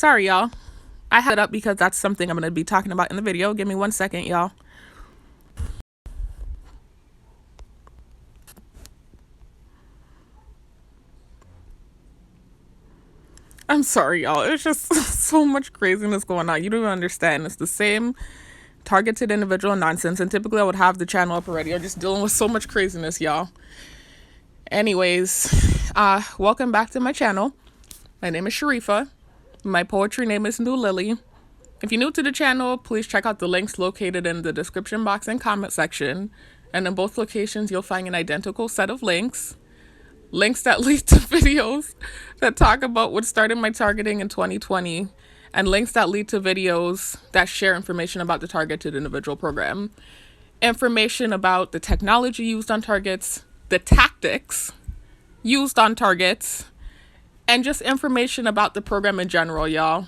Sorry, y'all. I had it up because that's something I'm going to be talking about in the video. Give me 1 second, y'all. I'm sorry, y'all. It's just so much craziness going on. You don't even understand. It's the same targeted individual nonsense. And typically I would have the channel up already. I'm just dealing with so much craziness, y'all. Anyways, welcome back to my channel. My name is Sharifa. My poetry name is New Lily. If you're new to the channel, please check out the links located in the description box and comment section. And in both locations, you'll find an identical set of links. Links that lead to videos that talk about what started my targeting in 2020. And links that lead to videos that share information about the targeted individual program. Information about the technology used on targets, the tactics used on targets, and just information about the program in general, y'all.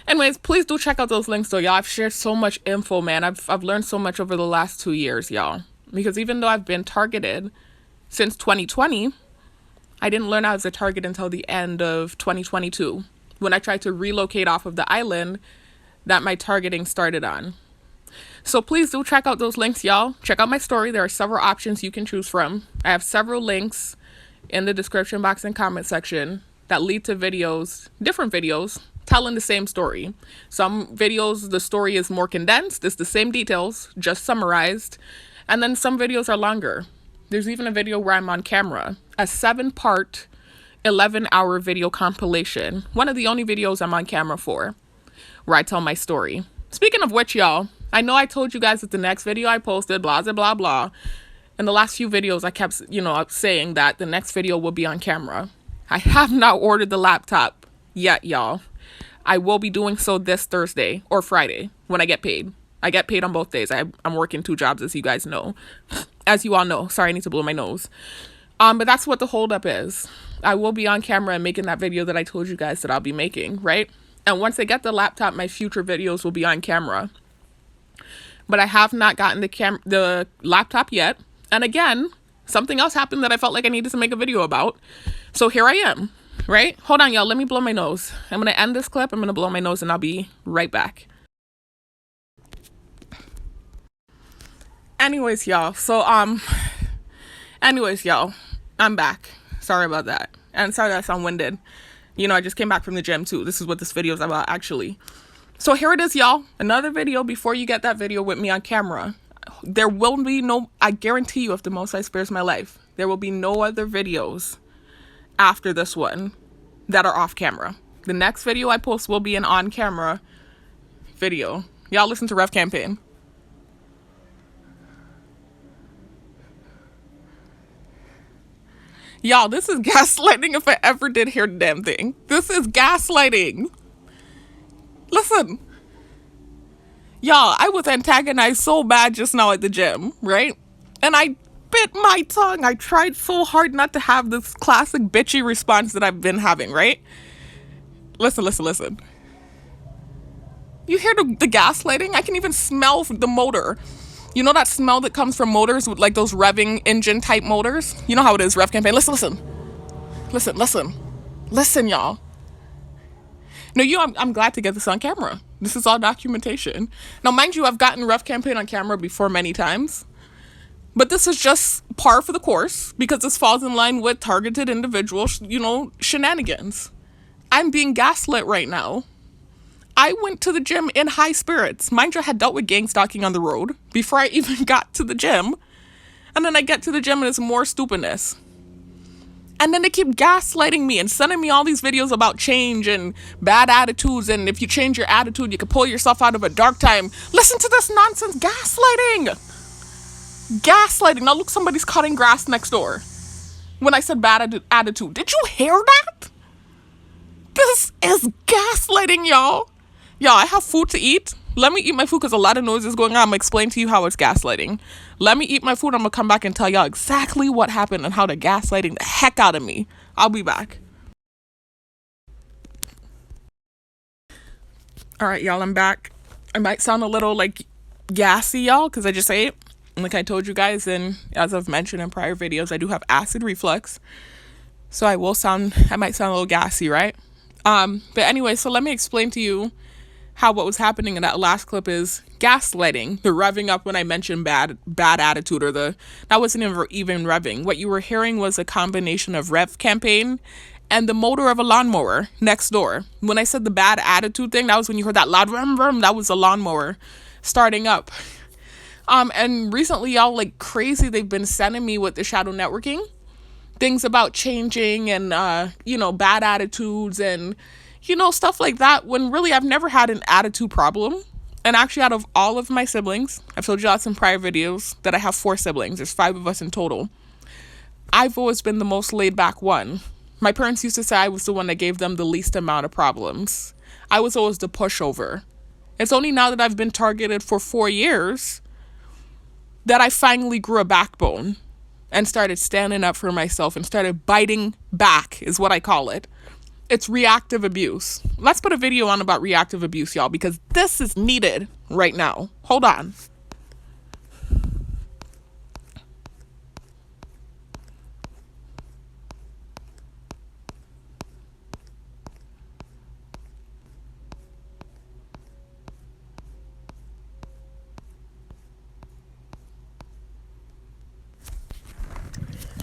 Anyways, please do check out those links though, y'all. I've shared so much info, man. I've learned so much over the last 2 years, y'all. Because even though I've been targeted since 2020, I didn't learn I was a target until the end of 2022, when I tried to relocate off of the island that my targeting started on. So please do check out those links, y'all. Check out my story. There are several options you can choose from. I have several links in the description box and comment section that lead to videos, different videos, telling the same story. Some videos, the story is more condensed. It's the same details, just summarized. And then some videos are longer. There's even a video where I'm on camera, a 7-part, 11-hour video compilation. One of the only videos I'm on camera for, where I tell my story. Speaking of which, y'all, I know I told you guys that the next video I posted, blah, blah, blah, blah. In the last few videos, I kept, saying that the next video will be on camera. I have not ordered the laptop yet, y'all. I will be doing so this Thursday or Friday when I get paid. I get paid on both days. I'm working 2 jobs, as you guys know. As you all know. Sorry, I need to blow my nose. But that's what the holdup is. I will be on camera and making that video that I told you guys that I'll be making, right? And once I get the laptop, my future videos will be on camera. But I have not gotten the laptop yet. And again, something else happened that I felt like I needed to make a video about. So here I am, right? Hold on, y'all. Let me blow my nose. I'm going to end this clip. I'm going to blow my nose and I'll be right back. Anyways, y'all. I'm back. Sorry about that. And sorry that I sound winded. I just came back from the gym too. This is what this video is about, actually. So here it is, y'all. Another video before you get that video with me on camera. There will be I guarantee you, if the Most High spares my life, there will be no other videos after this one that are off camera. The next video I post will be an on-camera video. Y'all listen to Ref Campaign. Y'all, this is gaslighting if I ever did hear the damn thing. This is gaslighting. Listen. Y'all, I was antagonized so bad just now at the gym, right? And I bit my tongue. I tried so hard not to have this classic bitchy response that I've been having, right? Listen. You hear the gaslighting? I can even smell the motor. You know that smell that comes from motors with like those revving engine type motors? You know how it is, Ref Campaign. Listen, y'all. No, I'm glad to get this on camera. This is all documentation. Now, mind you, I've gotten Ref Campaign on camera before many times. But this is just par for the course because this falls in line with targeted individual, shenanigans. I'm being gaslit right now. I went to the gym in high spirits. Mind you, I had dealt with gang stalking on the road before I even got to the gym. And then I get to the gym and it's more stupidness. And then they keep gaslighting me and sending me all these videos about change and bad attitudes. And if you change your attitude, you can pull yourself out of a dark time. Listen to this nonsense. Gaslighting. Now look, somebody's cutting grass next door. When I said bad attitude. Did you hear that? This is gaslighting, y'all. Y'all, I have food to eat. Let me eat my food because a lot of noise is going on. I'm going to explain to you how it's gaslighting. Let me eat my food. I'm going to come back and tell y'all exactly what happened and how they're gaslighting the heck out of me. I'll be back. All right, y'all, I'm back. I might sound a little gassy, y'all, because I just ate. Like I told you guys, and as I've mentioned in prior videos, I do have acid reflux. So I might sound a little gassy, right? But anyway, so let me explain to you how what was happening in that last clip is gaslighting, the revving up when I mentioned bad attitude, or that wasn't even revving. What you were hearing was a combination of rev campaign and the motor of a lawnmower next door. When I said the bad attitude thing, that was when you heard that loud rum rum. That was a lawnmower starting up. And recently, y'all, like crazy, they've been sending me with the shadow networking things about changing and bad attitudes and stuff like that, when really I've never had an attitude problem. And actually, out of all of my siblings, I've told you lots in prior videos that I have 4 siblings. There's 5 of us in total. I've always been the most laid back one. My parents used to say I was the one that gave them the least amount of problems. I was always the pushover. It's only now that I've been targeted for 4 years that I finally grew a backbone and started standing up for myself and started biting back, is what I call it. It's reactive abuse. Let's put a video on about reactive abuse, y'all, because this is needed right now. Hold on.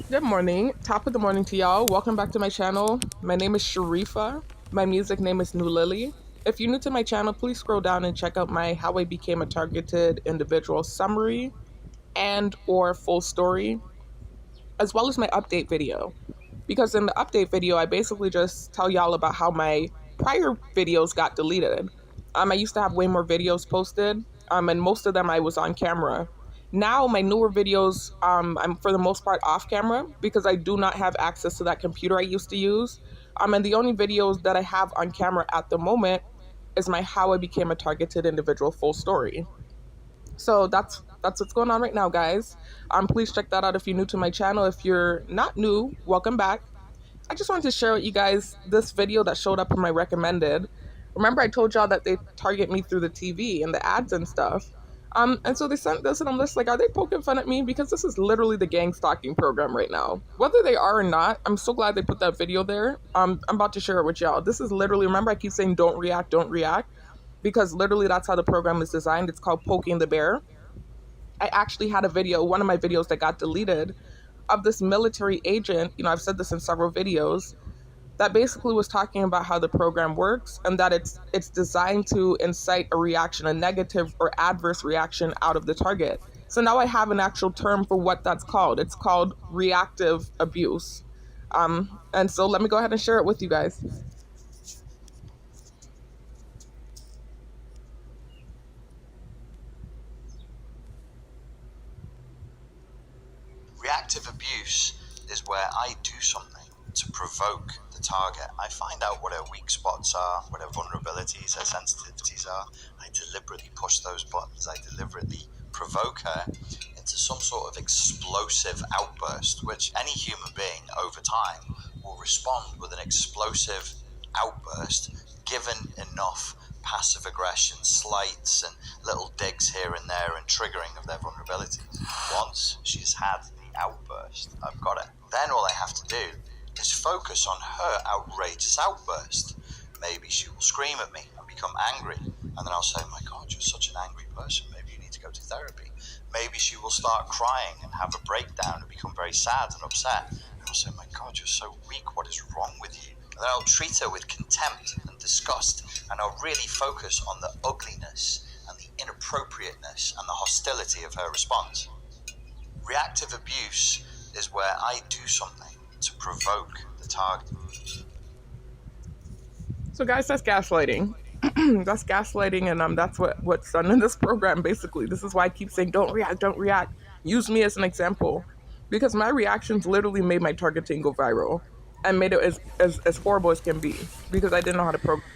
Good morning. Top of the morning to y'all. Welcome back to my channel. My name is Sharifa. My music name is New Lily. If you're new to my channel, please scroll down and check out my How I Became a Targeted Individual summary and or full story, as well as my update video. Because in the update video, I basically just tell y'all about how my prior videos got deleted. I used to have way more videos posted, and most of them I was on camera. Now my newer videos, I'm for the most part off camera because I do not have access to that computer I used to use. And the only videos that I have on camera at the moment is my How I Became a Targeted Individual full story. So that's what's going on right now, guys. Please check that out if you're new to my channel. If you're not new, welcome back. I just wanted to share with you guys this video that showed up in my recommended. Remember I told y'all that they target me through the TV and the ads and stuff. And so they sent this and I'm just like, are they poking fun at me? Because this is literally the gang stalking program right now. Whether they are or not, I'm so glad they put that video there. I'm about to share it with y'all. This is literally, remember I keep saying don't react, because literally that's how the program is designed. It's called Poking the Bear. I actually had a video, one of my videos that got deleted, of this military agent, I've said this in several videos, that basically was talking about how the program works and that it's designed to incite a reaction, a negative or adverse reaction out of the target. So now I have an actual term for what that's called. It's called reactive abuse. And so let me go ahead and share it with you guys. Reactive abuse is where I do something to provoke the target. I find out what her weak spots are, what her vulnerabilities, her sensitivities are. I deliberately push those buttons. I deliberately provoke her into some sort of explosive outburst, which any human being over time will respond with an explosive outburst given enough passive aggression, slights and little digs here and there and triggering of their vulnerabilities. Once she's had the outburst, I've got it. Then all I have to do is focus on her outrageous outburst. Maybe she will scream at me and become angry, and then I'll say, my God, you're such an angry person, maybe you need to go to therapy. Maybe she will start crying and have a breakdown and become very sad and upset, and I'll say, my God, you're so weak, what is wrong with you? And then I'll treat her with contempt and disgust, and I'll really focus on the ugliness and the inappropriateness and the hostility of her response. Reactive abuse is where I do something to provoke the target. So guys, that's gaslighting. That's gaslighting, and that's what's done in this program, basically. This is why I keep saying don't react. Use me as an example. Because my reactions literally made my targeting go viral and made it as horrible as can be, because I didn't know how to program.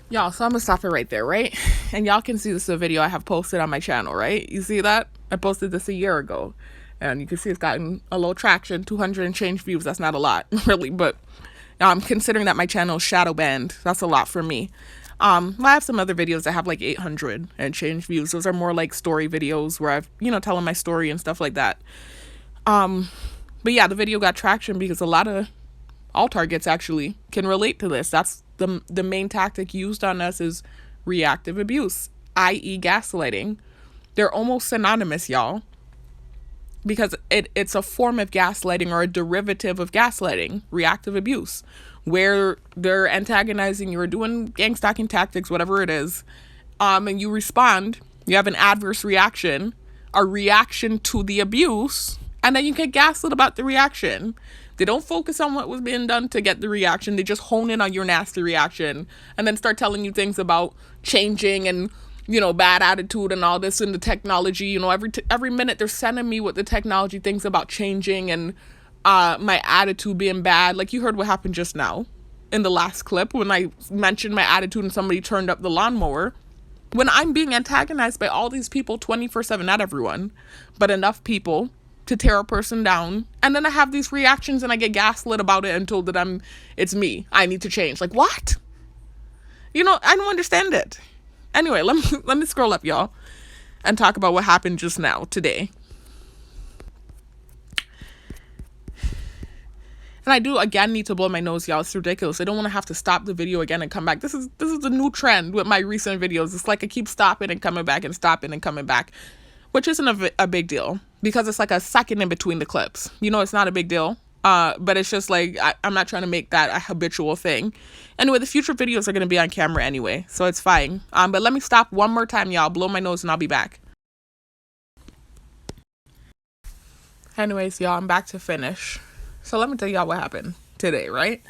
Y'all, so I'm gonna stop it right there, right? And y'all can see this is a video I have posted on my channel, right? You see that? I posted this a year ago. And you can see it's gotten a low traction, 200 and change views. That's not a lot, really, but considering that my channel is shadow banned, that's a lot for me. I have some other videos that have like 800 and change views. Those are more like story videos where I've, telling my story and stuff like that. But yeah, the video got traction because a lot of all targets actually can relate to this. That's the main tactic used on us is reactive abuse, i.e. gaslighting. They're almost synonymous, y'all, because it's a form of gaslighting or a derivative of gaslighting, reactive abuse, where they're antagonizing you or doing gang stalking tactics, whatever it is, and you respond, you have an adverse reaction, a reaction to the abuse, and then you get gaslit about the reaction. They don't focus on what was being done to get the reaction. They just hone in on your nasty reaction and then start telling you things about changing and, bad attitude and all this and the technology. Every minute they're sending me what the technology thinks about changing and my attitude being bad. Like you heard what happened just now in the last clip when I mentioned my attitude and somebody turned up the lawnmower. When I'm being antagonized by all these people 24/7, not everyone, but enough people to tear a person down, and then I have these reactions and I get gaslit about it and told that it's me. I need to change. Like what? I don't understand it. Anyway, let me scroll up, y'all, and talk about what happened just now today. And I do again need to blow my nose, y'all. It's ridiculous. I don't want to have to stop the video again and come back. This is the new trend with my recent videos. It's like I keep stopping and coming back and stopping and coming back, which isn't a big deal because it's like a second in between the clips. It's not a big deal. But it's just like I'm not trying to make that a habitual thing. Anyway, the future videos are going to be on camera anyway, so it's fine. But let me stop one more time, y'all. Blow my nose and I'll be back. Anyways, y'all, I'm back to finish. So let me tell y'all what happened today, right?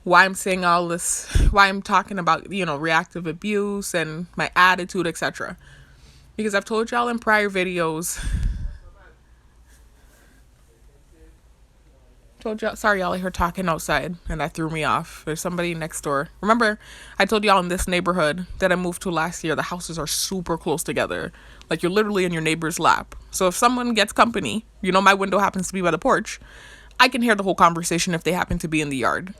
Why I'm saying all this, why I'm talking about, reactive abuse and my attitude, etc. Because I've told y'all in prior videos, sorry y'all, I heard talking outside and that threw me off. There's somebody next door. Remember, I told y'all in this neighborhood that I moved to last year, the houses are super close together. Like you're literally in your neighbor's lap. So if someone gets company, my window happens to be by the porch, I can hear the whole conversation if they happen to be in the yard.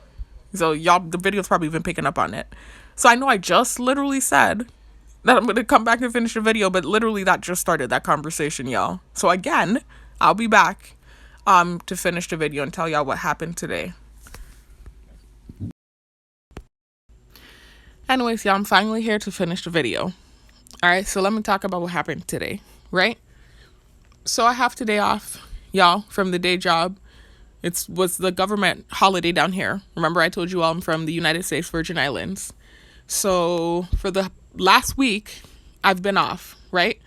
So y'all, the video's probably been picking up on it. So I know I just literally said that I'm going to come back and finish the video, but literally that just started that conversation, y'all. So again, I'll be back to finish the video and tell y'all what happened today. Anyways, y'all, I'm finally here to finish the video. All right, so let me talk about what happened today, right? So I have today off, y'all, from the day job. It was the government holiday down here. Remember, I told you all I'm from the United States Virgin Islands. So for the last week, I've been off, right?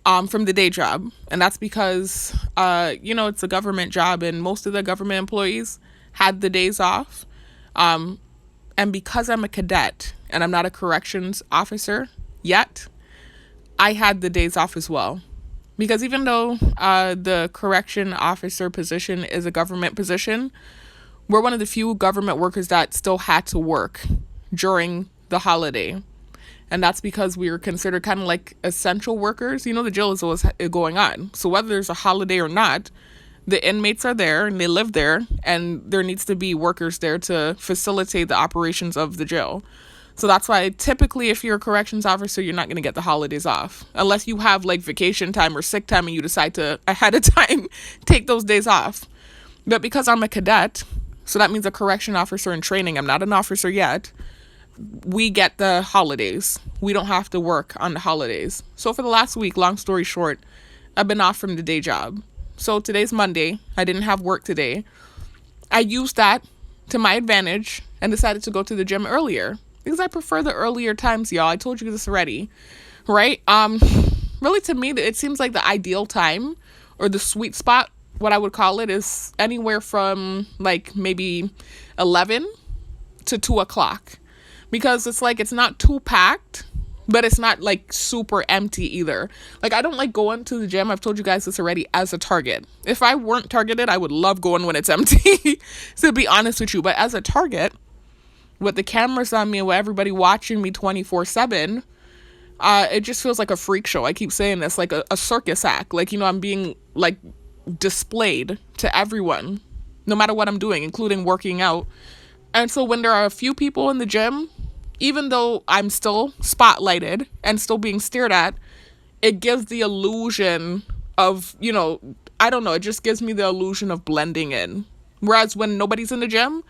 From the day job. And that's because, it's a government job and most of the government employees had the days off. And because I'm a cadet and I'm not a corrections officer yet, I had the days off as well. Because even though the correction officer position is a government position, we're one of the few government workers that still had to work during the holiday. And that's because we were considered kind of like essential workers. The jail is always going on. So whether there's a holiday or not, the inmates are there and they live there. And there needs to be workers there to facilitate the operations of the jail. So that's why typically if you're a corrections officer, you're not going to get the holidays off. Unless you have like vacation time or sick time and you decide to ahead of time take those days off. But because I'm a cadet, so that means a correction officer in training, I'm not an officer yet, we get the holidays. We don't have to work on the holidays. So for the last week, long story short, I've been off from the day job. So today's Monday. I didn't have work today. I used that to my advantage and decided to go to the gym earlier. Because I prefer the earlier times, y'all. I told you this already, right? Really, to me, it seems like the ideal time or the sweet spot, what I would call it, is anywhere from like maybe 11 to 2 o'clock. Because it's like it's not too packed, but it's not like super empty either. Like I don't like going to the gym. I've told you guys this already as a target. If I weren't targeted, I would love going when it's empty, to be honest with you. But as a target, with the cameras on me and with everybody watching me 24/7, it just feels like a freak show. I keep saying this, like a circus act. Like, I'm being like displayed to everyone, no matter what I'm doing, including working out. And so when there are a few people in the gym, even though I'm still spotlighted and still being stared at, it gives the illusion of, I don't know, it just gives me the illusion of blending in Whereas when nobody's in the gym,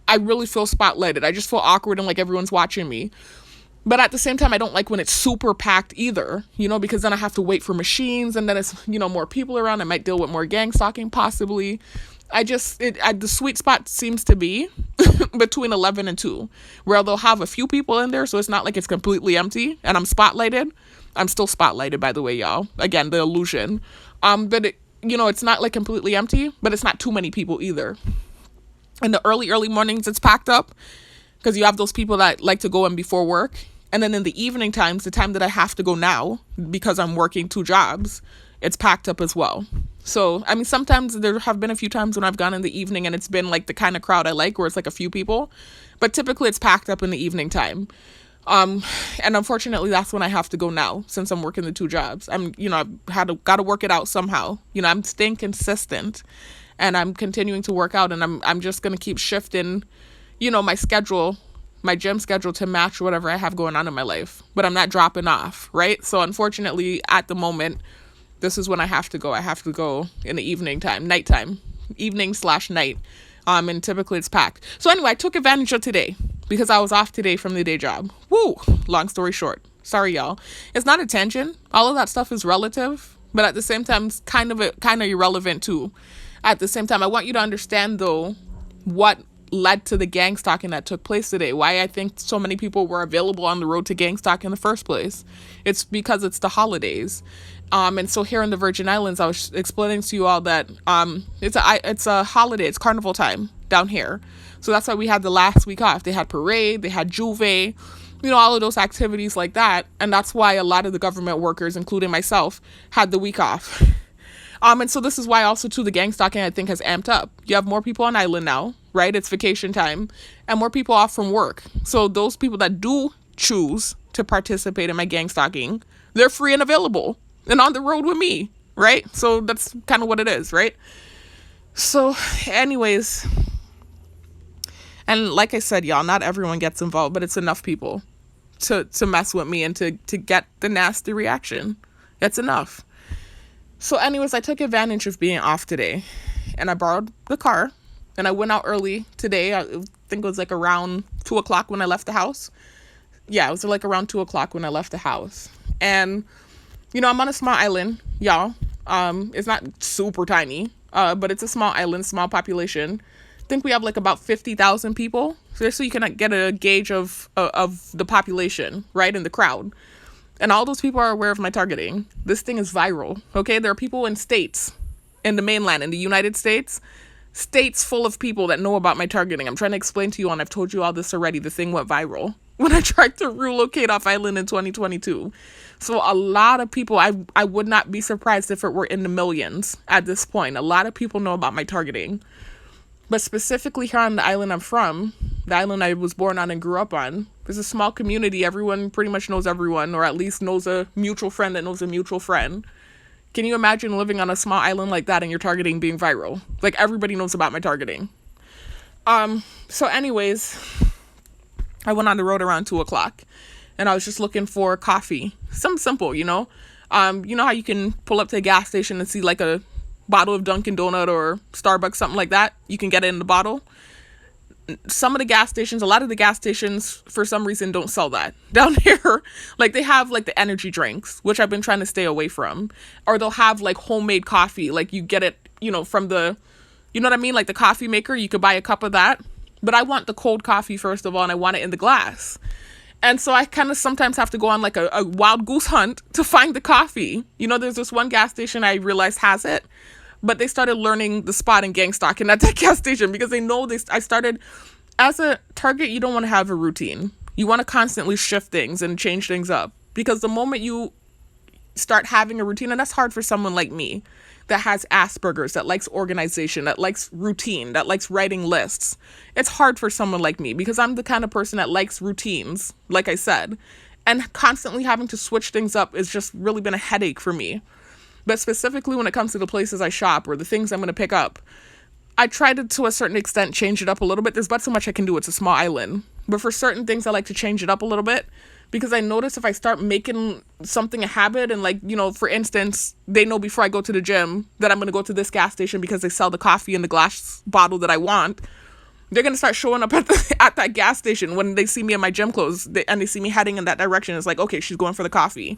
I really feel spotlighted. I just feel awkward and like everyone's watching me. But at the same time, I don't like when it's super packed either, because then I have to wait for machines, and then it's, more people around. I might deal with more gang stalking possibly. The sweet spot seems to be between 11 and 2, where they'll have a few people in there, so it's not like it's completely empty, and I'm spotlighted. I'm still spotlighted, by the way, y'all. Again, the illusion. But it's not like completely empty, but it's not too many people either. In the early mornings, it's packed up, because you have those people that like to go in before work. And then in the evening times, the time that I have to go now, because I'm working 2 jobs, it's packed up as well. So, I mean, sometimes there have been a few times when I've gone in the evening and it's been like the kind of crowd I like, where it's like a few people. But typically it's packed up in the evening time. And unfortunately, that's when I have to go now, since I'm working the 2 jobs. I've got to work it out somehow. I'm staying consistent, and I'm continuing to work out, and I'm just going to keep shifting, my schedule, my gym schedule, to match whatever I have going on in my life. But I'm not dropping off, right? So unfortunately, at the moment, this is when I have to go. I have to go in the nighttime, evening/night. And typically it's packed. So anyway, I took advantage of today because I was off today from the day job. Woo! Long story short. Sorry, y'all. It's not a tangent. All of that stuff is relative, but at the same time, it's kind of irrelevant too. At the same time, I want you to understand though what led to the gang stalking that took place today. Why I think so many people were available on the road to gang stalk in the first place. It's because it's the holidays. And so here in the Virgin Islands, I was explaining to you all that it's a holiday. It's carnival time down here. So that's why we had the last week off. They had parade, they had Juve, all of those activities like that. And that's why a lot of the government workers, including myself, had the week off. And so this is why also too the gang stalking, I think, has amped up. You have more people on island now, right? It's vacation time, and more people off from work. So those people that do choose to participate in my gang stalking, they're free and available and on the road with me, right? So that's kind of what it is, right? So anyways, and like I said, y'all, not everyone gets involved, but it's enough people to mess with me and to get the nasty reaction. That's enough. So anyways, I took advantage of being off today, and I borrowed the car, and I went out early today. I think it was like around 2 o'clock when I left the house. Yeah, it was like around 2 o'clock when I left the house. And, I'm on a small island, y'all. It's not super tiny, but it's a small island, small population. I think we have like about 50,000 people, so you can get a gauge of the population, right, in the crowd. And all those people are aware of my targeting. This thing is viral, okay? There are people in states, in the mainland, in the United States, states full of people that know about my targeting. I'm trying to explain to you, and I've told you all this already. The thing went viral when I tried to relocate off island in 2022. So a lot of people, I would not be surprised if it were in the millions at this point. A lot of people know about my targeting. But specifically here on the island I'm from, the island I was born on and grew up on, there's a small community. Everyone pretty much knows everyone, or at least knows a mutual friend that knows a mutual friend. Can you imagine living on a small island like that and your targeting being viral? Like, everybody knows about my targeting. So anyways, I went on the road around 2 o'clock, and I was just looking for coffee. Something simple, you know how you can pull up to a gas station and see like a bottle of Dunkin' Donut or Starbucks, something like that. You can get it in the bottle. Some of the gas stations, a lot of the gas stations, for some reason, don't sell that down here. Like, they have like the energy drinks, which I've been trying to stay away from, or they'll have like homemade coffee. Like, you get it, from the, you know what I mean? Like the coffee maker, you could buy a cup of that. But I want the cold coffee, first of all, and I want it in the glass. And so I kind of sometimes have to go on like a wild goose hunt to find the coffee. There's this one gas station I realized has it, but they started learning the spot and gang stalking at that gas station because they know I started, as a target, you don't want to have a routine. You want to constantly shift things and change things up, because the moment you start having a routine, and that's hard for someone like me that has Asperger's, that likes organization, that likes routine, that likes writing lists. It's hard for someone like me because I'm the kind of person that likes routines, like I said, and constantly having to switch things up has just really been a headache for me. But specifically when it comes to the places I shop or the things I'm going to pick up, I try to a certain extent, change it up a little bit. There's but so much I can do. It's a small island. But for certain things, I like to change it up a little bit because I notice if I start making something a habit, and like, you know, for instance, they know before I go to the gym that I'm going to go to this gas station because they sell the coffee in the glass bottle that I want, they're going to start showing up at that gas station when they see me in my gym clothes, and they see me heading in that direction. It's like, okay, she's going for the coffee.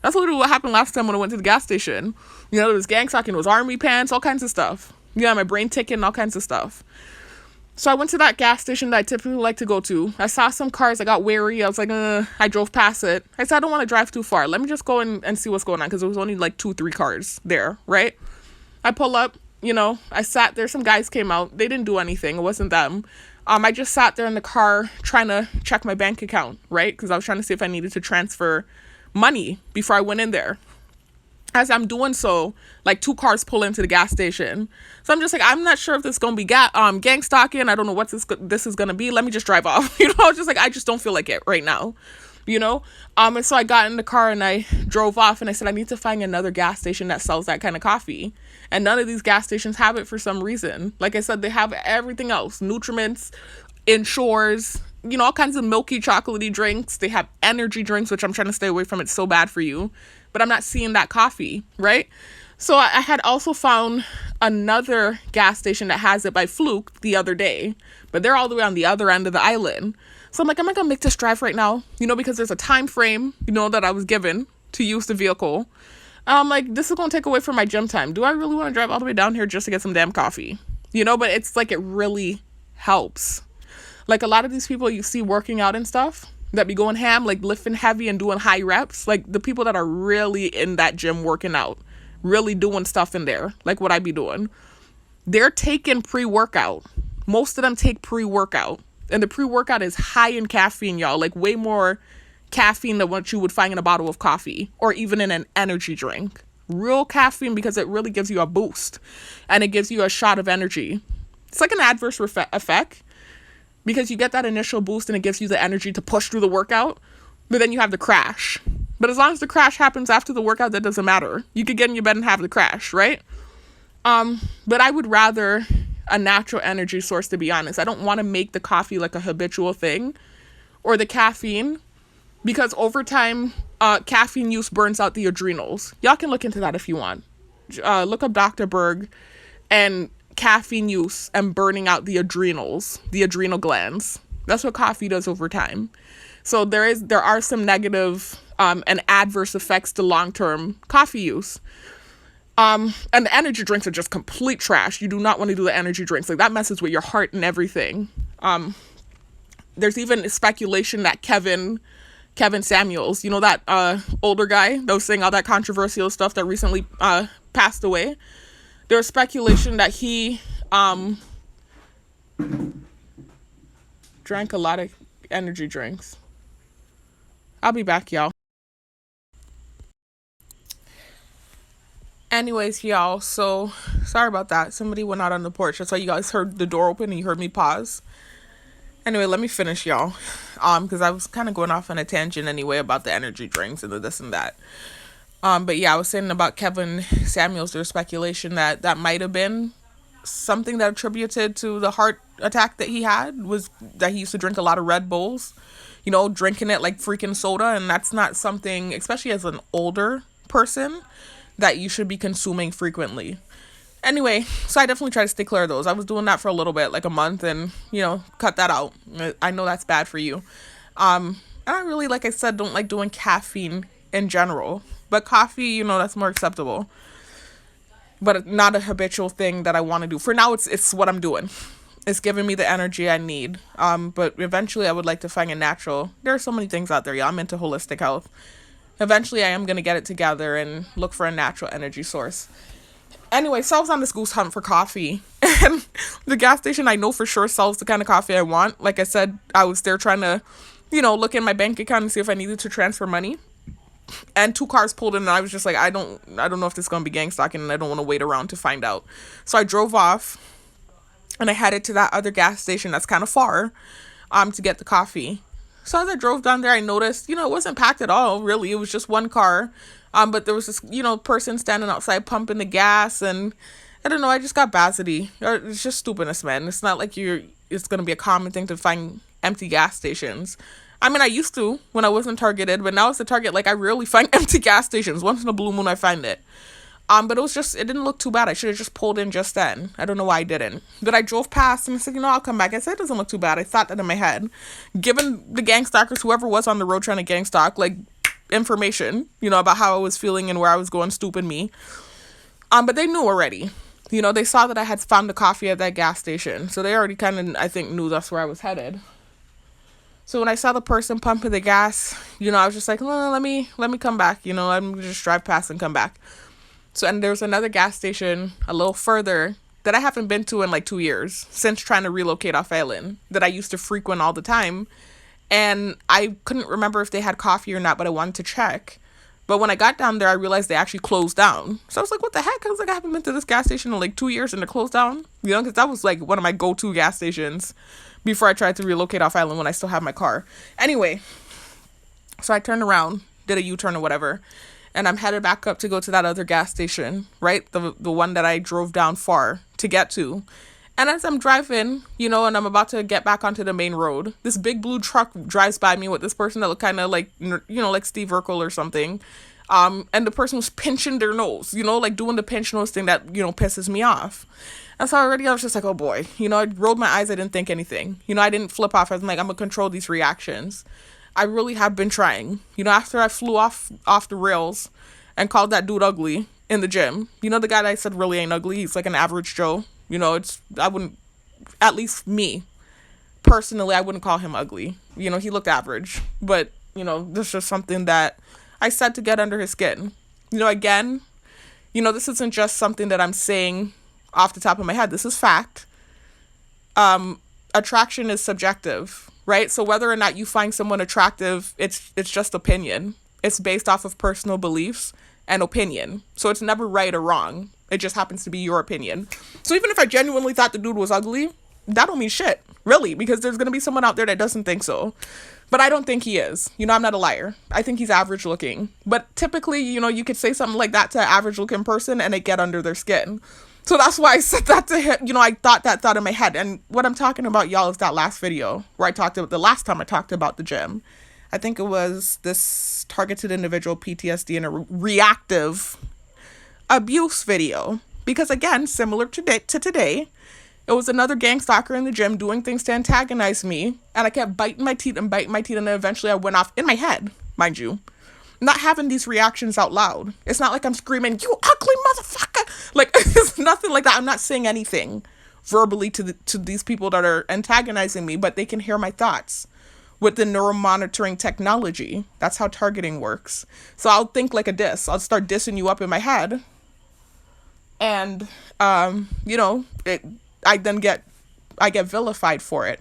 That's literally what happened last time when I went to the gas station. You know, there was gang stalking, there was army pants, all kinds of stuff. Yeah, my brain ticking, all kinds of stuff. So I went to that gas station that I typically like to go to. I saw some cars. I got wary. I was like, I drove past it. I said, I don't want to drive too far. Let me just go and see what's going on, because there was only like 2-3 cars there, right? I pull up, you know, I sat there. Some guys came out. They didn't do anything. It wasn't them. I just sat there in the car trying to check my bank account, right? Because I was trying to see if I needed to transfer money before I went in there. As I'm doing so, like 2 cars pull into the gas station. So I'm just like, I'm not sure if this is going to be gang stalking. I don't know what this is going to be. Let me just drive off. You know, I was just like, I just don't feel like it right now, you know? And so I got in the car and I drove off, and I said, I need to find another gas station that sells that kind of coffee. And none of these gas stations have it for some reason. Like I said, they have everything else, nutriments, Ensures, you know, all kinds of milky chocolatey drinks. They have energy drinks, which I'm trying to stay away from. It's so bad for you. But I'm not seeing that coffee, right? So I had also found another gas station that has it by fluke the other day, but they're all the way on the other end of the island. So I'm like, am I gonna make this drive right now? You know, because there's a time frame, you know, that I was given to use the vehicle. I'm like, this is gonna take away from my gym time. Do I really want to drive all the way down here just to get some damn coffee? You know, but it's like, it really helps. Like, a lot of these people you see working out and stuff that be going ham, like lifting heavy and doing high reps, like the people that are really in that gym working out, really doing stuff in there, like what I be doing, they're taking pre-workout. Most of them take pre-workout, and the pre-workout is high in caffeine, y'all, like way more caffeine than what you would find in a bottle of coffee or even in an energy drink. Real caffeine, because it really gives you a boost and it gives you a shot of energy. It's like an adverse effect, because you get that initial boost and it gives you the energy to push through the workout, but then you have the crash. But as long as the crash happens after the workout, that doesn't matter. You could get in your bed and have the crash, right? But I would rather a natural energy source, to be honest. I don't want to make the coffee like a habitual thing, or the caffeine, because over time, caffeine use burns out the adrenals. Y'all can look into that if you want. Look up Dr. Berg and caffeine use and burning out the adrenals, the adrenal glands. That's what coffee does over time. So there are some negative and adverse effects to long-term coffee use. And the energy drinks are just complete trash. You do not want to do the energy drinks. Like, that messes with your heart and everything. There's even speculation that Kevin Samuels, you know, that older guy that was saying all that controversial stuff that recently passed away. There's speculation that he drank a lot of energy drinks. I'll be back, y'all. Anyways, y'all, so sorry about that. Somebody went out on the porch. That's why you guys heard the door open and you heard me pause. Anyway, let me finish, y'all. Because I was kind of going off on a tangent anyway about the energy drinks and the this and that. But yeah, I was saying about Kevin Samuels, there's speculation that might have been something that attributed to the heart attack that he had, was that he used to drink a lot of Red Bulls, you know, drinking it like freaking soda. And that's not something, especially as an older person, that you should be consuming frequently. Anyway, so I definitely try to stay clear of those. I was doing that for a little bit, like a month, and, you know, cut that out. I know that's bad for you. And I really, like I said, don't like doing caffeine in general. But coffee, you know, that's more acceptable. But not a habitual thing that I want to do. For now, it's what I'm doing. It's giving me the energy I need. But eventually I would like to find a natural. There are so many things out there, yeah. I'm into holistic health. Eventually I am going to get it together and look for a natural energy source. Anyway, so I was on this goose hunt for coffee. And the gas station I know for sure sells the kind of coffee I want. Like I said, I was there trying to, you know, look in my bank account and see if I needed to transfer money. And 2 cars pulled in, and I was just like, I don't know if this is going to be gang stalking, and I don't want to wait around to find out. So I drove off, and I headed to that other gas station that's kind of far, to get the coffee. So as I drove down there, I noticed, you know, it wasn't packed at all, really. It was just 1 car. But there was this, you know, person standing outside pumping the gas, and I don't know, I just got basity. It's just stupidness, man. It's not like it's going to be a common thing to find empty gas stations. I mean, I used to when I wasn't targeted, but now it's the target. Like, I rarely find empty gas stations. Once in a blue moon, I find it. But it didn't look too bad. I should have just pulled in just then. I don't know why I didn't. But I drove past and I said, I'll come back. I said, it doesn't look too bad. I thought that in my head. Given the gang stalkers, whoever was on the road trying to gang stalk, like, information, about how I was feeling and where I was going, stupid me. But they knew already. They saw that I had found the coffee at that gas station. So they already kind of, I think, knew that's where I was headed. So when I saw the person pumping the gas, I was just like, let me come back. I'm just drive past and come back. So, and there's another gas station a little further that I haven't been to in like 2 years since trying to relocate off island that I used to frequent all the time. And I couldn't remember if they had coffee or not, but I wanted to check. But when I got down there, I realized they actually closed down. So I was like, what the heck? I was like, I haven't been to this gas station in like 2 years and they're closed down. Because that was like one of my go-to gas stations before I tried to relocate off island when I still have my car. Anyway, so I turned around, did a U-turn or whatever. And I'm headed back up to go to that other gas station, right? The one that I drove down far to get to. And as I'm driving, and I'm about to get back onto the main road, this big blue truck drives by me with this person that looked kind of like, like Steve Urkel or something. And the person was pinching their nose, like doing the pinch nose thing that, pisses me off. And so already I was just like, oh boy, I rolled my eyes. I didn't think anything. I didn't flip off. I was like, I'm going to control these reactions. I really have been trying. After I flew off the rails and called that dude ugly in the gym, the guy that I said really ain't ugly. He's like an average Joe. I wouldn't, at least me, personally, I wouldn't call him ugly. He looked average. But, this is something that I said to get under his skin. Again, this isn't just something that I'm saying off the top of my head. This is fact. Attraction is subjective, right? So whether or not you find someone attractive, it's just opinion. It's based off of personal beliefs and opinion. So it's never right or wrong. It just happens to be your opinion. So even if I genuinely thought the dude was ugly, that don't mean shit, really, because there's going to be someone out there that doesn't think so. But I don't think he is. I'm not a liar. I think he's average looking. But typically, you could say something like that to an average looking person and it get under their skin. So that's why I said that to him. I thought that thought in my head. And what I'm talking about, y'all, is that last video where the last time I talked about the gym. I think it was this targeted individual PTSD and a reactive abuse video. Because again, similar to today, it was another gang stalker in the gym doing things to antagonize me. And I kept biting my teeth. And then eventually I went off in my head, mind you. Not having these reactions out loud. It's not like I'm screaming, you ugly motherfucker. Like, it's nothing like that. I'm not saying anything verbally to these people that are antagonizing me, but they can hear my thoughts with the neuromonitoring technology. That's how targeting works. So I'll think like a diss. I'll start dissing you up in my head. And, I get vilified for it.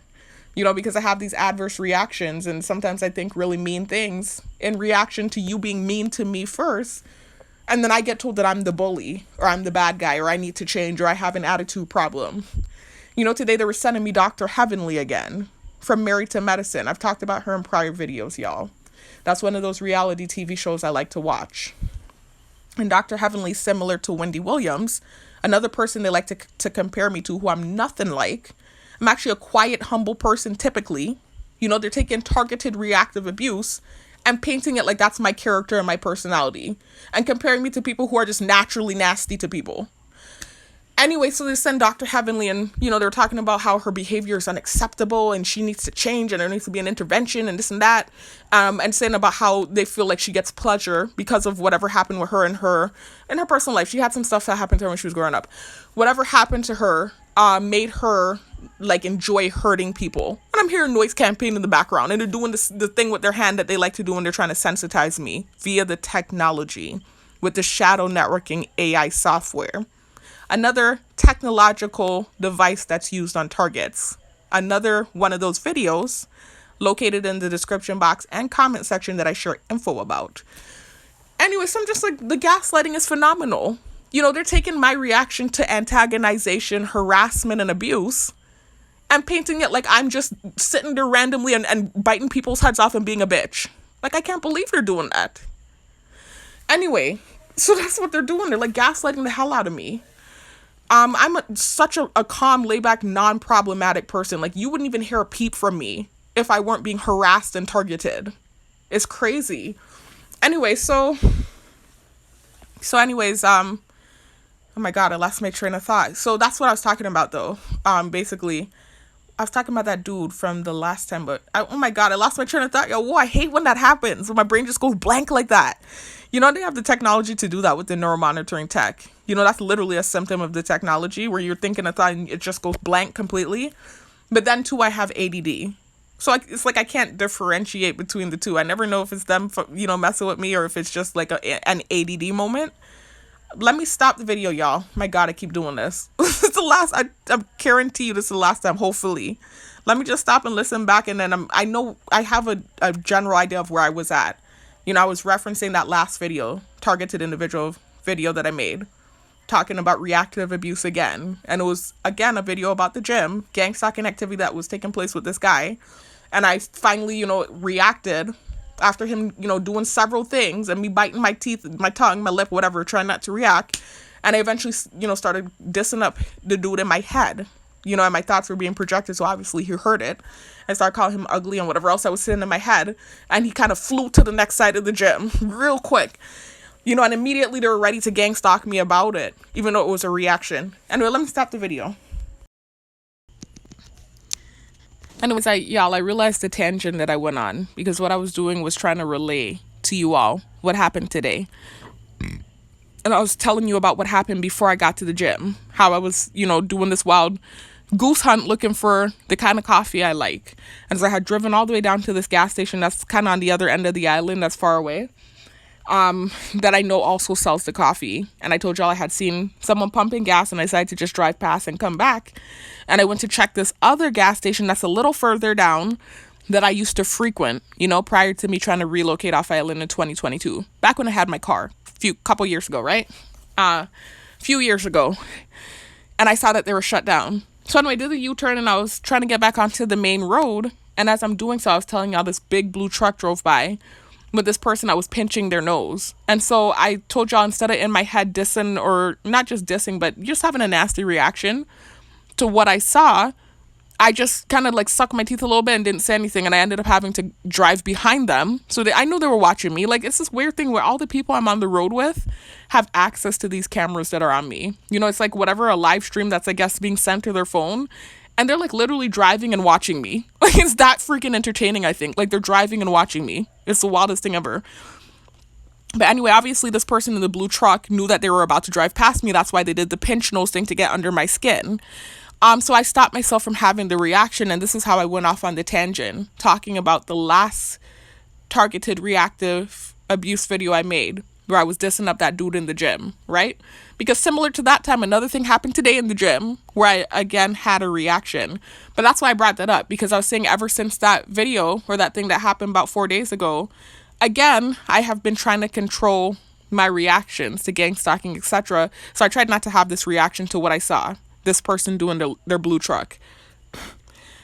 Because I have these adverse reactions, and sometimes I think really mean things in reaction to you being mean to me first. And then I get told that I'm the bully, or I'm the bad guy, or I need to change, or I have an attitude problem. Today they were sending me Dr. Heavenly again from Married to Medicine. I've talked about her in prior videos, y'all. That's one of those reality TV shows I like to watch. And Dr. Heavenly's similar to Wendy Williams, another person they like to compare me to, who I'm nothing like. I'm actually a quiet, humble person typically. They're taking targeted reactive abuse and painting it like that's my character and my personality. And comparing me to people who are just naturally nasty to people. Anyway, so they send Dr. Heavenly and, they're talking about how her behavior is unacceptable and she needs to change and there needs to be an intervention and this and that. And saying about how they feel like she gets pleasure because of whatever happened with her in her personal life. She had some stuff that happened to her when she was growing up. Whatever happened to her made her like enjoy hurting people. And I'm hearing noise campaign in the background, and they're doing the thing with their hand that they like to do when they're trying to sensitize me via the technology with the shadow networking AI software. Another technological device that's used on targets. Another one of those videos located in the description box and comment section that I share info about. Anyway, so I'm just like, the gaslighting is phenomenal. They're taking my reaction to antagonization, harassment, and abuse and painting it like I'm just sitting there randomly and biting people's heads off and being a bitch. Like, I can't believe they're doing that. Anyway, so that's what they're doing. They're like gaslighting the hell out of me. I'm such a calm, laid back, non-problematic person. Like, you wouldn't even hear a peep from me if I weren't being harassed and targeted. It's crazy. Anyway, anyways, oh my God, I lost my train of thought. So that's what I was talking about though. Basically, I was talking about that dude from the last time, but oh my God, I lost my train of thought. Yo, whoa, I hate when that happens. When my brain just goes blank like that. You know, they have the technology to do that with the neuromonitoring tech. You know, that's literally a symptom of the technology where you're thinking a thought and it just goes blank completely. But then too, I have ADD. So it's like I can't differentiate between the two. I never know if it's them, messing with me or if it's just like an ADD moment. Let me stop the video, y'all. My God, I keep doing this. It's the last. I guarantee you this is the last time, hopefully. Let me just stop and listen back, and then I know I have a general idea of where I was at. You know, I was referencing that last video, targeted individual video that I made, talking about reactive abuse again. And it was, again, a video about the gym, gang stalking activity that was taking place with this guy. And I finally, reacted after him, doing several things and me biting my teeth, my tongue, my lip, whatever, trying not to react. And I eventually, started dissing up the dude in my head, and my thoughts were being projected. So obviously he heard it. I started calling him ugly and whatever else that was sitting in my head. And he kind of flew to the next side of the gym real quick. And immediately they were ready to gang stalk me about it, even though it was a reaction. Anyway, let me stop the video. Anyways, I realized the tangent that I went on because what I was doing was trying to relay to you all what happened today. And I was telling you about what happened before I got to the gym, how I was, doing this wild goose hunt looking for the kind of coffee I like. And so I had driven all the way down to this gas station that's kind of on the other end of the island, that's far away, that I know also sells the coffee. And I told y'all I had seen someone pumping gas and I decided to just drive past and come back. And I went to check this other gas station that's a little further down that I used to frequent, prior to me trying to relocate off island in 2022, back when I had my car, couple years ago, right? Few years ago. And I saw that they were shut down. So anyway, I did a U-turn and I was trying to get back onto the main road. And as I'm doing so, I was telling y'all this big blue truck drove by with this person that was pinching their nose. And so I told y'all, instead of in my head dissing, or not just dissing, but just having a nasty reaction to what I saw, I just kind of like sucked my teeth a little bit and didn't say anything. And I ended up having to drive behind them. So I knew they were watching me. Like, it's this weird thing where all the people I'm on the road with have access to these cameras that are on me. It's like whatever, a live stream that's, I guess, being sent to their phone. And they're like literally driving and watching me. Like, it's that freaking entertaining, I think. Like, they're driving and watching me. It's the wildest thing ever. But anyway, obviously this person in the blue truck knew that they were about to drive past me. That's why they did the pinch nose thing to get under my skin. So I stopped myself from having the reaction, and this is how I went off on the tangent, talking about the last targeted reactive abuse video I made, where I was dissing up that dude in the gym, right? Because similar to that time, another thing happened today in the gym, where I, again, had a reaction. But that's why I brought that up, because I was saying ever since that video, or that thing that happened about 4 days ago, again, I have been trying to control my reactions to gang stalking, etc. So I tried not to have this reaction to what I saw. This person doing their blue truck.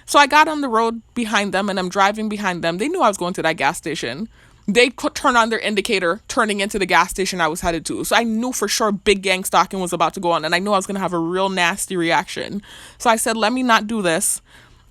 So I got on the road behind them and I'm driving behind them. They knew I was going to that gas station. They could turn on their indicator turning into the gas station I was headed to. So I knew for sure big gang stalking was about to go on, and I knew I was going to have a real nasty reaction. So I said, let me not do this.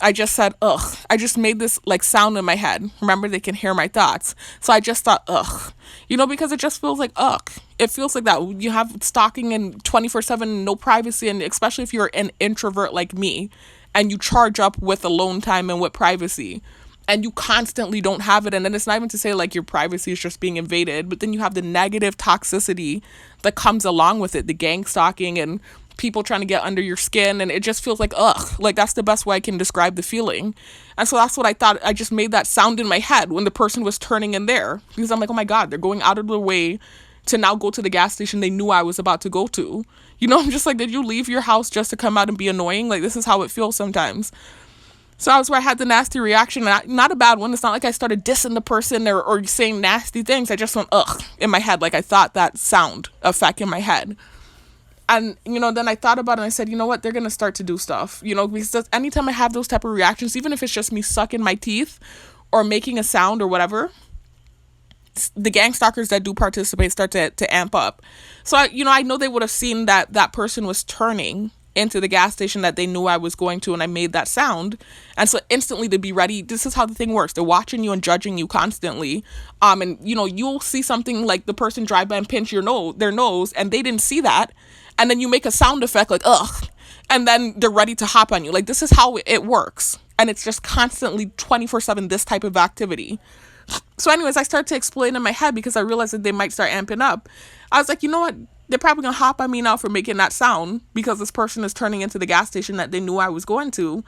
I just said, ugh. I just made this like sound in my head. Remember, they can hear my thoughts. So I just thought, ugh. Because it just feels like, ugh. It feels like that. You have stalking and 24/7, no privacy. And especially if you're an introvert like me and you charge up with alone time and with privacy and you constantly don't have it. And then it's not even to say like your privacy is just being invaded, but then you have the negative toxicity that comes along with it, the gang stalking and people trying to get under your skin, and it just feels like, ugh. Like, that's the best way I can describe the feeling. And so that's what I thought. I just made that sound in my head when the person was turning in there, because I'm like, oh my God, they're going out of their way to now go to the gas station they knew I was about to go to. I'm just like, did you leave your house just to come out and be annoying? Like, this is how it feels sometimes. So that was where I had the nasty reaction. Not a bad one. It's not like I started dissing the person or saying nasty things. I just went, ugh, in my head. Like, I thought that sound effect in my head. And, then I thought about it and I said, you know what, they're going to start to do stuff, because anytime I have those type of reactions, even if it's just me sucking my teeth or making a sound or whatever, the gang stalkers that do participate start to amp up. So, I know they would have seen that person was turning into the gas station that they knew I was going to, and I made that sound. And so instantly to be ready, this is how the thing works. They're watching you and judging you constantly. And you'll see something like the person drive by and pinch their nose, and they didn't see that. And then you make a sound effect like, ugh. And then they're ready to hop on you. Like, this is how it works. And it's just constantly 24/7, this type of activity. So anyways, I started to explain in my head because I realized that they might start amping up. I was like, you know what? They're probably going to hop on me now for making that sound because this person is turning into the gas station that they knew I was going to.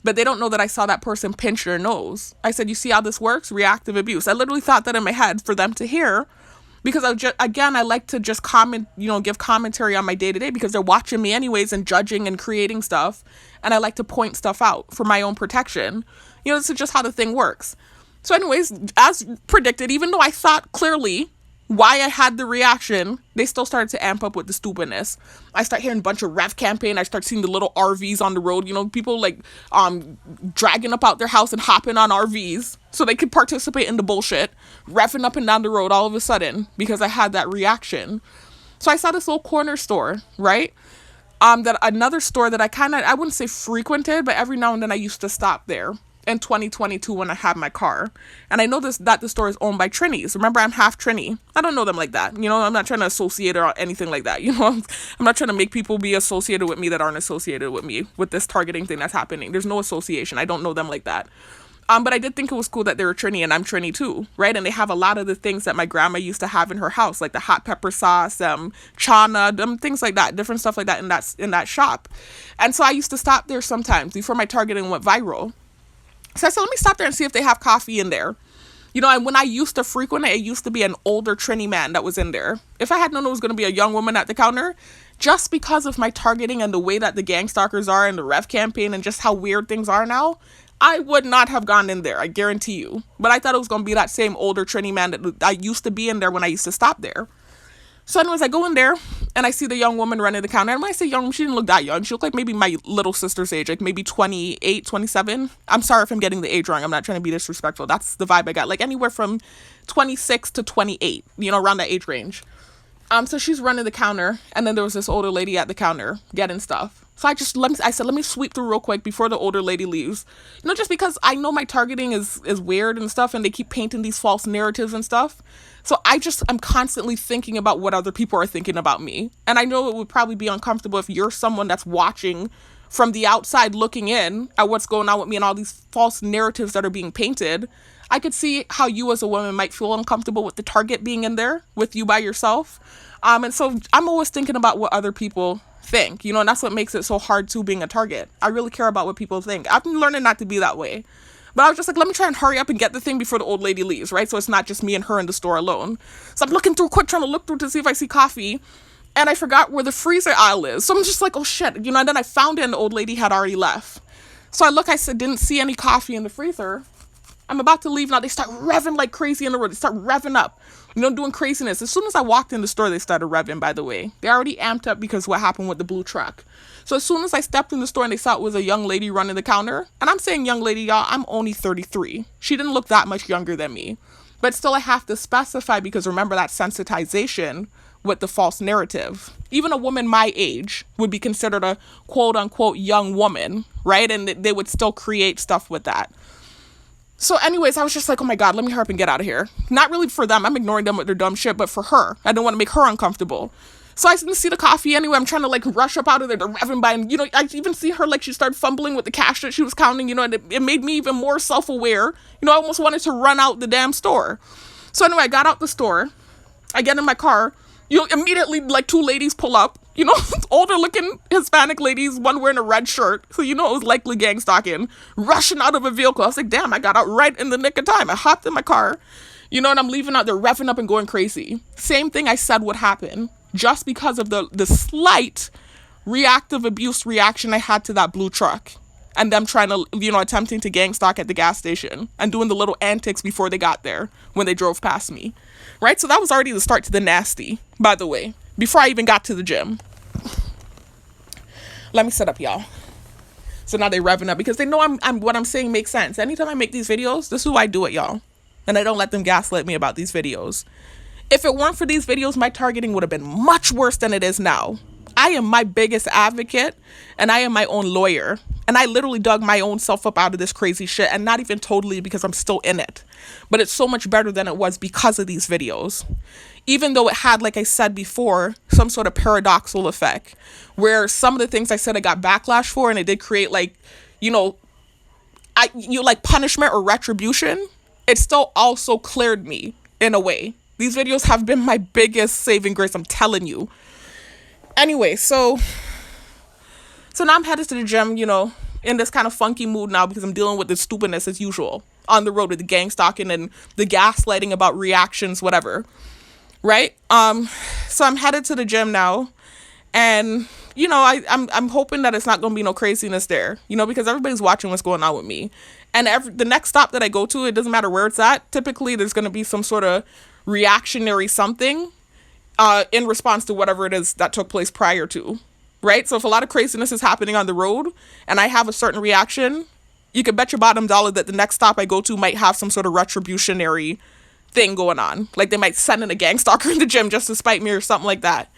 But they don't know that I saw that person pinch their nose. I said, you see how this works? Reactive abuse. I literally thought that in my head for them to hear, because I like to just comment, give commentary on my day-to-day because they're watching me anyways and judging and creating stuff. And I like to point stuff out for my own protection. This is just how the thing works. So anyways, as predicted, even though I thought clearly why I had the reaction, they still started to amp up with the stupidness. I start hearing a bunch of ref campaign. I start seeing the little RVs on the road, people like dragging up out their house and hopping on RVs so they could participate in the bullshit, reffing up and down the road all of a sudden because I had that reaction. So I saw this little corner store, right? That another store that I wouldn't say frequented, but every now and then I used to stop there. In 2022 when I had my car. And I know that the store is owned by Trinis. Remember, I'm half Trini. I don't know them like that. I'm not trying to associate or anything like that. I'm not trying to make people be associated with me that aren't associated with me with this targeting thing that's happening. There's no association. I don't know them like that. But I did think it was cool that they were Trini and I'm Trini too, right? And they have a lot of the things that my grandma used to have in her house, like the hot pepper sauce, chana, things like that, different stuff like that in that shop. And so I used to stop there sometimes before my targeting went viral. So I said, let me stop there and see if they have coffee in there. And when I used to frequent it used to be an older Trini man that was in there. If I had known it was going to be a young woman at the counter, just because of my targeting and the way that the gang stalkers are and the ref campaign and just how weird things are now, I would not have gone in there, I guarantee you. But I thought it was going to be that same older Trini man that I used to be in there when I used to stop there. So anyways, I go in there and I see the young woman running the counter. And when I say young, she didn't look that young. She looked like maybe my little sister's age, like maybe 28, 27. I'm sorry if I'm getting the age wrong. I'm not trying to be disrespectful. That's the vibe I got. Like anywhere from 26 to 28, around that age range. So she's running the counter, and then there was this older lady at the counter getting stuff. So I said, let me sweep through real quick before the older lady leaves. Just because I know my targeting is weird and stuff, and they keep painting these false narratives and stuff. So I'm constantly thinking about what other people are thinking about me. And I know it would probably be uncomfortable if you're someone that's watching from the outside looking in at what's going on with me and all these false narratives that are being painted. I could see how you as a woman might feel uncomfortable with the target being in there with you by yourself. And so I'm always thinking about what other people think, and that's what makes it so hard to being a target. I really care about what people think. I've been learning not to be that way. But I was just like, let me try and hurry up and get the thing before the old lady leaves, right? So it's not just me and her in the store alone. So I'm looking through quick, trying to look through to see if I see coffee. And I forgot where the freezer aisle is. So I'm just like, oh shit, and then I found it and the old lady had already left. So I said, didn't see any coffee in the freezer. I'm about to leave now. They start revving like crazy in the road. They start revving up, doing craziness. As soon as I walked in the store, they started revving, by the way. They already amped up because what happened with the blue truck. So as soon as I stepped in the store and they saw it was a young lady running the counter, and I'm saying young lady, y'all, I'm only 33. She didn't look that much younger than me. But still I have to specify because remember that sensitization with the false narrative. Even a woman my age would be considered a quote unquote young woman, right? And they would still create stuff with that. So anyways, I was just like, oh my God, let me hurry up and get out of here. Not really for them. I'm ignoring them with their dumb shit, but for her. I didn't want to make her uncomfortable. So I didn't see the coffee anyway. I'm trying to rush up out of there. They're revving by. And, I even see her she started fumbling with the cash that she was counting, and it made me even more self-aware. I almost wanted to run out the damn store. So anyway, I got out the store. I get in my car. Immediately, two ladies pull up. Older looking Hispanic ladies, one wearing a red shirt. So, it was likely gang stalking, rushing out of a vehicle. I was like, damn, I got out right in the nick of time. I hopped in my car, and I'm leaving out. They're revving up and going crazy. Same thing I said would happen just because of the slight reactive abuse reaction I had to that blue truck and them trying to, attempting to gang stalk at the gas station and doing the little antics before they got there when they drove past me. Right? So that was already the start to the nasty, by the way, before I even got to the gym. Let me set up, y'all. So now they're revving up because they know I'm what I'm saying makes sense. Anytime I make these videos, this is who I do it, y'all. And I don't let them gaslight me about these videos. If it weren't for these videos, my targeting would have been much worse than it is now. I am my biggest advocate and I am my own lawyer. And I literally dug my own self up out of this crazy shit, and not even totally because I'm still in it. But it's so much better than it was because of these videos. Even though it had, like I said before, some sort of paradoxical effect where some of the things I said I got backlash for, and it did create like, like punishment or retribution, it still also cleared me in a way. These videos have been my biggest saving grace, I'm telling you. Anyway, so now I'm headed to the gym, in this kind of funky mood now because I'm dealing with the stupidness as usual on the road with the gang stalking and the gaslighting about reactions, whatever. Right? So I'm headed to the gym now, and I'm hoping that it's not going to be no craziness there, because everybody's watching what's going on with me. And the next stop that I go to, it doesn't matter where it's at. Typically, there's going to be some sort of reactionary something in response to whatever it is that took place prior to. Right? So if a lot of craziness is happening on the road and I have a certain reaction, you can bet your bottom dollar that the next stop I go to might have some sort of retributionary thing going on. Like they might send in a gang stalker in the gym just to spite me or something like that.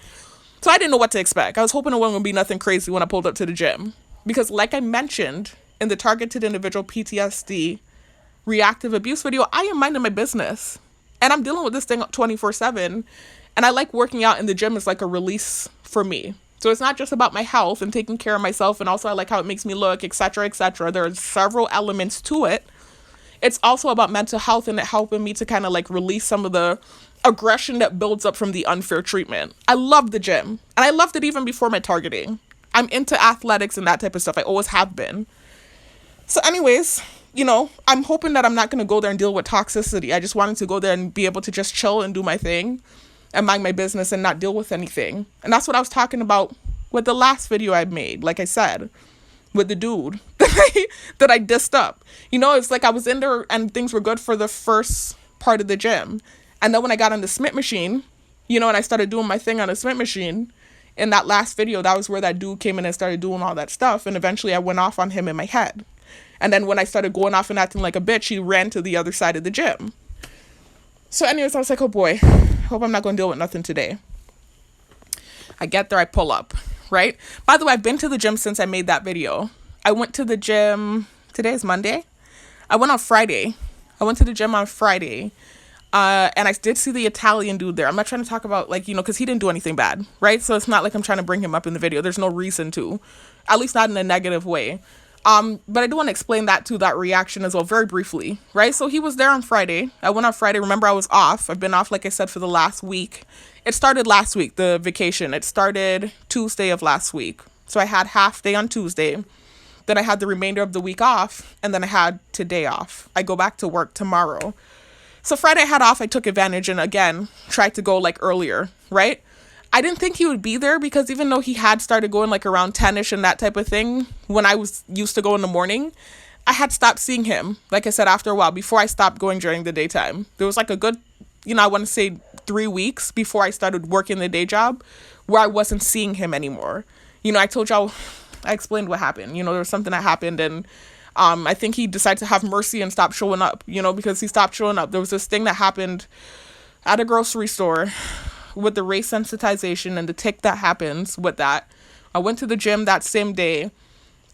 So I didn't know what to expect. I was hoping it wasn't going to be nothing crazy when I pulled up to the gym. Because like I mentioned in the targeted individual PTSD reactive abuse video, I am minding my business. And I'm dealing with this thing 24/7. And I like working out in the gym as like a release for me. So it's not just about my health and taking care of myself, and also I like how it makes me look, etc., etc. There are several elements to it. It's also about mental health and it helping me to kind of like release some of the aggression that builds up from the unfair treatment. I love the gym, and I loved it even before my targeting. I'm into athletics and that type of stuff. I always have been. So anyways, I'm hoping that I'm not going to go there and deal with toxicity. I just wanted to go there and be able to just chill and do my thing and mind my business and not deal with anything. And that's what I was talking about with the last video I made, like I said, with the dude that I dissed up. It's like I was in there and things were good for the first part of the gym. And then when I got on the Smith machine, and I started doing my thing on the Smith machine, in that last video, that was where that dude came in and started doing all that stuff. And eventually I went off on him in my head. And then when I started going off and acting like a bitch, he ran to the other side of the gym. So anyways, I was like, oh boy, hope I'm not going to deal with nothing today. I get there, I pull up, right? By the way, I've been to the gym since I made that video. I went to the gym, today is Monday. I went on Friday. I went to the gym on Friday. And I did see the Italian dude there. I'm not trying to talk about because he didn't do anything bad, right? So it's not like I'm trying to bring him up in the video. There's no reason to, at least not in a negative way. But I do want to explain that reaction as well, very briefly, right? So he was there on Friday. I went on Friday. Remember, I was off. I've been off, like I said, for the last week. It started last week, the vacation. It started Tuesday of last week. So I had half day on Tuesday. Then I had the remainder of the week off. And then I had today off. I go back to work tomorrow. So Friday I had off. I took advantage and again, tried to go earlier, right? I didn't think he would be there because even though he had started going around 10ish and that type of thing, when I was used to go in the morning, I had stopped seeing him. Like I said, after a while, before I stopped going during the daytime. There was a good, I want to say 3 weeks before I started working the day job where I wasn't seeing him anymore. I told y'all, I explained what happened. There was something that happened and I think he decided to have mercy and stop showing up, because he stopped showing up. There was this thing that happened at a grocery store with the race sensitization and the tick that happens with that. I went to the gym that same day.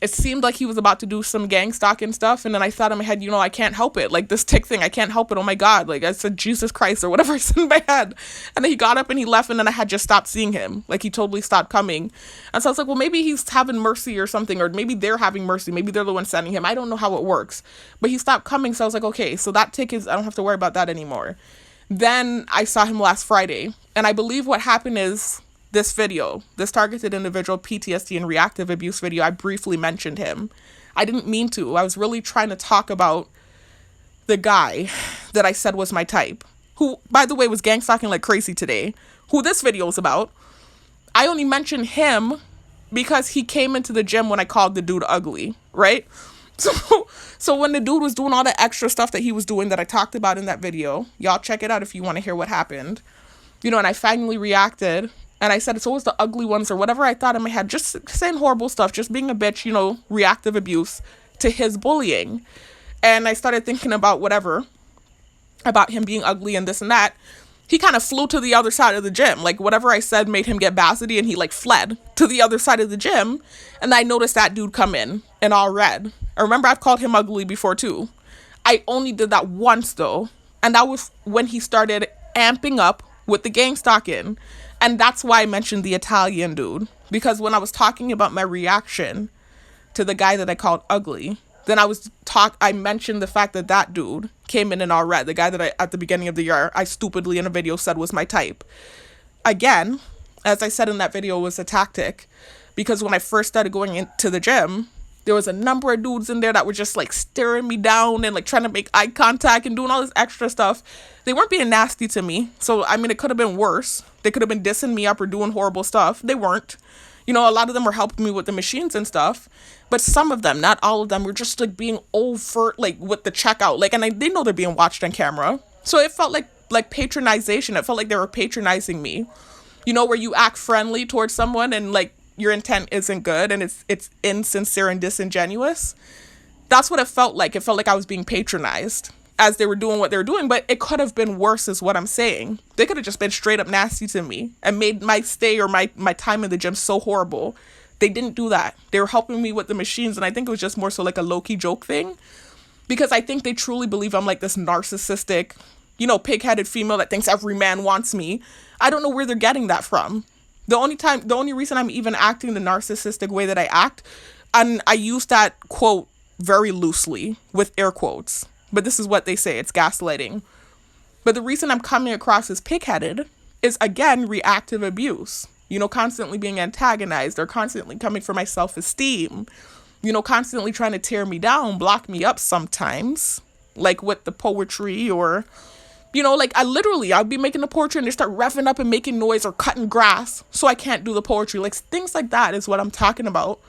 It seemed like he was about to do some gang stalking stuff. And then I thought in my head, I can't help it. This tick thing, I can't help it. Oh my God. I said, Jesus Christ or whatever I said in my head. And then he got up and he left and then I had just stopped seeing him. He totally stopped coming. And so I was like, well, maybe he's having mercy or something, or maybe they're having mercy. Maybe they're the ones sending him. I don't know how it works. But he stopped coming. So I was like, okay, so that tick I don't have to worry about that anymore. Then I saw him last Friday. And I believe what happened is this video, this targeted individual PTSD and reactive abuse video, I briefly mentioned him. I didn't mean to. I was really trying to talk about the guy that I said was my type, who, by the way, was gang stalking like crazy today, who this video is about. I only mentioned him because he came into the gym when I called the dude ugly, right? So when the dude was doing all the extra stuff that he was doing that I talked about in that video, y'all check it out if you want to hear what happened. And I finally reacted and I said, it's always the ugly ones or whatever I thought in my head, just saying horrible stuff, just being a bitch, reactive abuse to his bullying. And I started thinking about whatever, about him being ugly and this and that. he kind of flew to the other side of the gym. Like whatever I said made him get basity, and he like fled to the other side of the gym. And I noticed that dude come in all red. I remember I've called him ugly before too. I only did that once though. And that was when he started amping up with the gang stalking. And that's why I mentioned the Italian dude. Because when I was talking about my reaction to the guy that I called ugly, then I mentioned the fact that that dude came in all red. The guy that at the beginning of the year, I stupidly in a video said was my type. Again, as I said in that video, was a tactic. Because when I first started going into the gym, there was a number of dudes in there that were just like staring me down and like trying to make eye contact and doing all this extra stuff. They weren't being nasty to me. So, I mean, it could have been worse. They could have been dissing me up or doing horrible stuff. They weren't. You know, a lot of them were helping me with the machines and stuff. But some of them, not all of them, were just like being overt, like with the checkout. Like, and they know they're being watched on camera. So it felt like patronization. It felt like they were patronizing me. You know, where you act friendly towards someone and like your intent isn't good and it's insincere and disingenuous. That's what it felt like. It felt like I was being patronized as they were doing what they were doing, but it could have been worse is what I'm saying. They could have just been straight up nasty to me and made my stay or my time in the gym so horrible. They didn't do that. They were helping me with the machines, and I think it was just more so like a low-key joke thing, because I think they truly believe I'm like this narcissistic, you know, pig-headed female that thinks every man wants me. I don't know where they're getting that from. The only reason I'm even acting the narcissistic way that I act, and I use that quote very loosely with air quotes, but this is what they say, it's gaslighting. But the reason I'm coming across as pig-headed is, again, reactive abuse. You know, constantly being antagonized or constantly coming for my self-esteem. You know, constantly trying to tear me down, block me up sometimes, like with the poetry or... You know, like I'll be making the poetry and they start revving up and making noise or cutting grass so I can't do the poetry. Like things like that is what I'm talking about.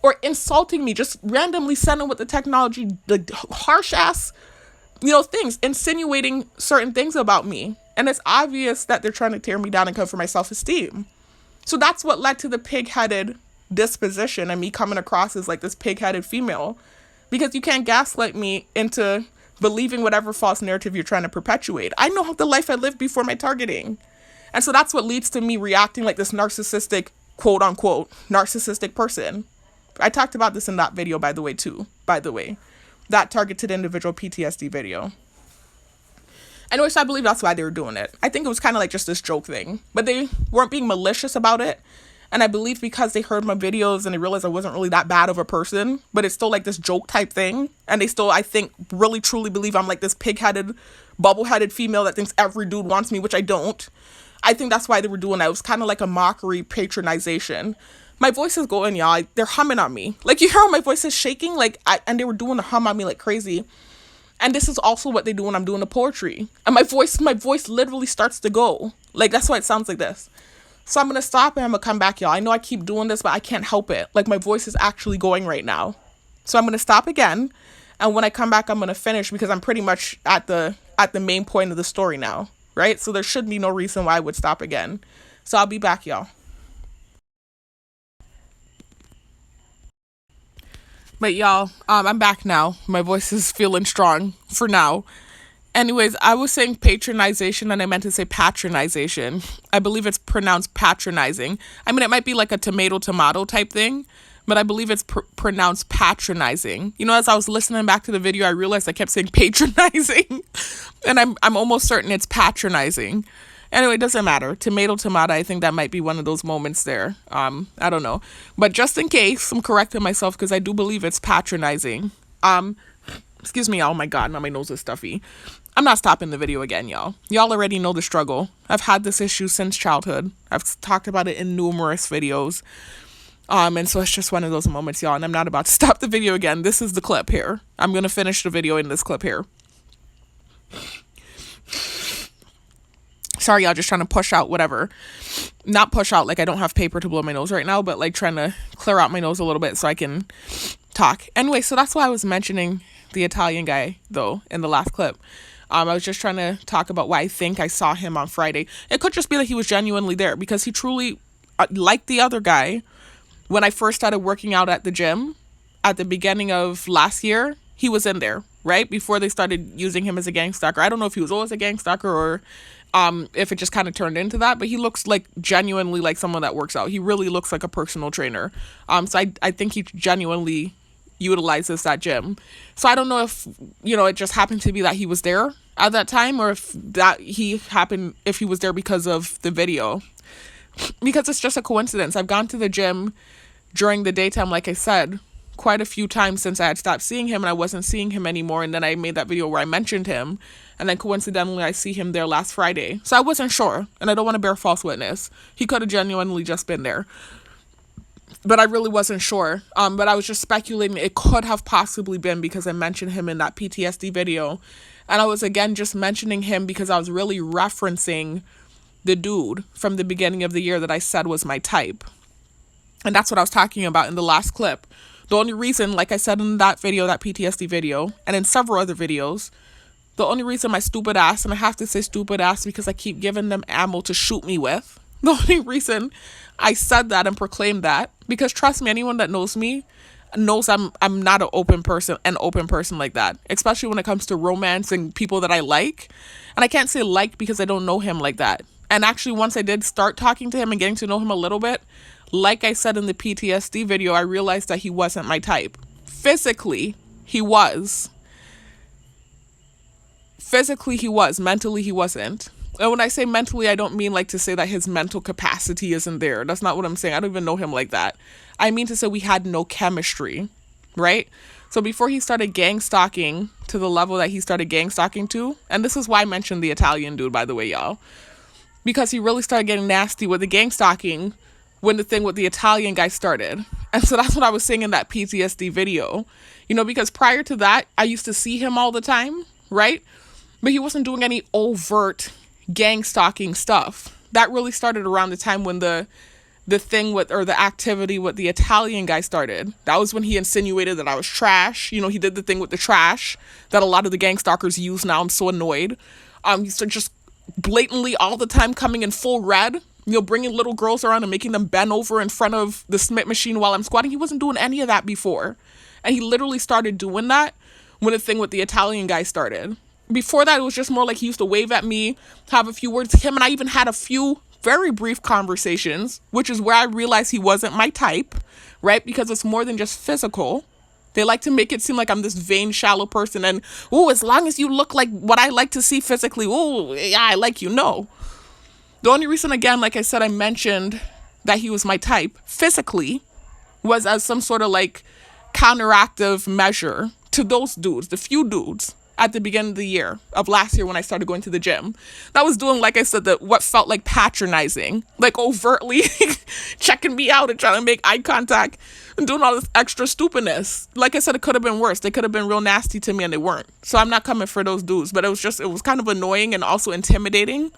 Or insulting me, just randomly sending with the technology, the harsh ass, you know, things, insinuating certain things about me. And it's obvious that they're trying to tear me down and come for my self-esteem. So that's what led to the pig-headed disposition and me coming across as like this pig-headed female. Because you can't gaslight me into believing whatever false narrative you're trying to perpetuate. I know the life I lived before my targeting. And so that's what leads to me reacting like this narcissistic, quote unquote, narcissistic person. I talked about this in that video, by the way, that targeted individual PTSD video. Anyways, I believe that's why they were doing it. I think it was kind of like just this joke thing, but they weren't being malicious about it. And I believe because they heard my videos and they realized I wasn't really that bad of a person, but it's still like this joke type thing. And they still, I think, really truly believe I'm like this pig-headed, bubble-headed female that thinks every dude wants me, which I don't. I think that's why they were doing that. It was kind of like a mockery, patronization. My voice is going, y'all. They're humming on me. Like, you hear how my voice is shaking? And they were doing the hum on me like crazy. And this is also what they do when I'm doing the poetry. And my voice literally starts to go. Like, that's why it sounds like this. So I'm going to stop and I'm going to come back, y'all. I know I keep doing this, but I can't help it. Like, my voice is actually going right now. So I'm going to stop again. And when I come back, I'm going to finish because I'm pretty much at the main point of the story now, right? So there should be no reason why I would stop again. So I'll be back, y'all. But y'all, I'm back now. My voice is feeling strong for now. Anyways, I was saying patronization and I meant to say patronization. I believe it's pronounced patronizing. I mean, it might be like a tomato type thing, but I believe it's pronounced patronizing. You know, as I was listening back to the video, I realized I kept saying patronizing, and I'm almost certain it's patronizing. Anyway, it doesn't matter. Tomato, I think that might be one of those moments there. I don't know. But just in case, I'm correcting myself because I do believe it's patronizing. Excuse me. Oh my God, now my nose is stuffy. I'm not stopping the video again, y'all. Y'all already know the struggle. I've had this issue since childhood. I've talked about it in numerous videos. And so it's just one of those moments, y'all. And I'm not about to stop the video again. This is the clip here. I'm going to finish the video in this clip here. Sorry, y'all, just trying to push out whatever. Not push out, like I don't have paper to blow my nose right now, but like trying to clear out my nose a little bit so I can talk. Anyway, so that's why I was mentioning the Italian guy, though, in the last clip. I was just trying to talk about why I think I saw him on Friday. It could just be that he was genuinely there because he truly, like the other guy, when I first started working out at the gym at the beginning of last year, he was in there right? Before they started using him as a gang stalker. I don't know if he was always a gang stalker or if it just kind of turned into that, but he looks like genuinely like someone that works out. He really looks like a personal trainer. So I think he genuinely utilizes that gym. So I don't know if, it just happened to be that he was there at that time, or if he was there because of the video. Because it's just a coincidence. I've gone to the gym during the daytime, like I said, quite a few times since I had stopped seeing him and I wasn't seeing him anymore. And then I made that video where I mentioned him. And then coincidentally, I see him there last Friday. So I wasn't sure. And I don't want to bear false witness. He could have genuinely just been there. But I really wasn't sure. But I was just speculating it could have possibly been because I mentioned him in that PTSD video. And I was, again, just mentioning him because I was really referencing the dude from the beginning of the year that I said was my type. And that's what I was talking about in the last clip. The only reason, like I said in that video, that PTSD video, and in several other videos, the only reason my stupid ass, and I have to say stupid ass because I keep giving them ammo to shoot me with, the only reason I said that and proclaimed that, because trust me, anyone that knows me knows I'm not an open person like that, especially when it comes to romance and people that I like. And I can't say like because I don't know him like that. And actually, once I did start talking to him and getting to know him a little bit, like I said in the PTSD video, I realized that he wasn't my type. Physically, he was. Mentally, he wasn't. And when I say mentally, I don't mean like to say that his mental capacity isn't there. That's not what I'm saying. I don't even know him like that. I mean to say we had no chemistry, right? So before he started gang stalking to the level that he started gang stalking to, and this is why I mentioned the Italian dude, by the way, y'all, because he really started getting nasty with the gang stalking when the thing with the Italian guy started. And so that's what I was saying in that PTSD video, because prior to that, I used to see him all the time, right? But he wasn't doing any overt gang stalking stuff. That really started around the time when the thing with, or the activity with the Italian guy started. That was when he insinuated that I was trash. He did the thing with the trash that a lot of the gang stalkers use now. I'm so annoyed. He started just blatantly all the time coming in full red, bringing little girls around and making them bend over in front of the Smith machine while I'm squatting. He wasn't doing any of that before. And he literally started doing that when the thing with the Italian guy started. Before that, it was just more like he used to wave at me, have a few words to him, and I even had a few very brief conversations, which is where I realized he wasn't my type, right? Because it's more than just physical. They like to make it seem like I'm this vain, shallow person, and, as long as you look like what I like to see physically, yeah, I like you. No. The only reason, again, like I said, I mentioned that he was my type physically was as some sort of like counteractive measure to those dudes, the few dudes at the beginning of the year of last year when I started going to the gym. That was doing, like I said, what felt like patronizing, like overtly checking me out and trying to make eye contact and doing all this extra stupidness. Like I said, it could have been worse. They could have been real nasty to me and they weren't. So I'm not coming for those dudes, but it was kind of annoying and also intimidating.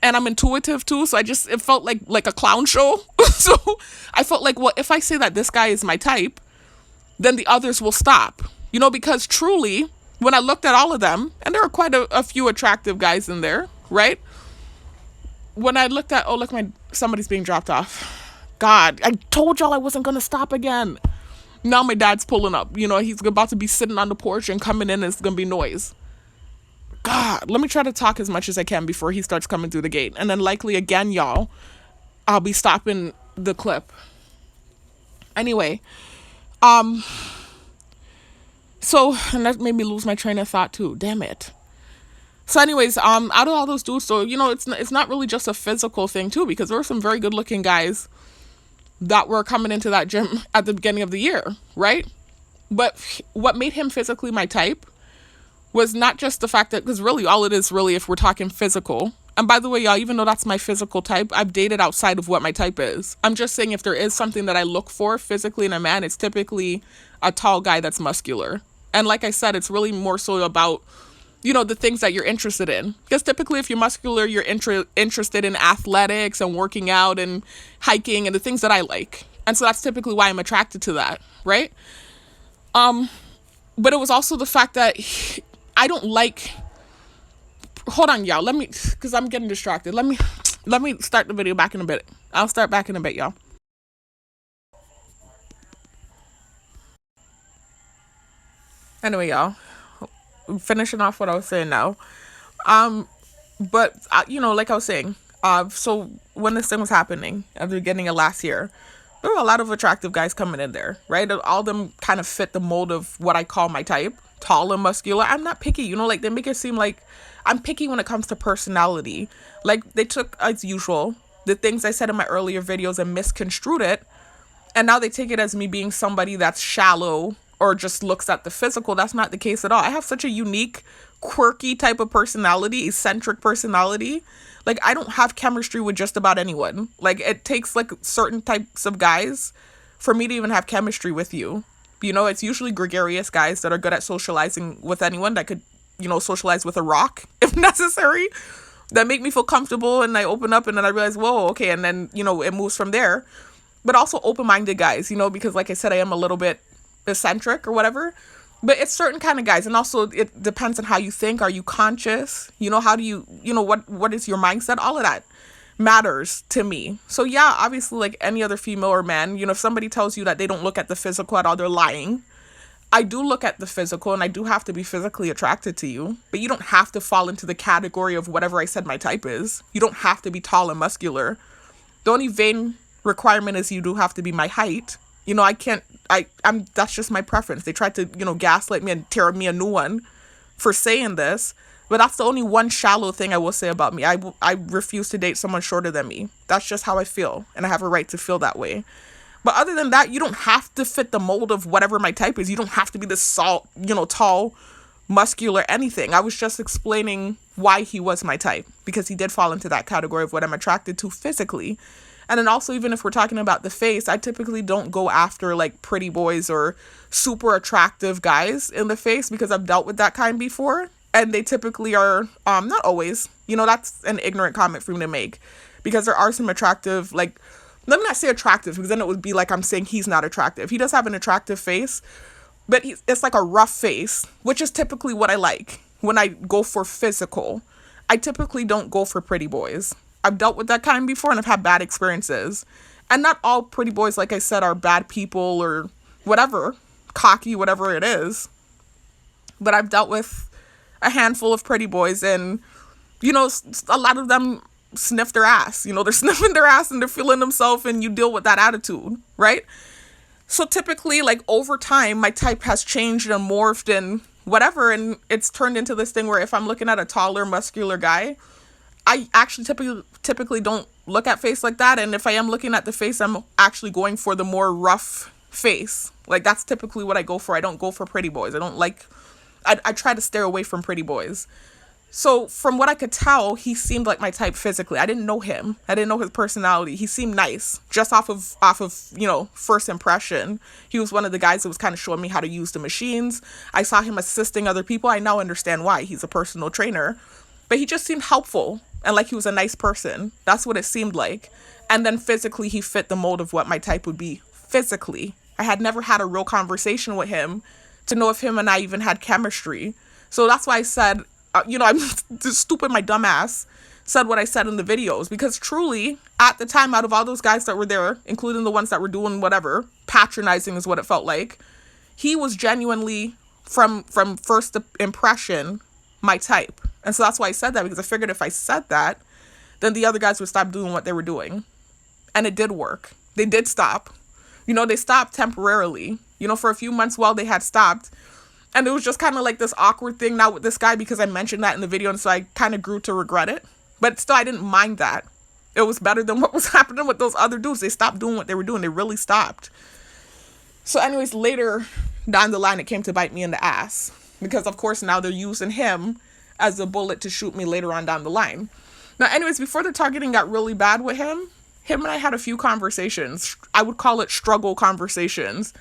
And I'm intuitive too, so it felt like a clown show. So I felt like, well, if I say that this guy is my type, then the others will stop. Because truly, when I looked at all of them, and there are quite a few attractive guys in there, right? When I looked at, look, somebody's being dropped off. God, I told y'all I wasn't going to stop again. Now my dad's pulling up. He's about to be sitting on the porch and coming in and it's going to be noise. God, let me try to talk as much as I can before he starts coming through the gate. And then likely again, y'all, I'll be stopping the clip. Anyway, so, and that made me lose my train of thought too. Damn it. So anyways, out of all those dudes, so, it's not really just a physical thing too, because there were some very good looking guys that were coming into that gym at the beginning of the year, right? But what made him physically my type was not just the fact that, because really all it is really, if we're talking physical, and by the way, y'all, even though that's my physical type, I've dated outside of what my type is. I'm just saying if there is something that I look for physically in a man, it's typically a tall guy that's muscular. And like I said, it's really more so about, the things that you're interested in. Because typically if you're muscular, you're interested in athletics and working out and hiking and the things that I like. And so that's typically why I'm attracted to that, right? But it was also the fact that I don't like, hold on, y'all, because I'm getting distracted. Let me start the video back in a bit. I'll start back in a bit, y'all. Anyway, y'all, finishing off what I was saying now. But like I was saying, so when this thing was happening at the beginning of last year, there were a lot of attractive guys coming in there, right? All of them kind of fit the mold of what I call my type, tall and muscular. I'm not picky, like they make it seem like I'm picky when it comes to personality. Like they took, as usual, the things I said in my earlier videos and misconstrued it, and now they take it as me being somebody that's shallow or just looks at the physical. That's not the case at all. I have such a unique, quirky type of personality, eccentric personality. Like I don't have chemistry with just about anyone. Like it takes like certain types of guys for me to even have chemistry with you. It's usually gregarious guys that are good at socializing with anyone, that could, socialize with a rock if necessary, that make me feel comfortable, and I open up and then I realize, whoa, okay, and then, it moves from there. But also open-minded guys, because like I said, I am a little bit eccentric or whatever. But it's certain kind of guys. And also it depends on how you think. Are you conscious? How do you, what is your mindset? All of that matters to me. So yeah, obviously like any other female or man, if somebody tells you that they don't look at the physical at all, they're lying. I do look at the physical, and I do have to be physically attracted to you. But you don't have to fall into the category of whatever I said my type is. You don't have to be tall and muscular. The only vain requirement is you do have to be my height. I'm that's just my preference. They tried to, gaslight me and tear me a new one for saying this, but that's the only one shallow thing I will say about me. I refuse to date someone shorter than me. That's just how I feel, and I have a right to feel that way. But other than that, you don't have to fit the mold of whatever my type is. You don't have to be this tall, muscular, anything. I was just explaining why he was my type, because he did fall into that category of what I'm attracted to physically. And then also, even if we're talking about the face, I typically don't go after like pretty boys or super attractive guys in the face, because I've dealt with that kind before. And they typically are, not always, that's an ignorant comment for me to make, because there are some attractive, like, let me not say attractive, because then it would be like I'm saying he's not attractive. He does have an attractive face, but it's like a rough face, which is typically what I like when I go for physical. I typically don't go for pretty boys. I've dealt with that kind before, and I've had bad experiences. And not all pretty boys, like I said, are bad people or whatever, cocky, whatever it is. But I've dealt with a handful of pretty boys, and, a lot of them sniff their ass. They're sniffing their ass and they're feeling themselves, and you deal with that attitude, right? So typically, like, over time, my type has changed and morphed and whatever, and it's turned into this thing where if I'm looking at a taller, muscular guy, I actually typically don't look at face like that. And if I am looking at the face, I'm actually going for the more rough face. Like, that's typically what I go for. I don't go for pretty boys. I try to steer away from pretty boys. So from what I could tell, he seemed like my type physically. I didn't know him. I didn't know his personality. He seemed nice just off of, first impression. He was one of the guys that was kind of showing me how to use the machines. I saw him assisting other people. I now understand why. He's a personal trainer. But he just seemed helpful and like he was a nice person. That's what it seemed like. And then physically, he fit the mold of what my type would be physically. I had never had a real conversation with him to know if him and I even had chemistry. So that's why I said, I'm just stupid, my dumb ass said what I said in the videos. Because truly, at the time, out of all those guys that were there, including the ones that were doing whatever, patronizing is what it felt like, he was genuinely, from first impression, my type. And so that's why I said that, because I figured if I said that, then the other guys would stop doing what they were doing. And it did work. They did stop. They stopped temporarily. For a few months while they had stopped. And it was just kind of like this awkward thing now with this guy, because I mentioned that in the video, and so I kind of grew to regret it. But still, I didn't mind that. It was better than what was happening with those other dudes. They stopped doing what they were doing. They really stopped. So anyways, later down the line, it came to bite me in the ass. Because, of course, now they're using him as a bullet to shoot me later on down the line. Now, anyways, before the targeting got really bad with him and I had a few conversations. I would call it struggle conversations.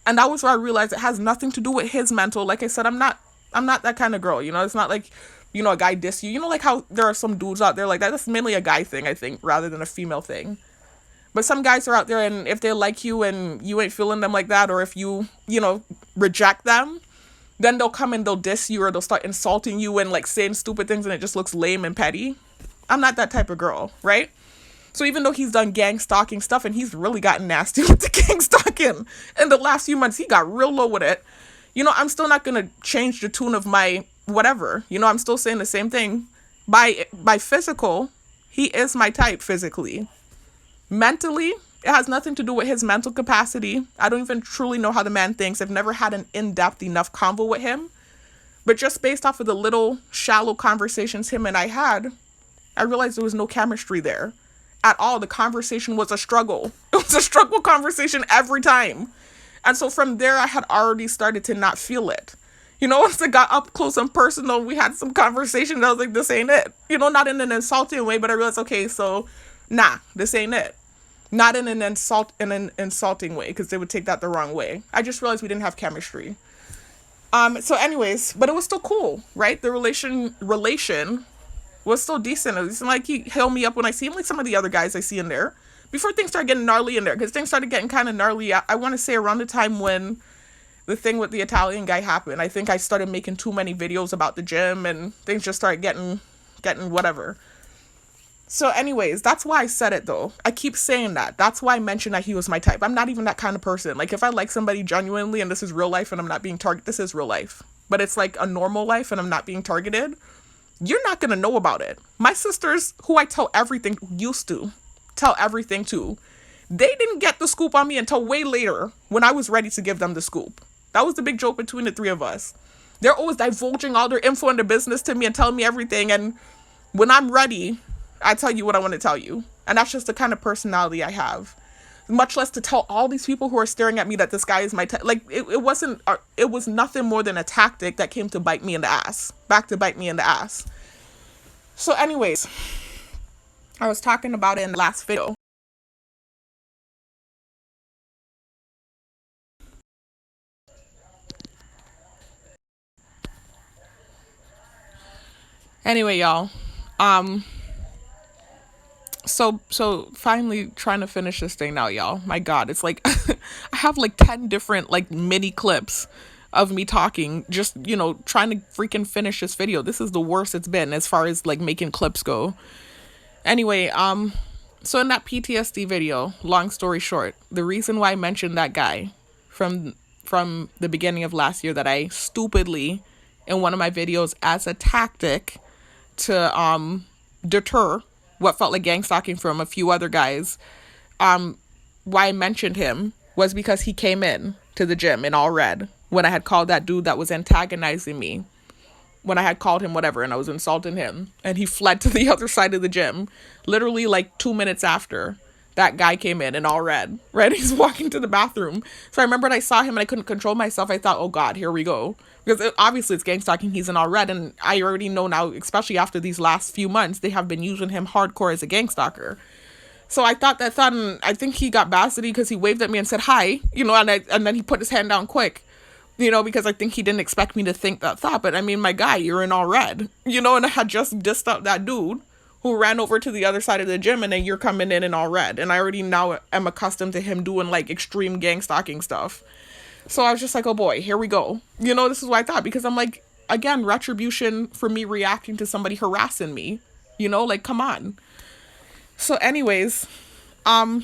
And that was where I realized it has nothing to do with his mental. Like I said, I'm not that kind of girl. It's not like, a guy diss you. Like how there are some dudes out there like that. That's mainly a guy thing, I think, rather than a female thing. But some guys are out there, and if they like you and you ain't feeling them like that, or if you, reject them, then they'll come and they'll diss you, or they'll start insulting you and like saying stupid things, and it just looks lame and petty. I'm not that type of girl, right? So even though he's done gang stalking stuff, and he's really gotten nasty with the gang stalking in the last few months, he got real low with it. I'm still not going to change the tune of my whatever. I'm still saying the same thing. By physical, he is my type physically. Mentally, it has nothing to do with his mental capacity. I don't even truly know how the man thinks. I've never had an in-depth enough convo with him. But just based off of the little shallow conversations him and I had, I realized there was no chemistry there at all. The conversation was a struggle. It was a struggle conversation every time. And so from there, I had already started to not feel it. Once I got up close and personal, we had some conversation. I was like, this ain't it. Not in an insulting way, but I realized, okay, so nah, this ain't it. Not in an insulting way, because they would take that the wrong way. I just realized we didn't have chemistry. So anyways, but it was still cool, right? The relation was still decent. It wasn't like he held me up when I see him, like some of the other guys I see in there. Before things started getting gnarly in there, because things started getting kind of gnarly, I want to say around the time when the thing with the Italian guy happened. I think I started making too many videos about the gym, and things just started getting whatever. So anyways, that's why I said it though. I keep saying that. That's why I mentioned that he was my type. I'm not even that kind of person. Like if I like somebody genuinely and this is real life and I'm not being targeted, this is real life. But it's like a normal life and I'm not being targeted, you're not going to know about it. My sisters, who I tell everything, used to tell everything to, they didn't get the scoop on me until way later when I was ready to give them the scoop. That was the big joke between the three of us. They're always divulging all their info and their business to me and telling me everything. And when I'm ready, I tell you what I want to tell you. And that's just the kind of personality I have. Much less to tell all these people who are staring at me that this guy is my type. Like, it was nothing more than a tactic that came to bite me in the ass. Back to bite me in the ass. So anyways, I was talking about it in the last video. Anyway, y'all. So finally trying to finish this thing now, y'all. My God, it's like I have like 10 different like mini clips of me talking, just, trying to freaking finish this video. This is the worst it's been as far as like making clips go. Anyway, so in that PTSD video, long story short, the reason why I mentioned that guy from the beginning of last year that I stupidly in one of my videos as a tactic to deter what felt like gang stalking from a few other guys, why I mentioned him was because he came in to the gym in all red when I had called that dude that was antagonizing me, when I had called him whatever and I was insulting him, and he fled to the other side of the gym. Literally like 2 minutes after, that guy came in all red, right? He's walking to the bathroom. So I remember when I saw him and I couldn't control myself, I thought, oh God, here we go. Because obviously it's gang stalking, he's in all red. And I already know now, especially after these last few months, they have been using him hardcore as a gang stalker. So I thought, and I think he got bastard because he waved at me and said hi, and then he put his hand down quick, because I think he didn't expect me to think that thought. But I mean, my guy, you're in all red, and I had just dissed up that dude who ran over to the other side of the gym, and then you're coming in all red. And I already now am accustomed to him doing like extreme gang stalking stuff. So I was just like, oh boy, here we go. This is what I thought, because I'm like, again, retribution for me reacting to somebody harassing me, like, come on. So anyways, so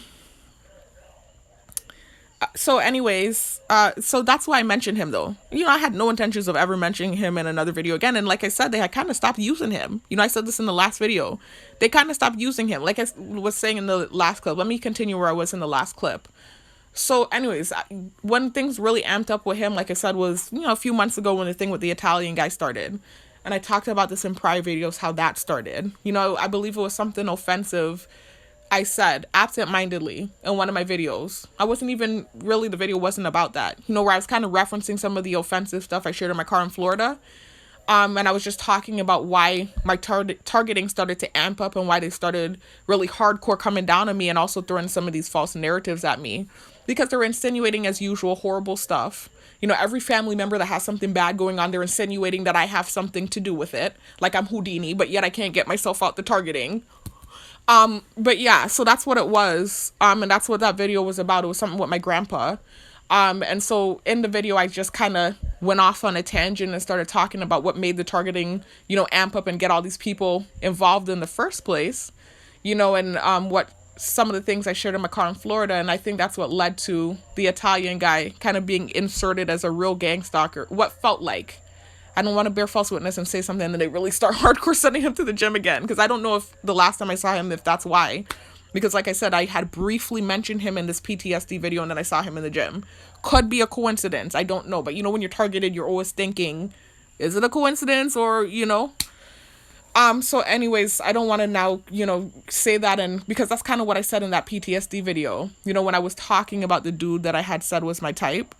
that's why I mentioned him though. I had no intentions of ever mentioning him in another video again. And like I said, they had kind of stopped using him. I said this in the last video. They kind of stopped using him. Like I was saying in the last clip. Let me continue where I was in the last clip. So anyways, when things really amped up with him, like I said, was, a few months ago when the thing with the Italian guy started. And I talked about this in prior videos, how that started. I believe it was something offensive I said absent-mindedly in one of my videos. I wasn't even, really, the video wasn't about that. Where I was kind of referencing some of the offensive stuff I shared in my car in Florida. And I was just talking about why my targeting started to amp up and why they started really hardcore coming down on me and also throwing some of these false narratives at me. Because they're insinuating, as usual, horrible stuff. Every family member that has something bad going on, they're insinuating that I have something to do with it. Like I'm Houdini, but yet I can't get myself out the targeting. But yeah, so that's what it was. And that's what that video was about. It was something with my grandpa. And so in the video, I just kind of went off on a tangent and started talking about what made the targeting, amp up and get all these people involved in the first place, and what some of the things I shared in my car in Florida. And I think that's what led to the Italian guy kind of being inserted as a real gang stalker, what felt like I don't want to bear false witness and say something and then they really start hardcore sending him to the gym again. Because I don't know if the last time I saw him, if that's why. Because like I said, I had briefly mentioned him in this PTSD video and then I saw him in the gym. Could be a coincidence. I don't know. But you know, when you're targeted, you're always thinking, is it a coincidence or, you know? So anyways, I don't want to now, you know, say that, and because that's kind of what I said in that PTSD video. You know, when I was talking about the dude that I had said was my type,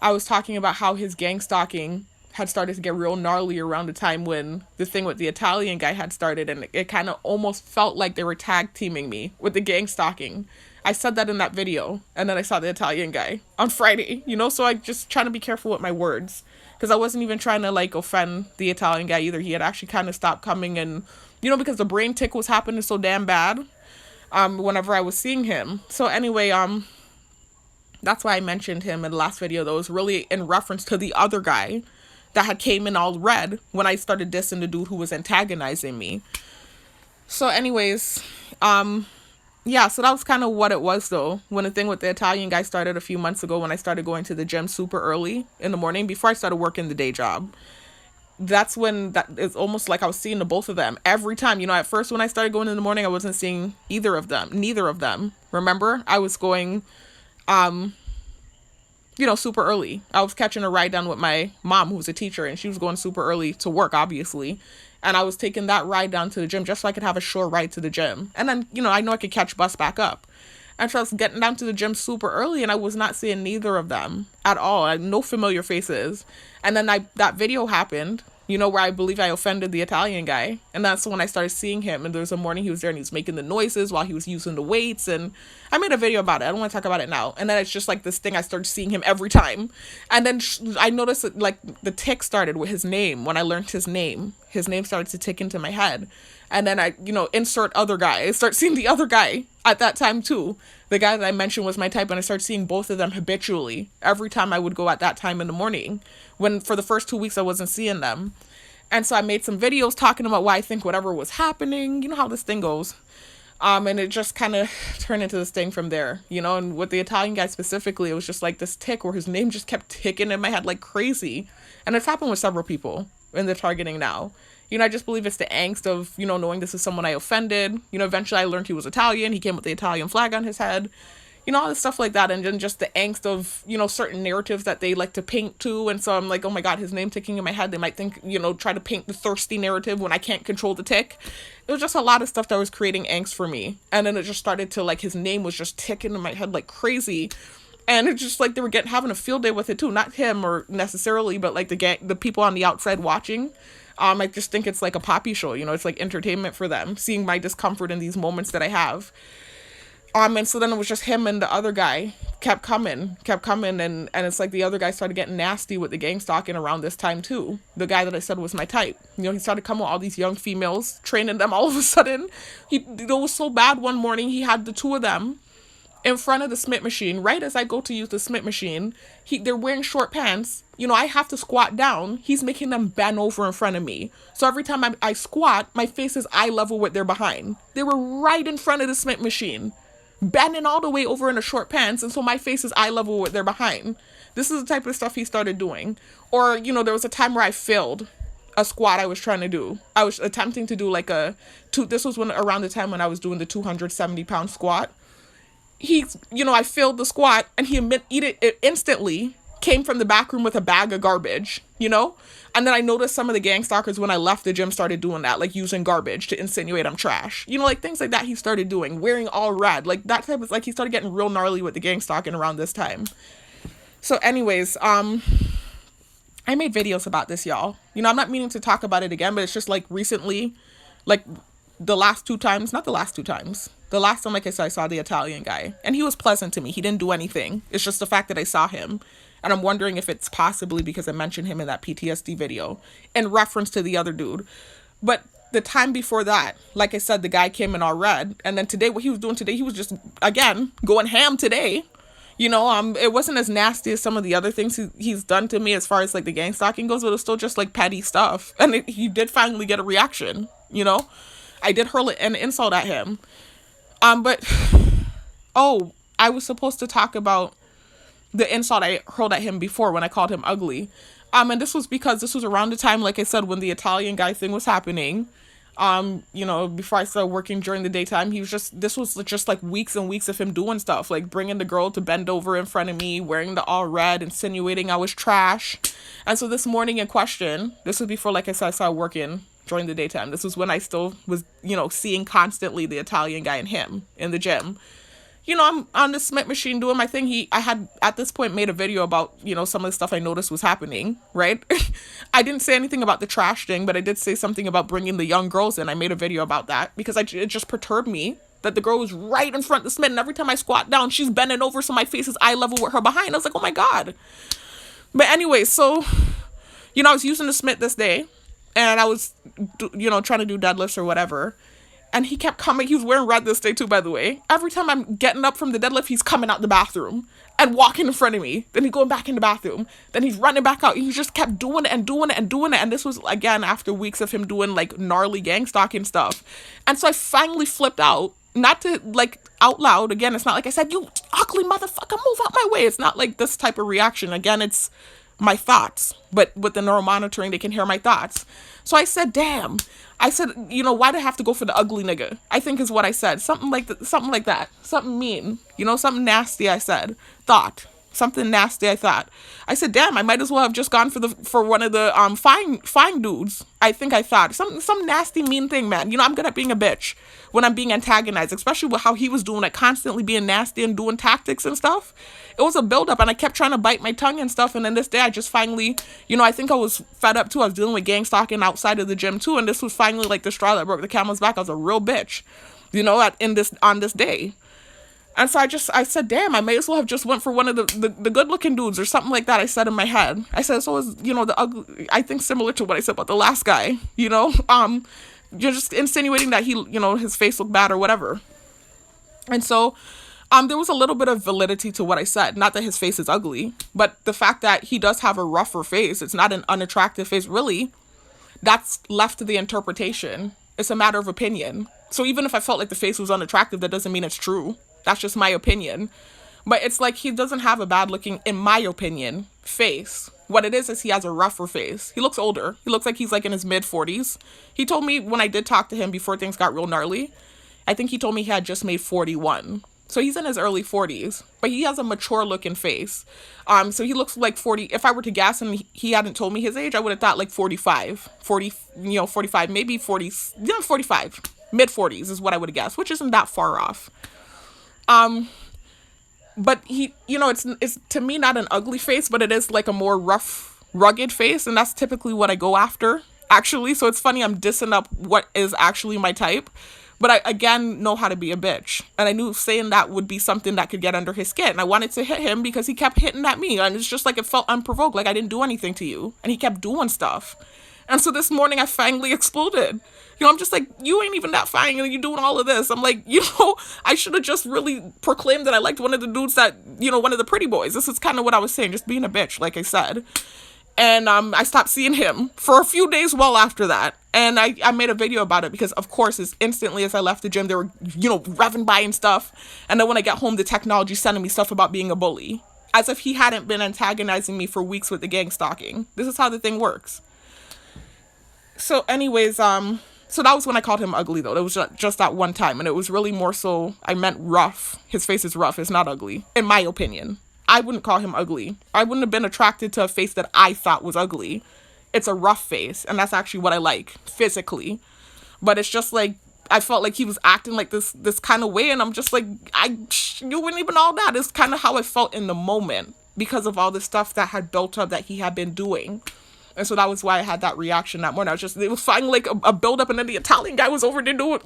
I was talking about how his gang stalking had started to get real gnarly around the time when the thing with the Italian guy had started, and it kind of almost felt like they were tag teaming me with the gang stalking. I said that in that video, and then I saw the Italian guy on Friday, you know, so I just trying to be careful with my words, because I wasn't even trying to, like, offend the Italian guy either. He had actually kind of stopped coming, and, you know, because the brain tick was happening so damn bad, whenever I was seeing him. So anyway, that's why I mentioned him in the last video, though. It was really in reference to the other guy that had came in all red when I started dissing the dude who was antagonizing me. So anyways, yeah, so that was kind of what it was, though, when the thing with the Italian guy started a few months ago, when I started going to the gym super early in the morning before I started working the day job. That's when that it's almost like I was seeing the both of them every time. You know, at first when I started going in the morning, I wasn't seeing neither of them. Remember, I was going, you know, super early. I was catching a ride down with my mom, who was a teacher, and she was going super early to work, obviously. And I was taking that ride down to the gym just so I could have a short ride to the gym. And then, you know I could catch bus back up. And so I was getting down to the gym super early, and I was not seeing neither of them at all. I had no familiar faces. And then that video happened, you know, where I believe I offended the Italian guy. And that's when I started seeing him. And there was a morning he was there and he was making the noises while he was using the weights. And I made a video about it. I don't want to talk about it now. And then it's just like this thing, I started seeing him every time. And then I noticed that, like, the tick started with his name. When I learned his name started to tick into my head. And then I, you know, insert other guy. I start seeing the other guy at that time too. The guy that I mentioned was my type, and I started seeing both of them habitually every time I would go at that time in the morning, when for the first 2 weeks I wasn't seeing them. And so I made some videos talking about why I think whatever was happening, you know how this thing goes. And it just kind of turned into this thing from there, you know. And with the Italian guy specifically, it was just like this tick where his name just kept ticking in my head like crazy. And it's happened with several people in the targeting now. You know, I just believe it's the angst of, you know, knowing this is someone I offended. You know, eventually I learned he was Italian. He came with the Italian flag on his head. You know, all this stuff like that. And then just the angst of, you know, certain narratives that they like to paint to. And so I'm like, oh my God, his name ticking in my head. They might think, you know, try to paint the thirsty narrative when I can't control the tick. It was just a lot of stuff that was creating angst for me. And then it just started to, like, his name was just ticking in my head like crazy. And it's just like they were having a field day with it too. Not him or necessarily, but like the people on the outside watching. I just think it's like a poppy show, you know, it's like entertainment for them, seeing my discomfort in these moments that I have. And so then it was just him and the other guy kept coming, and it's like the other guy started getting nasty with the gang stalking around this time too. The guy that I said was my type. You know, he started coming with all these young females, training them all of a sudden. It was so bad one morning, he had the two of them in front of the Smith machine, right as I go to use the Smith machine. They're wearing short pants. You know, I have to squat down. He's making them bend over in front of me. So every time I squat, my face is eye level with their behind. They were right in front of the Smith machine, bending all the way over in the short pants. And so my face is eye level with their behind. This is the type of stuff he started doing. Or, you know, there was a time where I failed a squat I was trying to do. I was attempting to do like this was around the time when I was doing the 270-pound squat. I failed the squat, and he instantly came from the back room with a bag of garbage, you know? And then I noticed some of the gang stalkers when I left the gym started doing that, like using garbage to insinuate I'm trash. You know, like things like that he started doing, wearing all red. Like that type of, like, he started getting real gnarly with the gang stalking around this time. So anyways, I made videos about this, y'all. You know, I'm not meaning to talk about it again, but it's just like recently, like the last time, like I said, I saw the Italian guy, and he was pleasant to me. He didn't do anything. It's just the fact that I saw him. And I'm wondering if it's possibly because I mentioned him in that PTSD video in reference to the other dude. But the time before that, like I said, the guy came in all red. And then today, what he was doing today, he was just, again, going ham today. You know, it wasn't as nasty as some of the other things he's done to me as far as like the gang stalking goes, but it was still just like petty stuff. And he did finally get a reaction, you know. I did hurl an insult at him. I was supposed to talk about the insult I hurled at him before when I called him ugly. And this was because this was around the time, like I said, when the Italian guy thing was happening. Before I started working during the daytime, this was just like weeks and weeks of him doing stuff, like bringing the girl to bend over in front of me, wearing the all red, insinuating I was trash. And so this morning in question, this was before, like I said, I started working during the daytime. This was when I still was, seeing constantly the Italian guy and him in the gym. I'm on the Smith machine doing my thing. I had at this point made a video about, some of the stuff I noticed was happening, right? I didn't say anything about the trash thing, but I did say something about bringing the young girls in. I made a video about that because it just perturbed me that the girl was right in front of the Smith, and every time I squat down, she's bending over so my face is eye level with her behind. I was like, oh my God. But anyway, so, I was using the Smith this day, and I was, trying to do deadlifts or whatever. And he kept coming. He was wearing red this day too, by the way. Every time I'm getting up from the deadlift, he's coming out the bathroom and walking in front of me. Then he's going back in the bathroom. Then he's running back out. He just kept doing it and doing it and doing it. And this was, again, after weeks of him doing, like, gnarly gang stalking stuff. And so I finally flipped out. Not to, like, out loud. Again, it's not like I said, you ugly motherfucker, move out my way. It's not like this type of reaction. Again, it's my thoughts. But with the neuromonitoring, they can hear my thoughts. So I said, damn. I said, why do I have to go for the ugly nigga? I think is what I said. Something like that. Something mean. Something nasty I said. Thought. Something nasty I thought. I said, damn, I might as well have just gone for one of the fine dudes. I think I thought. Some nasty mean thing, man. I'm good at being a bitch when I'm being antagonized, especially with how he was doing it, constantly being nasty and doing tactics and stuff. It was a buildup, and I kept trying to bite my tongue and stuff, and then this day I just finally, I think I was fed up too. I was dealing with gang stalking outside of the gym too, and this was finally like the straw that broke the camel's back. I was a real bitch, on this day. And so I said, damn, I may as well have just went for one of the good looking dudes or something like that. I said in my head. I said, so is, the ugly, I think similar to what I said about the last guy, you're just insinuating that he, his face looked bad or whatever. And so, there was a little bit of validity to what I said. Not that his face is ugly, but the fact that he does have a rougher face. It's not an unattractive face, really. That's left to the interpretation. It's a matter of opinion. So even if I felt like the face was unattractive, that doesn't mean it's true. That's just my opinion. But it's like he doesn't have a bad looking, in my opinion, face. What it is he has a rougher face. He looks older. He looks like he's like in his mid 40s. He told me when I did talk to him before things got real gnarly, I think he told me he had just made 41. So he's in his early 40s, but he has a mature looking face. So he looks like 40. If I were to guess and he hadn't told me his age, I would have thought like 45, 45, maybe 40, 45, mid 40s is what I would have guessed, which isn't that far off. But he, it's to me not an ugly face, but it is like a more rough, rugged face. And that's typically what I go after, actually. So it's funny, I'm dissing up what is actually my type. But I, again, know how to be a bitch. And I knew saying that would be something that could get under his skin. And I wanted to hit him because he kept hitting at me. And it's just like it felt unprovoked, like I didn't do anything to you. And he kept doing stuff. And so this morning I finally exploded. I'm just like, you ain't even that fine, and you doing all of this. I'm like, I should have just really proclaimed that I liked one of the dudes that, one of the pretty boys. This is kind of what I was saying, just being a bitch, like I said. And I stopped seeing him for a few days well after that. And I made a video about it because, of course, as instantly as I left the gym, they were, revving by and stuff. And then when I got home, the technology sending me stuff about being a bully. As if he hadn't been antagonizing me for weeks with the gang stalking. This is how the thing works. So anyways, so that was when I called him ugly, though. It was just that one time. And it was really more so, I meant rough. His face is rough. It's not ugly, in my opinion. I wouldn't call him ugly. I wouldn't have been attracted to a face that I thought was ugly. It's a rough face, and that's actually what I like, physically. But it's just like, I felt like he was acting like this kind of way, and I'm just like, you wouldn't even all that. It's kind of how I felt in the moment, because of all the stuff that had built up that he had been doing. And so that was why I had that reaction that morning. It was finally like a build-up, and then the Italian guy was over there doing,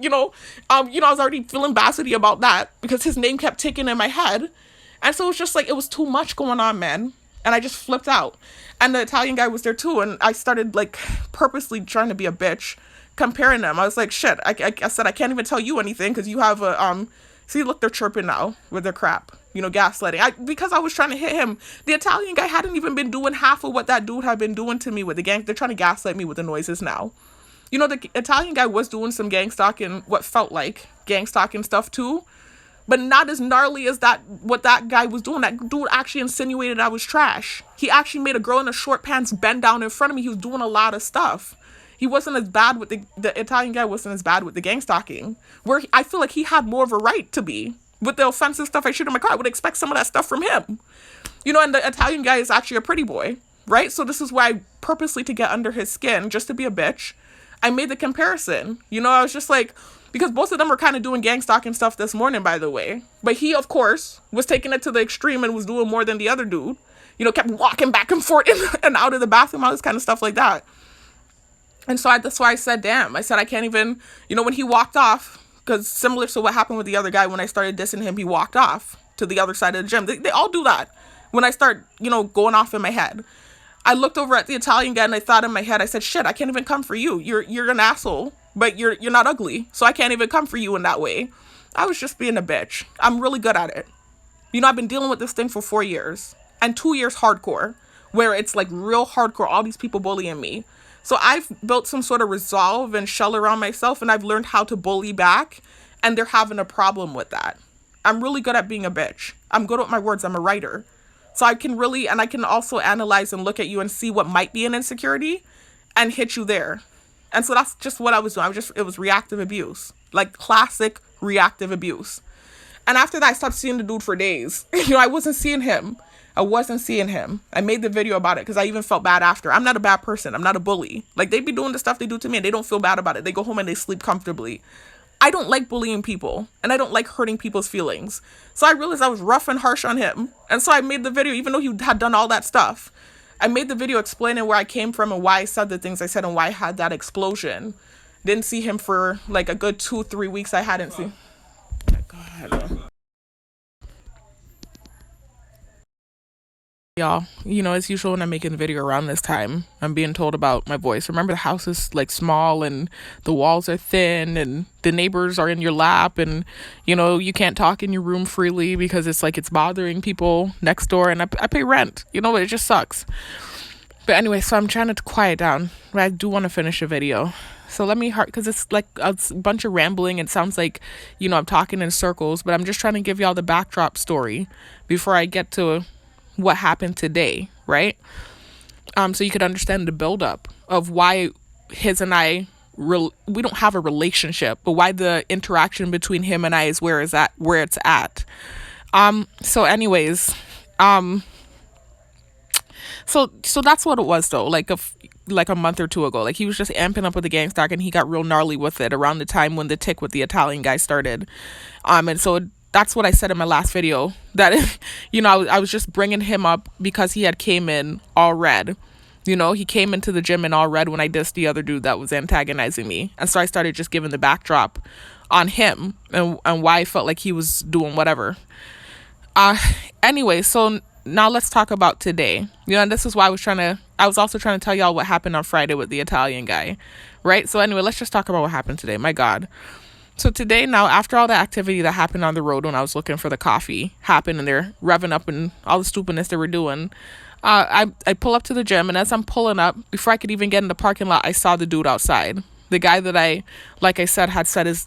I was already feeling bassity about that, because his name kept ticking in my head. And so it was just like, it was too much going on, man. And I just flipped out. And the Italian guy was there too. And I started like purposely trying to be a bitch, comparing them. I was like, shit, I said, I can't even tell you anything because you have a, see, look, they're chirping now with their crap, gaslighting. Because I was trying to hit him. The Italian guy hadn't even been doing half of what that dude had been doing to me with the gang. They're trying to gaslight me with the noises now. The Italian guy was doing some gang stalking, what felt like gang stalking stuff too. but not as gnarly as that what that guy was doing. That dude actually insinuated I was trash. He actually made a girl in a short pants bend down in front of me. He was doing a lot of stuff. He wasn't as bad with the Italian guy wasn't as bad with the gang stalking, where I feel like he had more of a right to be. With the offensive stuff I shoot in my car, I would expect some of that stuff from him. You know, and the Italian guy is actually a pretty boy, right? So this is why I purposely, to get under his skin, just to be a bitch, I made the comparison. You know, I was just like, because both of them were kind of doing gang stalking stuff this morning, by the way. But he, of course, was taking it to the extreme and was doing more than the other dude. You know, kept walking back and forth and out of the bathroom, all this kind of stuff like that. And so that's why I said, damn. I said, I can't even, you know, when he walked off, because similar to what happened with the other guy, when I started dissing him, he walked off to the other side of the gym. They all do that when I start, you know, going off in my head. I looked over at the Italian guy and I thought in my head, I said, shit, I can't even come for you. You're an asshole, but you're not ugly. So I can't even come for you in that way. I was just being a bitch. I'm really good at it. You know, I've been dealing with this thing for 4 years and 2 years hardcore, where it's like real hardcore, all these people bullying me. So I've built some sort of resolve and shell around myself, and I've learned how to bully back, and they're having a problem with that. I'm really good at being a bitch. I'm good with my words. I'm a writer. So I can really, and I can also analyze and look at you and see what might be an insecurity and hit you there. And so that's just what I was doing. It was reactive abuse, like classic reactive abuse. And after that, I stopped seeing the dude for days. You know, I wasn't seeing him. I made the video about it because I even felt bad after. I'm not a bad person. I'm not a bully. Like, they be doing the stuff they do to me and they don't feel bad about it. They go home and they sleep comfortably. I don't like bullying people and I don't like hurting people's feelings. So I realized I was rough and harsh on him. And so I made the video, even though he had done all that stuff. I made the video explaining where I came from and why I said the things I said and why I had that explosion. Didn't see him for like a good 2-3 weeks. I hadn't seen. Oh my God. Y'all, you know, as usual when I'm making the video around this time, I'm being told about my voice. Remember, the house is like small and the walls are thin and the neighbors are in your lap and, you know, you can't talk in your room freely because it's like it's bothering people next door, and I pay rent. You know, it just sucks. But anyway, so I'm trying to quiet down, but I do want to finish a video. So let me because it's like a bunch of rambling. It sounds like, you know, I'm talking in circles, but I'm just trying to give y'all the backdrop story before I get to what happened today, right? So you could understand the buildup of why his and I we don't have a relationship, but why the interaction between him and I is where it's at. So anyways, so that's what it was though. Like a month or two ago, like he was just amping up with the gang stalk, and he got real gnarly with it around the time when the tick with the Italian guy started. And so that's what I said in my last video, that, you know, I was just bringing him up because he had came in all red. You know, he came into the gym in all red when I dissed the other dude that was antagonizing me. And so I started just giving the backdrop on him and why I felt like he was doing whatever. Anyway, so now let's talk about today. You know, and this is why I was also trying to tell y'all what happened on Friday with the Italian guy, right? So anyway, let's just talk about what happened today. My God. So today, now, after all the activity that happened on the road when I was looking for the coffee happened and they're revving up and all the stupidness they were doing, I pull up to the gym, and as I'm pulling up, before I could even get in the parking lot, I saw the dude outside. The guy that like I said, that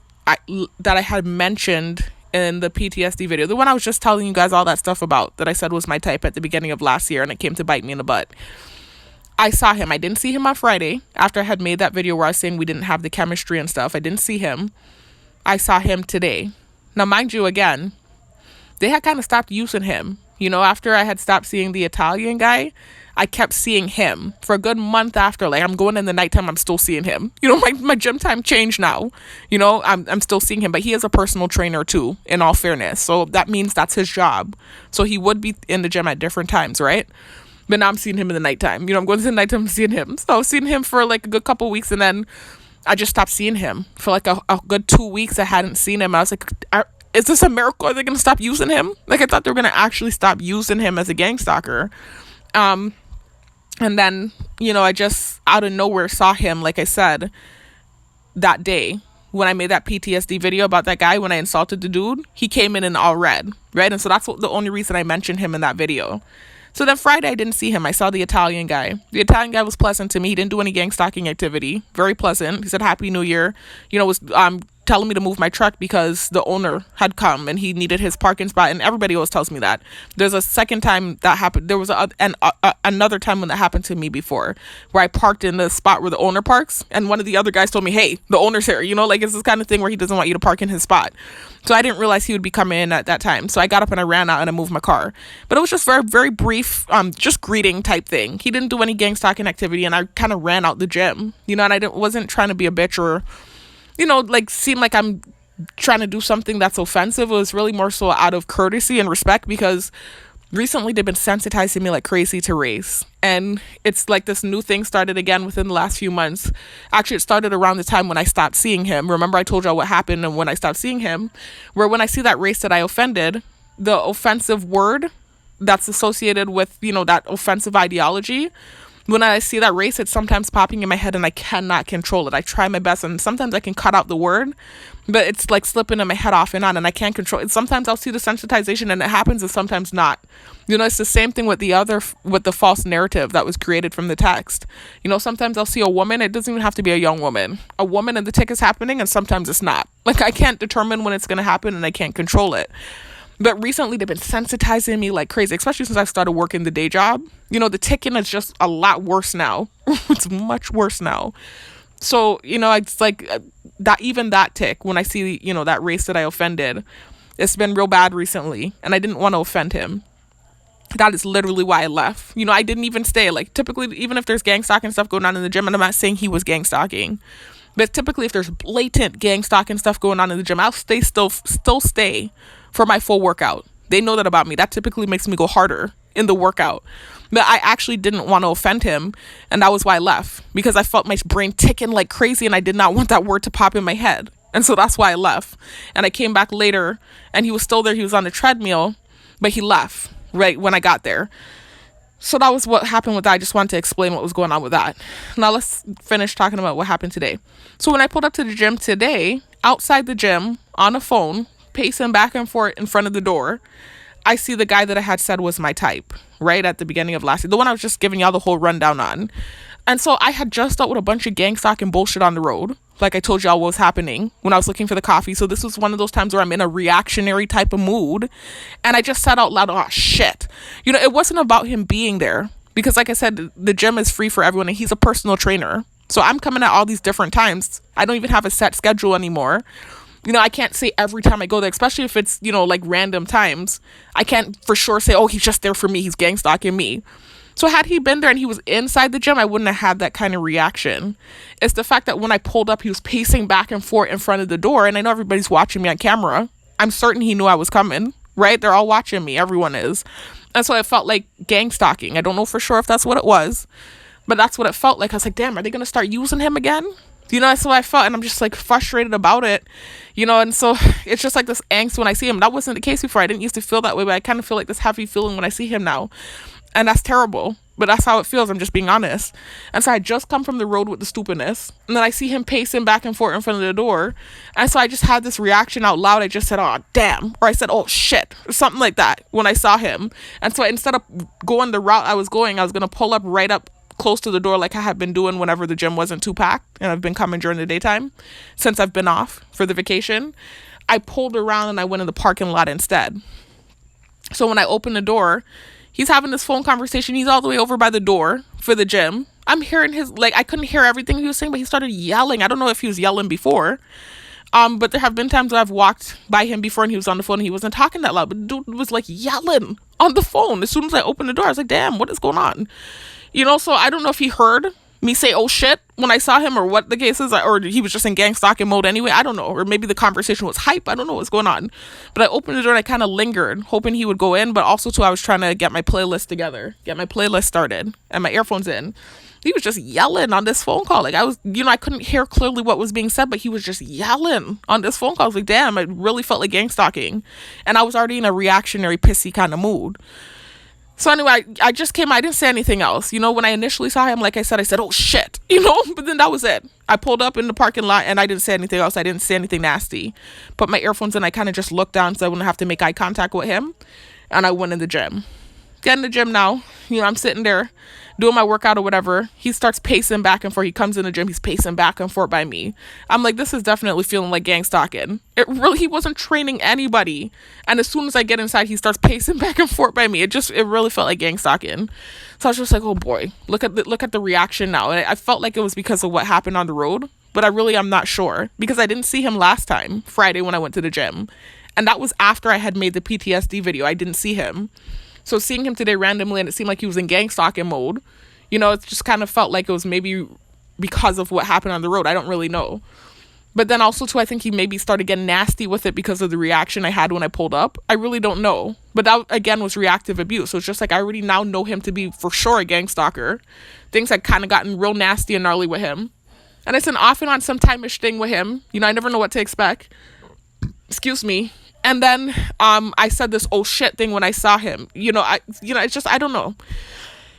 I had mentioned in the PTSD video, the one I was just telling you guys all that stuff about, that I said was my type at the beginning of last year, and it came to bite me in the butt. I saw him. I didn't see him on Friday after I had made that video where I was saying we didn't have the chemistry and stuff. I didn't see him. I saw him today. Now, mind you, again, they had kind of stopped using him. You know, after I had stopped seeing the Italian guy, I kept seeing him for a good month after. Like, I'm going in the nighttime, I'm still seeing him. You know, my gym time changed now. You know, I'm still seeing him, but he is a personal trainer too, in all fairness. So that means that's his job. So he would be in the gym at different times, right? But now I'm seeing him in the nighttime. You know, I'm going to the nighttime and seeing him. So I was seeing him for like a good couple weeks, and then I just stopped seeing him for like a good 2 weeks. I hadn't seen him. I was like, is this a miracle? Are they going to stop using him? Like, I thought they were going to actually stop using him as a gang stalker. And then, you know, I just out of nowhere saw him, like I said, that day when I made that PTSD video about that guy when I insulted the dude. He came in all red, right? And so that's the only reason I mentioned him in that video. So then Friday, I didn't see him. I saw the Italian guy. The Italian guy was pleasant to me. He didn't do any gang stalking activity. Very pleasant. He said, Happy New Year. You know, was telling me to move my truck because the owner had come and he needed his parking spot, and everybody always tells me that. There's a second time that happened. There was another time when that happened to me before, where I parked in the spot where the owner parks, and one of the other guys told me, hey, the owner's here, like it's this kind of thing where he doesn't want you to park in his spot. So I didn't realize he would be coming in at that time. So I got up and I ran out and I moved my car. But it was just very, very brief, just greeting type thing. He didn't do any gang stalking activity, and I kind of ran out the gym, and I wasn't trying to be a bitch or, like seem like I'm trying to do something that's offensive. It was really more so out of courtesy and respect, because recently they've been sensitizing me like crazy to race. And it's like this new thing started again within the last few months. Actually, it started around the time when I stopped seeing him. Remember, I told y'all what happened and when I stopped seeing him, where when I see that race that I offended, the offensive word that's associated with, that offensive ideology, when I see that race, it's sometimes popping in my head and I cannot control it. I try my best, and sometimes I can cut out the word, but it's like slipping in my head off and on, and I can't control it. Sometimes I'll see the sensitization and it happens, and sometimes not. It's the same thing with the false narrative that was created from the text. Sometimes I'll see a woman, it doesn't even have to be a young woman, a woman, and the tick is happening, and sometimes it's not. Like, I can't determine when it's going to happen, and I can't control it. But recently they've been sensitizing me like crazy, especially since I started working the day job. The ticking is just a lot worse now. It's much worse now. So, it's like that tick, when I see, that race that I offended, it's been real bad recently, and I didn't want to offend him. That is literally why I left. I didn't even stay. Like, typically, even if there's gang stalking stuff going on in the gym, and I'm not saying he was gang stalking, but typically if there's blatant gang stalking stuff going on in the gym, I'll still stay for my full workout. They know that about me. That typically makes me go harder in the workout. But I actually didn't want to offend him, and that was why I left, because I felt my brain ticking like crazy, and I did not want that word to pop in my head. And so that's why I left. And I came back later, and he was still there. He was on the treadmill, but he left right when I got there. So that was what happened with that. I just wanted to explain what was going on with that. Now let's finish talking about what happened today. So when I pulled up to the gym today, outside the gym, on a phone, pacing back and forth in front of the door, I see the guy that I had said was my type, right at the beginning of last year, the one I was just giving y'all the whole rundown on. And so I had just dealt with a bunch of gang stalking bullshit on the road, like I told y'all what was happening when I was looking for the coffee. So this was one of those times where I'm in a reactionary type of mood, and I just said out loud, oh shit. It wasn't about him being there, because like I said, the gym is free for everyone, and he's a personal trainer. So I'm coming at all these different times. I don't even have a set schedule anymore. I can't say every time I go there, especially if it's, like random times. I can't for sure say, oh, he's just there for me, he's gang stalking me. So had he been there and he was inside the gym, I wouldn't have had that kind of reaction. It's the fact that when I pulled up, he was pacing back and forth in front of the door, and I know everybody's watching me on camera. I'm certain he knew I was coming, right? They're all watching me. Everyone is. And so it felt like gang stalking. I don't know for sure if that's what it was, but that's what it felt like. I was like, damn, are they going to start using him again? That's what I felt, and I'm just like frustrated about it, and so it's just like this angst when I see him. That wasn't the case before. I didn't used to feel that way, but I kind of feel like this heavy feeling when I see him now, and that's terrible, but that's how it feels. I'm just being honest. And so I just come from the road with the stupidness, and then I see him pacing back and forth in front of the door, and so I just had this reaction out loud. I just said, oh damn, or I said, oh shit, or something like that when I saw him. And so instead of going the route I was going, I was going to pull up right up close to the door like I had been doing whenever the gym wasn't too packed, and I've been coming during the daytime since I've been off for the vacation. I pulled around and I went in the parking lot instead. So when I opened the door, he's having this phone conversation. He's all the way over by the door for the gym. I'm hearing I couldn't hear everything he was saying, but he started yelling. I don't know if he was yelling before, but there have been times where I've walked by him before and he was on the phone and he wasn't talking that loud, but the dude was like yelling on the phone. As soon as I opened the door, I was like, damn, what is going on? So I don't know if he heard me say, oh shit, when I saw him, or what the case is, or he was just in gang stalking mode anyway. I don't know. Or maybe the conversation was hype. I don't know what's going on. But I opened the door and I kind of lingered, hoping he would go in, but also too, I was trying to get my playlist started and my earphones in. He was just yelling on this phone call. Like I was, I couldn't hear clearly what was being said, but he was just yelling on this phone call. I was like, damn, it really felt like gang stalking. And I was already in a reactionary, pissy kind of mood. So anyway, I just came, I didn't say anything else. When I initially saw him, like I said, oh shit, but then that was it. I pulled up in the parking lot and I didn't say anything else. I didn't say anything nasty. Put my earphones in, I kind of just looked down so I wouldn't have to make eye contact with him. And I went in the gym. Get in the gym now. I'm sitting there doing my workout or whatever. He starts pacing back and forth. He comes in the gym, he's pacing back and forth by me. I'm like, this is definitely feeling like gang stalking. He wasn't training anybody. And as soon as I get inside, he starts pacing back and forth by me. It really felt like gang stalking. So I was just like, oh boy, look at the reaction now. And I felt like it was because of what happened on the road, but I'm not sure, because I didn't see him last time, Friday, when I went to the gym. And that was after I had made the PTSD video. I didn't see him. So seeing him today randomly, and it seemed like he was in gang stalking mode, it just kind of felt like it was maybe because of what happened on the road. I don't really know. But then also too, I think he maybe started getting nasty with it because of the reaction I had when I pulled up. I really don't know. But that, again, was reactive abuse. So it's just like, I already now know him to be for sure a gang stalker. Things had kind of gotten real nasty and gnarly with him. And it's an off and on sometimes thing with him. I never know what to expect. Excuse me. And then I said this oh shit thing when I saw him. It's just, I don't know.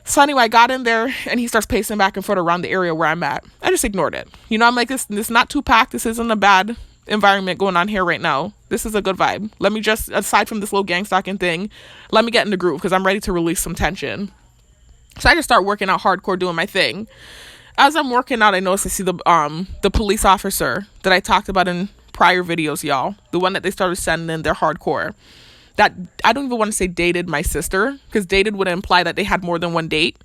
So anyway, I got in there and he starts pacing back and forth around the area where I'm at. I just ignored it. I'm like, this is not too packed. This isn't a bad environment going on here right now. This is a good vibe. Let me just, aside from this little gang stalking thing, let me get in the groove because I'm ready to release some tension. So I just start working out hardcore, doing my thing. As I'm working out, I notice I see the police officer that I talked about in prior videos, y'all. The one that they started sending in, they're hardcore. That, I don't even want to say dated my sister, because dated would imply that they had more than one date.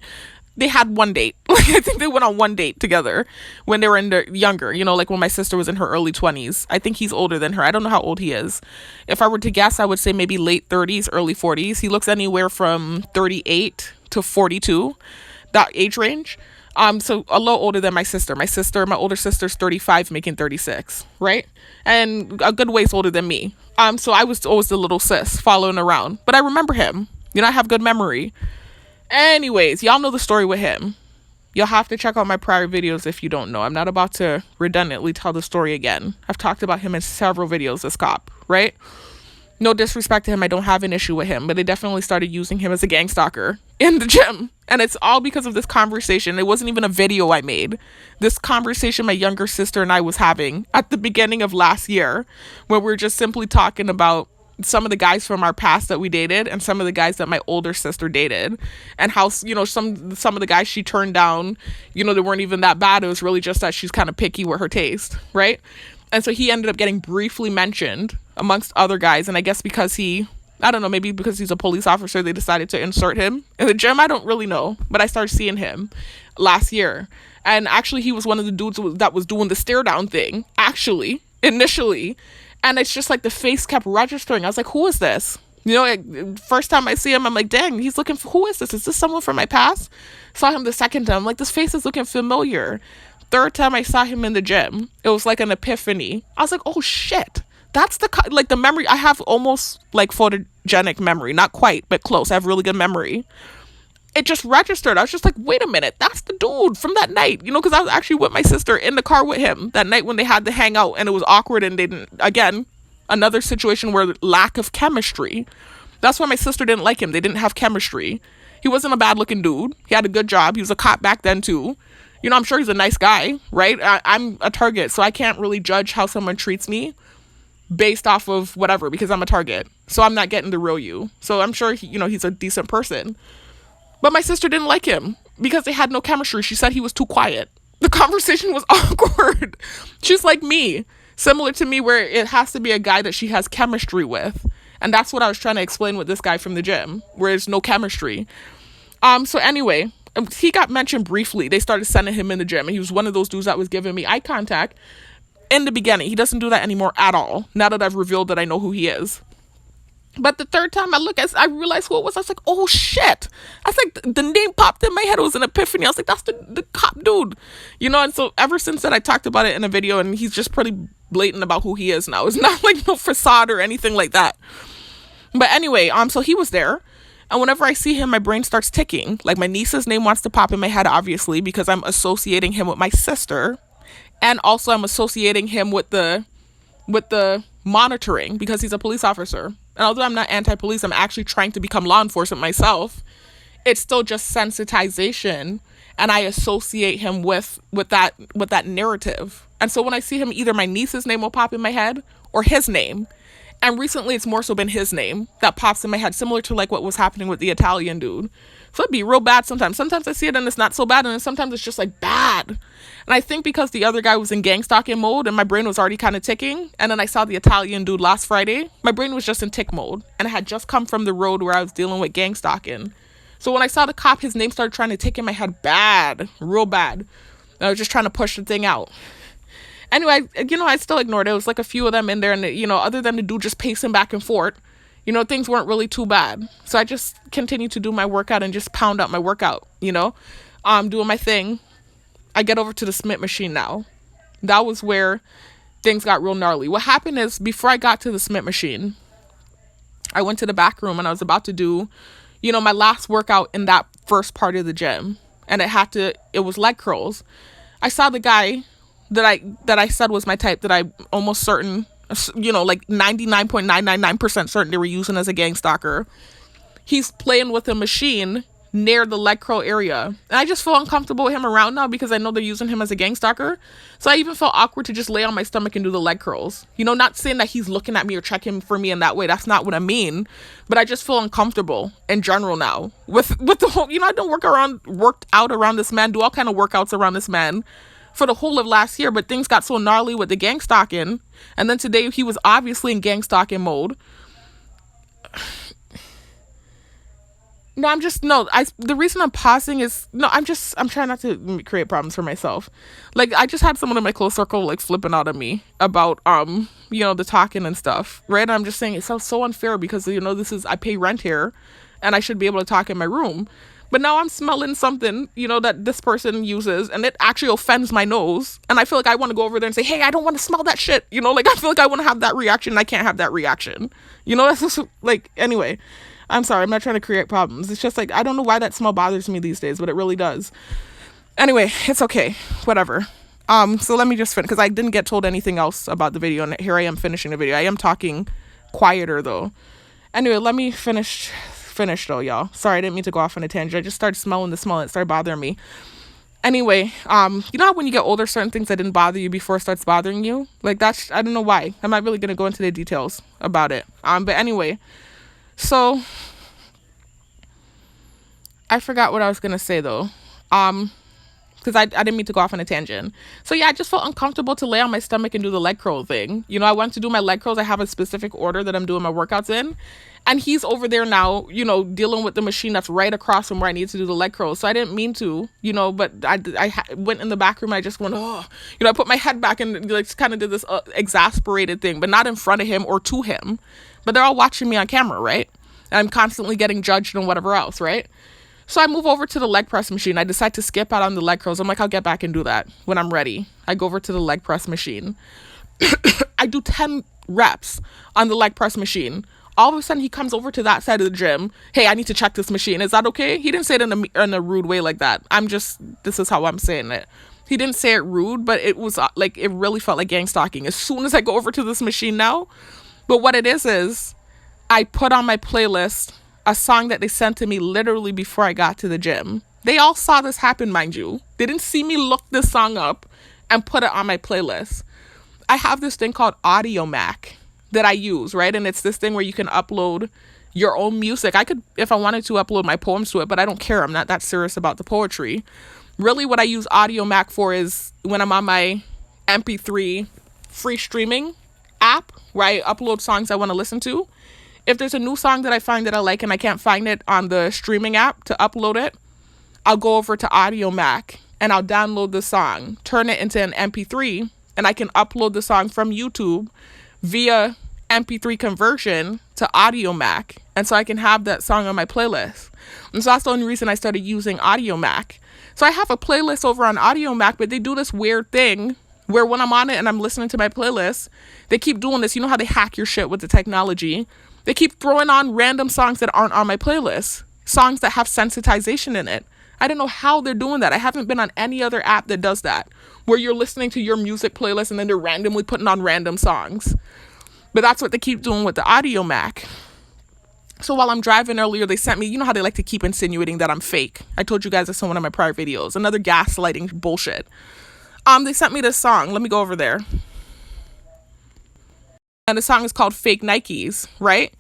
They had one date. I think they went on one date together when they were younger, like when my sister was in her early 20s. I think he's older than her. I don't know how old he is. If I were to guess, I would say maybe late 30s, early 40s. He looks anywhere from 38 to 42, that age range. So a little older than my sister. My older sister's 35, making 36, right? And a good ways older than me. So I was always the little sis following around. But I remember him. I have good memory. Anyways, y'all know the story with him. You'll have to check out my prior videos if you don't know. I'm not about to redundantly tell the story again. I've talked about him in several videos, this cop, right? No disrespect to him. I don't have an issue with him, but they definitely started using him as a gang stalker in the gym. And it's all because of this conversation. It wasn't even a video I made. This conversation my younger sister and I was having at the beginning of last year, where we were just simply talking about some of the guys from our past that we dated and some of the guys that my older sister dated, and how, some of the guys she turned down, they weren't even that bad. It was really just that she's kind of picky with her taste, right? And so he ended up getting briefly mentioned amongst other guys. And I guess because maybe because he's a police officer, they decided to insert him in the gym. I don't really know. But I started seeing him last year. And actually, he was one of the dudes that was doing the stare down thing, actually, initially. And it's just like the face kept registering. I was like, who is this? First time I see him, I'm like, dang, he's looking for, who is this? Is this someone from my past? Saw him the second time. I'm like, this face is looking familiar. Third time I saw him in the gym, it was like an epiphany. I was like, oh shit. That's the memory. I have almost like photogenic memory. Not quite, but close. I have really good memory. It just registered. I was just like, wait a minute. That's the dude from that night. Because I was actually with my sister in the car with him that night when they had to hang out and it was awkward and they didn't, again, another situation where lack of chemistry. That's why my sister didn't like him. They didn't have chemistry. He wasn't a bad looking dude. He had a good job. He was a cop back then too. I'm sure he's a nice guy, right? I'm a target, so I can't really judge how someone treats me based off of whatever, because I'm a target. So I'm not getting the real you. So I'm sure he's a decent person. But my sister didn't like him because they had no chemistry. She said he was too quiet. The conversation was awkward. She's like me, similar to me, where it has to be a guy that she has chemistry with. And that's what I was trying to explain with this guy from the gym, where there's no chemistry. So anyway, he got mentioned briefly. They started sending him in the gym, and he was one of those dudes that was giving me eye contact in the beginning. He doesn't do that anymore at all, now that I've revealed that I know who he is. But the third time I realized who it was. I was like, oh shit. I was like, the name popped in my head. It was an epiphany. I was like, that's the cop dude. And so ever since then, I talked about it in a video, and he's just pretty blatant about who he is now. It's not like no facade or anything like that. But anyway, so he was there. And whenever I see him, my brain starts ticking. Like, my niece's name wants to pop in my head, obviously, because I'm associating him with my sister. And also I'm associating him with the monitoring, because he's a police officer. And although I'm not anti-police, I'm actually trying to become law enforcement myself. It's still just sensitization. And I associate him with that narrative. And so when I see him, either my niece's name will pop in my head or his name. And recently it's more so been his name that pops in my head, similar to like what was happening with the Italian dude. So it'd be real bad sometimes. Sometimes I see it and it's not so bad, and then sometimes it's just like bad. And I think because the other guy was in gang stalking mode and my brain was already kind of ticking, and then I saw the Italian dude last Friday, my brain was just in tick mode, and I had just come from the road where I was dealing with gang stalking. So when I saw the cop, his name started trying to tick in my head bad, real bad. And I was just trying to push the thing out. Anyway, I still ignored it. It was like a few of them in there, and other than the dude just pacing back and forth, things weren't really too bad. So I just continued to do my workout and just pound out my workout, doing my thing. I get over to the Smith machine now. That was where things got real gnarly. What happened is, before I got to the Smith machine, I went to the back room and I was about to do, my last workout in that first part of the gym. And it was leg curls. I saw the guy that I said was my type, that I almost certain, like 99.999% certain they were using as a gang stalker. He's playing with a machine near the leg curl area. And I just feel uncomfortable with him around now because I know they're using him as a gang stalker. So I even felt awkward to just lay on my stomach and do the leg curls. Not saying that he's looking at me or checking for me in that way. That's not what I mean. But I just feel uncomfortable in general now with the whole, I don't worked out around this man, do all kind of workouts around this man for the whole of last year, but things got so gnarly with the gang stalking, and then today he was obviously in gang stalking mode. The reason I'm pausing is, I'm trying not to create problems for myself. Like, I just had someone in my close circle, like, flipping out at me about, the talking and stuff, right? And I'm just saying it sounds so unfair because, I pay rent here, and I should be able to talk in my room. But now I'm smelling something, that this person uses, and it actually offends my nose. And I feel like I want to go over there and say, hey, I don't want to smell that shit. I feel like I want to have that reaction, and I can't have that reaction. That's just, like, anyway. I'm sorry, I'm not trying to create problems. It's just like, I don't know why that smell bothers me these days, but it really does. Anyway, it's okay. Whatever. So let me just finish, because I didn't get told anything else about the video, and here I am finishing the video. I am talking quieter, though. Anyway, let me finish though, y'all. Sorry, I didn't mean to go off on a tangent. I just started smelling the smell, and it started bothering me. Anyway, how when you get older, certain things that didn't bother you before starts bothering you? Like, that's, I don't know why. I'm not really going to go into the details about it. But anyway, so I forgot what I was going to say, though. Because I didn't mean to go off on a tangent. So yeah, I just felt uncomfortable to lay on my stomach and do the leg curl thing. I want to do my leg curls. I have a specific order that I'm doing my workouts in. And he's over there now, dealing with the machine that's right across from where I need to do the leg curls. So I didn't mean to, but I went in the back room. I just went, oh, I put my head back and like kind of did this exasperated thing, but not in front of him or to him. But they're all watching me on camera, right? And I'm constantly getting judged and whatever else, right? So I move over to the leg press machine. I decide to skip out on the leg curls. I'm like, I'll get back and do that when I'm ready. I go over to the leg press machine. I do 10 reps on the leg press machine. All of a sudden, he comes over to that side of the gym. Hey, I need to check this machine. Is that okay? He didn't say it in a rude way like that. This is how I'm saying it. He didn't say it rude, but it was like, it really felt like gang stalking. As soon as I go over to this machine now, but what it is I put on my playlist a song that they sent to me literally before I got to the gym. They all saw this happen, mind you. They didn't see me look this song up and put it on my playlist. I have this thing called Audio Mac that I use, right? And it's this thing where you can upload your own music. I could, if I wanted to, upload my poems to it, but I don't care. I'm not that serious about the poetry. Really, what I use Audio Mac for is when I'm on my MP3 free streaming app where I upload songs I want to listen to. If there's a new song that I find that I like and I can't find it on the streaming app to upload it, I'll go over to Audio Mac and I'll download the song, turn it into an MP3, and I can upload the song from YouTube via MP3 conversion to Audio Mac. And so I can have that song on my playlist. And so that's the only reason I started using Audio Mac. So I have a playlist over on Audio Mac, but they do this weird thing where when I'm on it and I'm listening to my playlist, they keep doing this. You know how they hack your shit with the technology? They keep throwing on random songs that aren't on my playlist, songs that have sensitization in it. I don't know how they're doing that. I haven't been on any other app that does that, where you're listening to your music playlist and then they're randomly putting on random songs. But that's what they keep doing with the Audio Mac. So while I'm driving earlier, they sent me, you know how they like to keep insinuating that I'm fake. I told you guys this in one of my prior videos, another gaslighting bullshit. They sent me this song. Let me go over there. And the song is called Fake Nikes, right?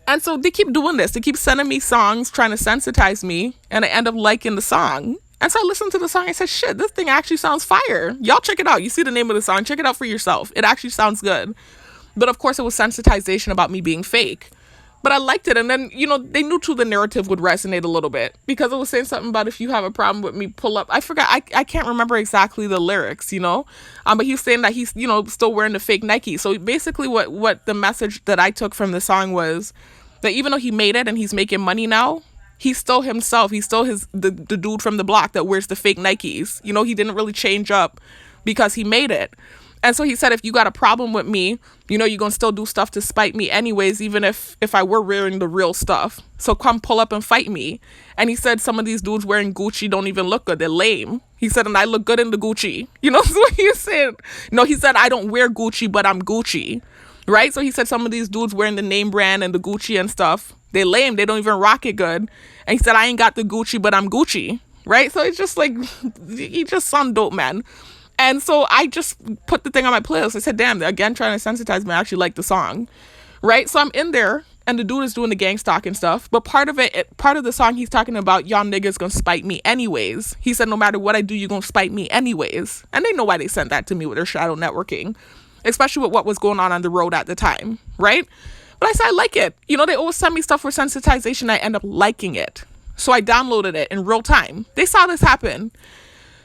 And so they keep doing this. They keep sending me songs trying to sensitize me, and I end up liking the song. And so I listened to the song. I said, shit, this thing actually sounds fire. Y'all check it out. You see the name of the song. Check it out for yourself. It actually sounds good. But of course, it was sensitization about me being fake. But I liked it. And then, they knew too the narrative would resonate a little bit, because it was saying something about if you have a problem with me, pull up. I forgot. I can't remember exactly the lyrics, but he was saying that he's, still wearing the fake Nike. So basically what the message that I took from the song was that even though he made it and he's making money now, he's still himself. He's still the dude from the block that wears the fake Nikes. He didn't really change up because he made it. And so he said, if you got a problem with me, you're going to still do stuff to spite me anyways, even if I were wearing the real stuff. So come pull up and fight me. And he said, some of these dudes wearing Gucci don't even look good. They're lame. He said, and I look good in the Gucci. So he said, he said, I don't wear Gucci, but I'm Gucci. Right? So he said, some of these dudes wearing the name brand and the Gucci and stuff, they're lame. They don't even rock it good. And he said, I ain't got the Gucci, but I'm Gucci. Right? So it's just like, he just sound dope, man. And so I just put the thing on my playlist. I said, damn, again, trying to sensitize me. I actually like the song. Right? So I'm in there and the dude is doing the gang stalking stuff. But part of the song, he's talking about y'all niggas gonna spite me anyways. He said, no matter what I do, you're gonna spite me anyways. And they know why they sent that to me with their shadow networking, especially with what was going on the road at the time. Right? But I said, I like it. They always send me stuff for sensitization. I end up liking it. So I downloaded it in real time. They saw this happen.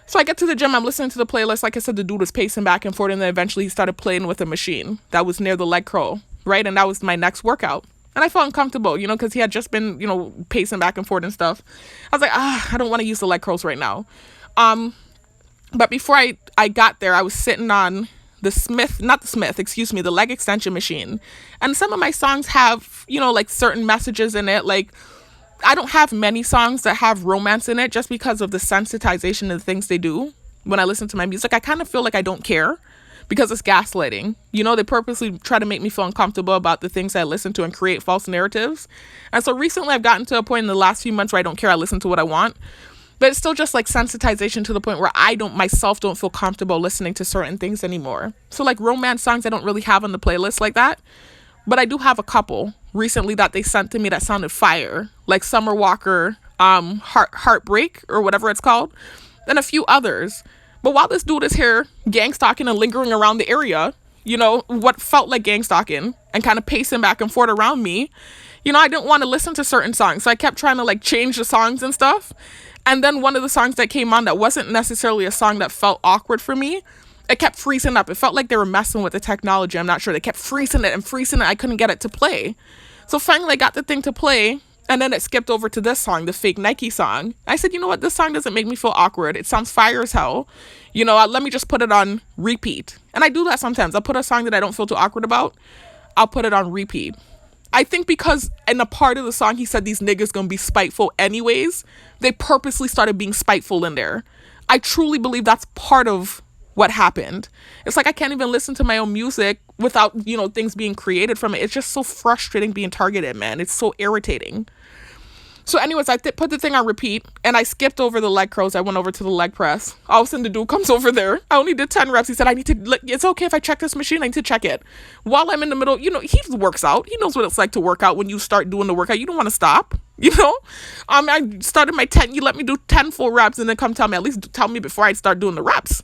So I get to the gym, I'm listening to the playlist. Like I said, the dude was pacing back and forth, and then eventually he started playing with a machine that was near the leg curl, right? And that was my next workout. And I felt uncomfortable, because he had just been, pacing back and forth and stuff. I was like, I don't want to use the leg curls right now. But before I got there, I was sitting on the leg extension machine. And some of my songs have, like certain messages in it, like, I don't have many songs that have romance in it just because of the sensitization and the things they do. When I listen to my music, I kind of feel like I don't care because it's gaslighting. They purposely try to make me feel uncomfortable about the things I listen to and create false narratives. And so recently I've gotten to a point in the last few months where I don't care. I listen to what I want. But it's still just like sensitization to the point where I don't feel comfortable listening to certain things anymore. So like romance songs I don't really have on the playlist like that. But I do have a couple recently that they sent to me that sounded fire, like Summer Walker, Heartbreak, or whatever it's called, and a few others. But while this dude is here gang stalking and lingering around the area, what felt like gang stalking and kind of pacing back and forth around me, I didn't want to listen to certain songs. So I kept trying to like change the songs and stuff. And then one of the songs that came on that wasn't necessarily a song that felt awkward for me, it kept freezing up. It felt like they were messing with the technology. I'm not sure. They kept freezing it. I couldn't get it to play. So finally I got the thing to play, and then it skipped over to this song, the fake Nike song. I said, you know what? This song doesn't make me feel awkward. It sounds fire as hell. Let me just put it on repeat. And I do that sometimes. I'll put a song that I don't feel too awkward about. I'll put it on repeat. I think because in a part of the song, he said these niggas gonna be spiteful anyways. They purposely started being spiteful in there. I truly believe that's part of what happened. It's like I can't even listen to my own music without, things being created from it. It's just so frustrating being targeted, man. It's so irritating. So anyways, I put the thing on repeat and I skipped over the leg curls. I went over to the leg press. All of a sudden the dude comes over there. I only did 10 reps. He said, it's okay if I check this machine. I need to check it. While I'm in the middle, he works out. He knows what it's like to work out. When you start doing the workout, you don't want to stop. I started my 10. You let me do 10 full reps and then come tell me, at least tell me before I start doing the reps.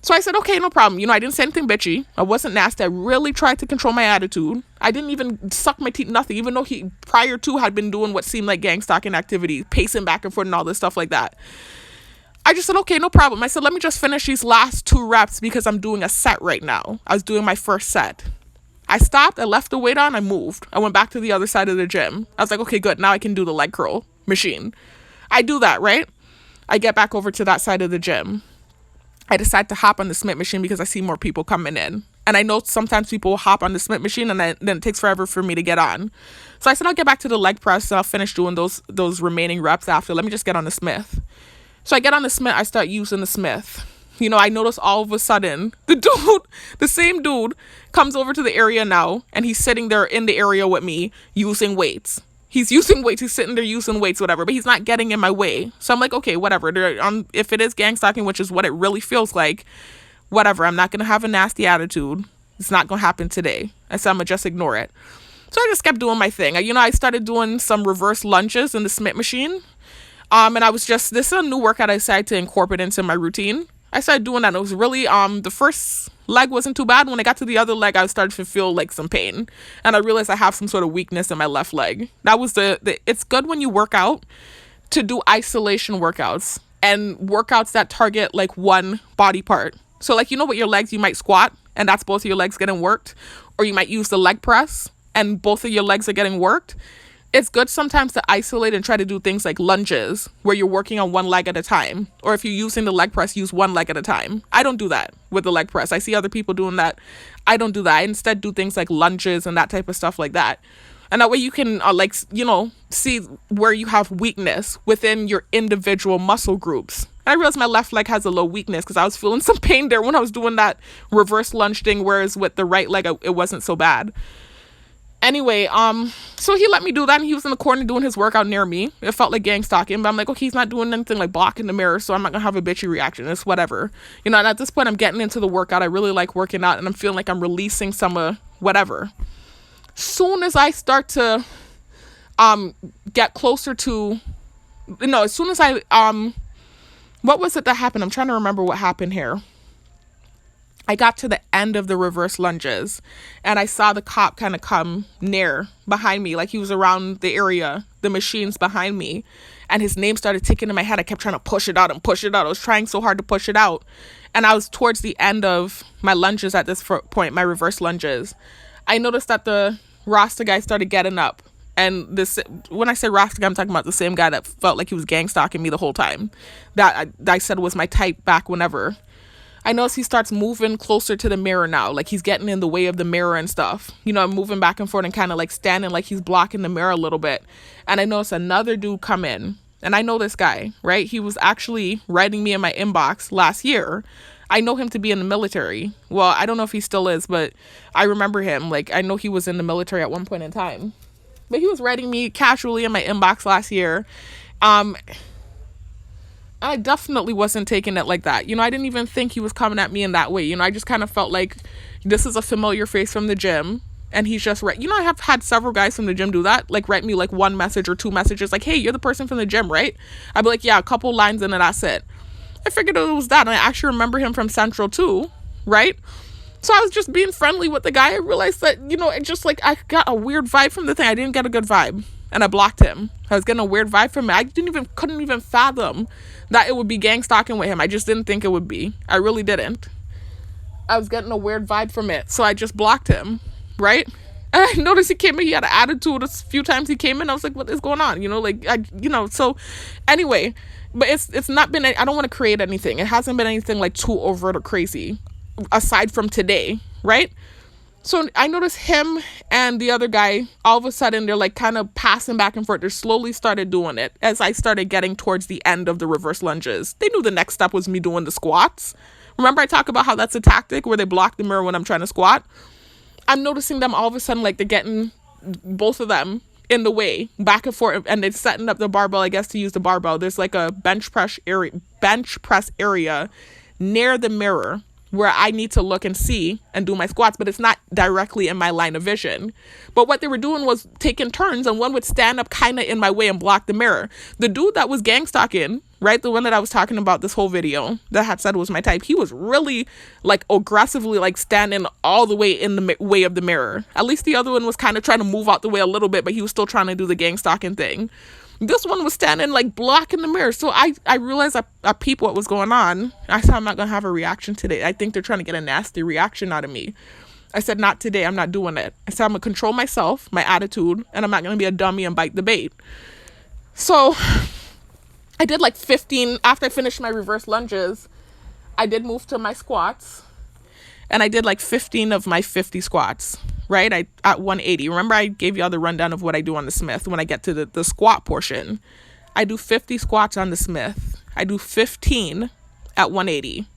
So I said, okay, no problem. I didn't say anything bitchy. I wasn't nasty. I really tried to control my attitude. I didn't even suck my teeth, nothing, even though he prior to had been doing what seemed like gang stalking activity, pacing back and forth and all this stuff like that. I just said, okay, no problem. I said, let me just finish these last 2 reps because I'm doing a set right now. I was doing my first set. I stopped. I left the weight on. I moved. I went back to the other side of the gym. I was like, okay, good. Now I can do the leg curl machine. I do that, right? I get back over to that side of the gym. I decide to hop on the Smith machine because I see more people coming in. And I know sometimes people will hop on the Smith machine and then it takes forever for me to get on. So I said, I'll get back to the leg press and I'll finish doing those remaining reps after. Let me just get on the Smith. So I get on the Smith. I start using the Smith. I notice all of a sudden the same dude comes over to the area now and he's sitting there in the area with me using weights. He's using weights. He's sitting there using weights, whatever, but he's not getting in my way. So I'm like, okay, whatever. If it is gang stalking, which is what it really feels like, whatever. I'm not going to have a nasty attitude. It's not going to happen today. I said, I'm going to just ignore it. So I just kept doing my thing. I started doing some reverse lunges in the Smith machine. And I was this is a new workout I decided to incorporate into my routine. I started doing that, and it was really, the first leg wasn't too bad. When I got to the other leg, I started to feel like some pain. And I realized I have some sort of weakness in my left leg. That was it's good when you work out to do isolation workouts and workouts that target like one body part. So like, with your legs, you might squat and that's both of your legs getting worked, or you might use the leg press and both of your legs are getting worked. It's good sometimes to isolate and try to do things like lunges where you're working on one leg at a time. Or if you're using the leg press, use one leg at a time. I don't do that with the leg press. I see other people doing that. I don't do that. I instead do things like lunges and that type of stuff like that. And that way you can see where you have weakness within your individual muscle groups. And I realized my left leg has a low weakness because I was feeling some pain there when I was doing that reverse lunge thing, whereas with the right leg, it wasn't so bad. Anyway, so he let me do that, and he was in the corner doing his workout near me. It felt like gang stalking, but I'm like, okay, he's not doing anything like blocking the mirror, so I'm not gonna have a bitchy reaction. It's whatever. And at this point, I'm getting into the workout. I really like working out, and I'm feeling like I'm releasing some whatever. Soon as I start to get closer to, as soon as I, what was it that happened? I'm trying to remember what happened here. I got to the end of the reverse lunges and I saw the cop kind of come near behind me, like he was around the area, the machines behind me, and his name started ticking in my head. I kept trying to push it out and push it out. I was trying so hard to push it out. And I was towards the end of my lunges at this point, my reverse lunges. I noticed that the Rasta guy started getting up. And when I say Rasta guy, I'm talking about the same guy that felt like he was gang stalking me the whole time. That I said was my type back whenever. I notice he starts moving closer to the mirror now. Like he's getting in the way of the mirror and stuff. I'm moving back and forth and kind of like standing like he's blocking the mirror a little bit. And I notice another dude come in. And I know this guy, right? He was actually writing me in my inbox last year. I know him to be in the military. Well, I don't know if he still is, but I remember him. Like I know he was in the military at one point in time. But he was writing me casually in my inbox last year. I definitely wasn't taking it like that. I didn't even think he was coming at me in that way. I just kind of felt like this is a familiar face from the gym. And he's just right. I have had several guys from the gym do that. Like write me like one message or two messages. Like, hey, you're the person from the gym, right? I'd be like, yeah, a couple lines and then that's it. I figured it was that. And I actually remember him from Central too, right? So I was just being friendly with the guy. I realized that, it just like I got a weird vibe from the thing. I didn't get a good vibe. And I blocked him. I was getting a weird vibe from him. I couldn't even fathom that it would be gang stalking with him. I just didn't think it would be. I really didn't. I was getting a weird vibe from it. So I just blocked him, right? And I noticed he came in, he had an attitude a few times he came in. I was like, what is going on? So anyway, but it's not been, I don't want to create anything. It hasn't been anything like too overt or crazy aside from today, right? So I noticed him and the other guy, all of a sudden, they're like kind of passing back and forth. They slowly started doing it as I started getting towards the end of the reverse lunges. They knew the next step was me doing the squats. Remember I talk about how that's a tactic where they block the mirror when I'm trying to squat? I'm noticing them all of a sudden, like they're getting both of them in the way, back and forth, and they're setting up the barbell, I guess, to use the barbell. There's like a bench press area near the mirror where I need to look and see and do my squats, but it's not directly in my line of vision. But what they were doing was taking turns, and one would stand up kind of in my way and block the mirror. The dude that was gang stalking, right, the one that I was talking about this whole video, that had said was my type, he was really like aggressively like standing all the way in the way of the mirror. At least the other one was kind of trying to move out the way a little bit, but he was still trying to do the gang stalking thing. This one was standing like blocking the mirror. So I realized I peeped what was going on. I said, I'm not going to have a reaction today. I think they're trying to get a nasty reaction out of me. I said, not today. I'm not doing it. I said, I'm going to control myself, my attitude, and I'm not going to be a dummy and bite the bait. So I did like 15. After I finished my reverse lunges, I did move to my squats. And I did like 15 of my 50 squats, right? At 180. Remember I gave y'all the rundown of what I do on the Smith when I get to the squat portion. I do 50 squats on the Smith. I do 15 at 180.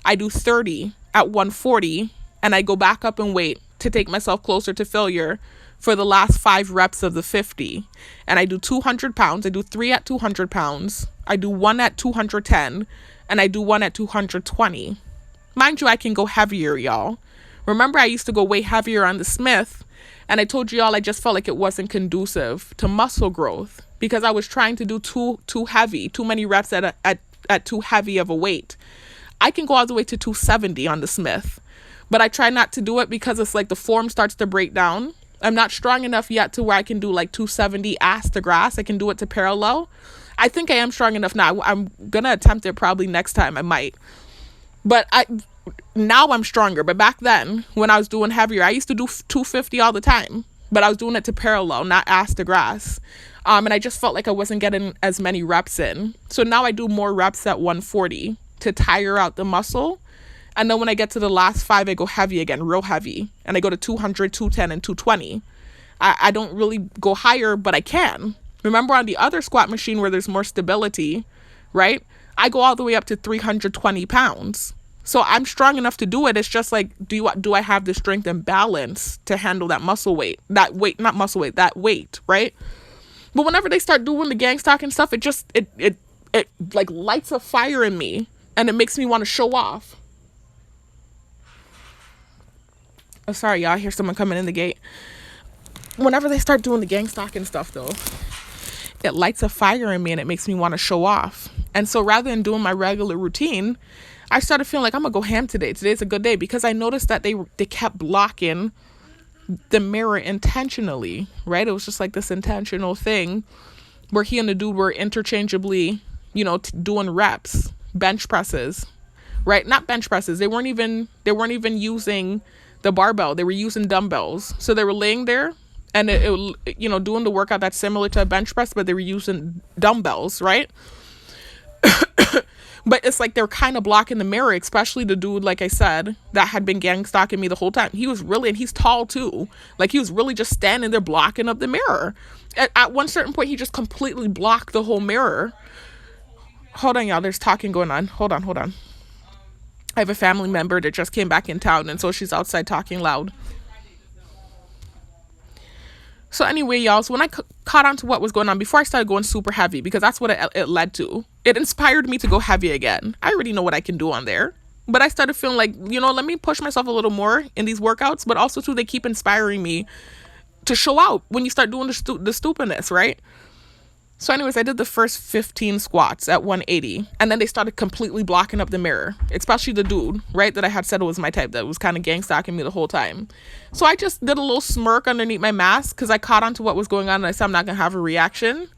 I do 30 at 140. And I go back up and wait to take myself closer to failure for the last 5 reps of the 50. And I do 200 pounds. I do 3 at 200 pounds. I do 1 at 210. And I do 1 at 220. Mind you, I can go heavier, y'all. Remember, I used to go way heavier on the Smith, And I told y'all I just felt like it wasn't conducive to muscle growth because I was trying to do too heavy, too many reps at too heavy of a weight. I can go all the way to 270 on the Smith, but I try not to do it because it's like the form starts to break down. I'm not strong enough yet to where I can do like 270 ass to grass. I can do it to parallel. I think I am strong enough now. I'm going to attempt it probably next time. I might. But now I'm stronger. But back then, when I was doing heavier, I used to do 250 all the time. But I was doing it to parallel, not ass to grass. And I just felt like I wasn't getting as many reps in. So now I do more reps at 140 to tire out the muscle. And then when I get to the last 5, I go heavy again, real heavy. And I go to 200, 210, and 220. I don't really go higher, but I can. Remember on the other squat machine where there's more stability, right? I go all the way up to 320 pounds. So I'm strong enough to do it. It's just like, do I have the strength and balance to handle that muscle weight? That weight, not muscle weight, that weight, right? But whenever they start doing the gang stalking stuff, it like lights a fire in me. And it makes me want to show off. Oh, sorry, y'all. I hear someone coming in the gate. Whenever they start doing the gang stalking stuff, though, it lights a fire in me and it makes me want to show off. And so rather than doing my regular routine, I started feeling like I'm going to go ham today. Today's a good day because I noticed that they kept blocking the mirror intentionally, right? It was just like this intentional thing where he and the dude were interchangeably, doing reps, bench presses, right? Not bench presses. They weren't even using the barbell. They were using dumbbells. So they were laying there and doing the workout that's similar to a bench press, but they were using dumbbells, right? But it's like they're kind of blocking the mirror, especially the dude, like I said, that had been gang stalking me the whole time. He was really, and he's tall too. Like he was really just standing there blocking up the mirror. At one certain point, he just completely blocked the whole mirror. Hold on, y'all. There's talking going on. Hold on. I have a family member that just came back in town, and so she's outside talking loud. So anyway, y'all, so when I caught on to what was going on before I started going super heavy, because that's what it led to, it inspired me to go heavy again. I already know what I can do on there. But I started feeling like, let me push myself a little more in these workouts. But also, too, they keep inspiring me to show out when you start doing the stupidness, right? So anyways, I did the first 15 squats at 180. And then they started completely blocking up the mirror, especially the dude, right, that I had said was my type, that was kind of gang stalking me the whole time. So I just did a little smirk underneath my mask because I caught on to what was going on and I said I'm not going to have a reaction.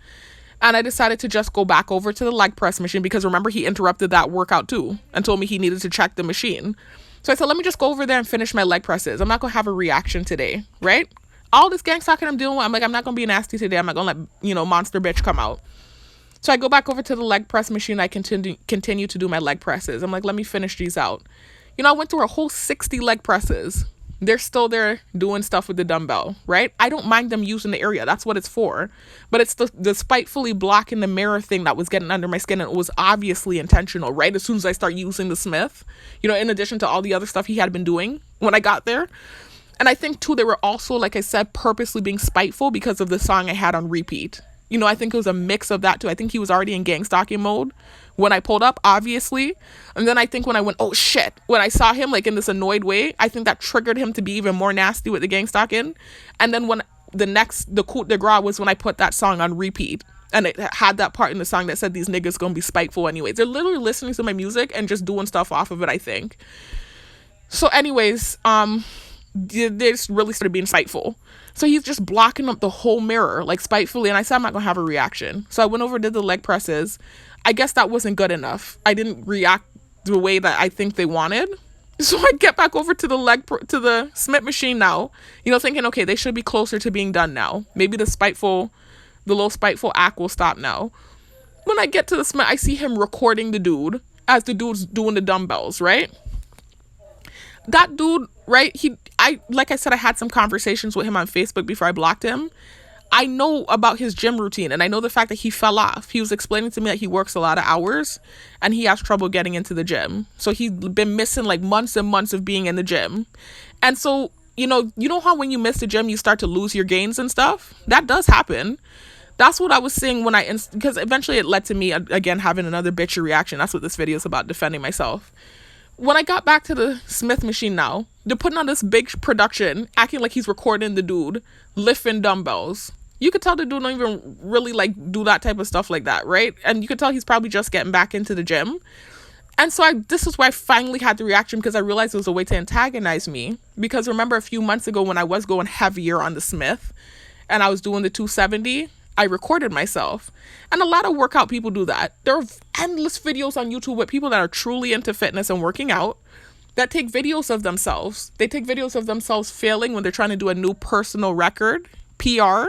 And I decided to just go back over to the leg press machine because remember, he interrupted that workout too and told me he needed to check the machine. So I said, let me just go over there and finish my leg presses. I'm not going to have a reaction today, right? All this gang stalking I'm dealing with, I'm like, I'm not going to be nasty today. I'm not going to let, monster bitch come out. So I go back over to the leg press machine. I continue to do my leg presses. I'm like, let me finish these out. I went through a whole 60 leg presses. They're still there doing stuff with the dumbbell, right? I don't mind them using the area. That's what it's for. But it's the spitefully blocking the mirror thing that was getting under my skin. And it was obviously intentional, right? As soon as I start using the Smith, in addition to all the other stuff he had been doing when I got there. And I think, too, they were also, like I said, purposely being spiteful because of the song I had on repeat. I think it was a mix of that, too. I think he was already in gang stalking mode when I pulled up, obviously. And then I think when I went, oh, shit, when I saw him, like, in this annoyed way, I think that triggered him to be even more nasty with the gang stalking. And then when the coup de grace was when I put that song on repeat. And it had that part in the song that said these niggas gonna be spiteful anyways. They're literally listening to my music and just doing stuff off of it, I think. So anyways, they just really started being spiteful. So he's just blocking up the whole mirror, like spitefully. And I said, I'm not going to have a reaction. So I went over, did the leg presses. I guess that wasn't good enough. I didn't react the way that I think they wanted. So I get back over to the Smith machine now, thinking, okay, they should be closer to being done now. Maybe the little spiteful act will stop now. When I get to the Smith, I see him recording the dude as the dude's doing the dumbbells, right? That dude, right, like I said, I had some conversations with him on Facebook before I blocked him. I know about his gym routine, and I know the fact that he fell off. He was explaining to me that he works a lot of hours, and he has trouble getting into the gym. So he's been missing, like, months and months of being in the gym. And so, you know how when you miss the gym, you start to lose your gains and stuff? That does happen. That's what I was saying because eventually it led to me, again, having another bitchy reaction. That's what this video is about, defending myself. when I got back to the Smith machine now, they're putting on this big production, acting like he's recording the dude lifting dumbbells. You could tell the dude don't even really like do that type of stuff like that, right? And you could tell he's probably just getting back into the gym. And so this is why I finally had the reaction, because I realized it was a way to antagonize me. Because remember a few months ago when I was going heavier on the Smith and I was doing the 270, I recorded myself. And a lot of workout people do that. There are endless videos on YouTube with people that are truly into fitness and working out that take videos of themselves. They take videos of themselves failing when they're trying to do a new personal record, PR.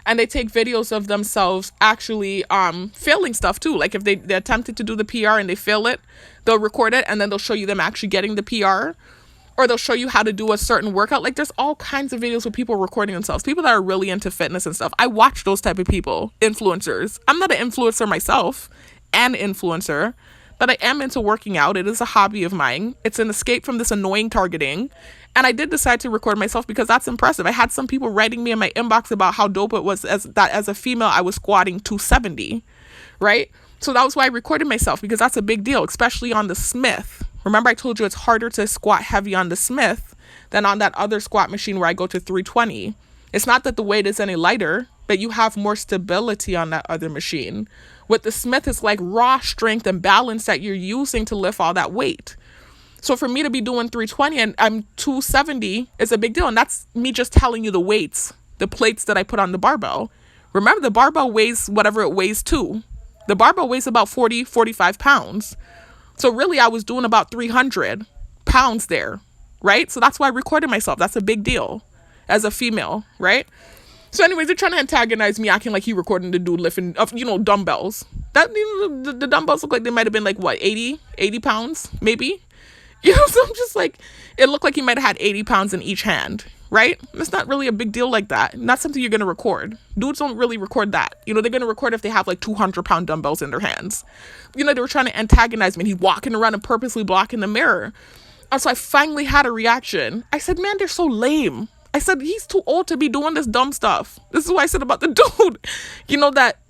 And they take videos of themselves actually failing stuff too. Like if they attempted to do the PR and they fail it, they'll record it and then they'll show you them actually getting the PR. Or they'll show you how to do a certain workout. Like there's all kinds of videos with people recording themselves. People that are really into fitness and stuff. I watch those type of people. Influencers. I'm not an influencer myself. An influencer. But I am into working out. It is a hobby of mine. It's an escape from this annoying targeting. And I did decide to record myself because that's impressive. I had some people writing me in my inbox about how dope it was as a female I was squatting 270, right? So that was why I recorded myself, because that's a big deal, especially on the Smith. Remember I told you it's harder to squat heavy on the Smith than on that other squat machine where I go to 320. It's not that the weight is any lighter, but you have more stability on that other machine. With the Smith, it's like raw strength and balance that you're using to lift all that weight. So for me to be doing 320 and I'm 270 is a big deal. And that's me just telling you the weights, the plates that I put on the barbell. Remember, the barbell weighs whatever it weighs too. The barbell weighs about 45 pounds. So really I was doing about 300 pounds there, right? So that's why I recorded myself. That's a big deal as a female, right? So anyways, they're trying to antagonize me, acting like he recording the dude lifting, dumbbells. That, the dumbbells look like they might have been like, what, 80 pounds, maybe? So I'm just like, it looked like he might have had 80 pounds in each hand, right? It's not really a big deal like that. Not something you're going to record. Dudes don't really record that. They're going to record if they have like 200-pound dumbbells in their hands. They were trying to antagonize me. And he's walking around and purposely blocking the mirror. And so I finally had a reaction. I said, man, they're so lame. I said, he's too old to be doing this dumb stuff. This is what I said about the dude,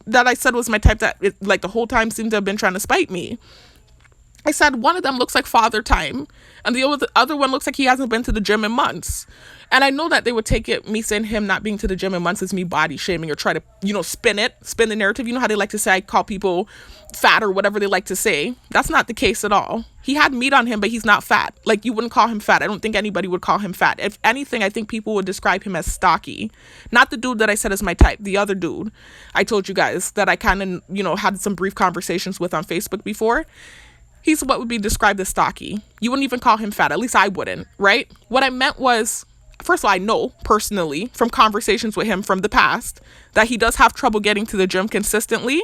that I said was my type that like the whole time seemed to have been trying to spite me. I said one of them looks like Father Time and the other one looks like he hasn't been to the gym in months. And I know that they would take it, me saying him not being to the gym in months, as me body shaming or try to, spin the narrative. You know how they like to say I call people fat or whatever they like to say. That's not the case at all. He had meat on him, but he's not fat. Like, you wouldn't call him fat. I don't think anybody would call him fat. If anything, I think people would describe him as stocky. Not the dude that I said is my type. The other dude I told you guys that I kind of, had some brief conversations with on Facebook before. He's what would be described as stocky. You wouldn't even call him fat. At least I wouldn't, right? What I meant was, first of all, I know personally from conversations with him from the past that he does have trouble getting to the gym consistently.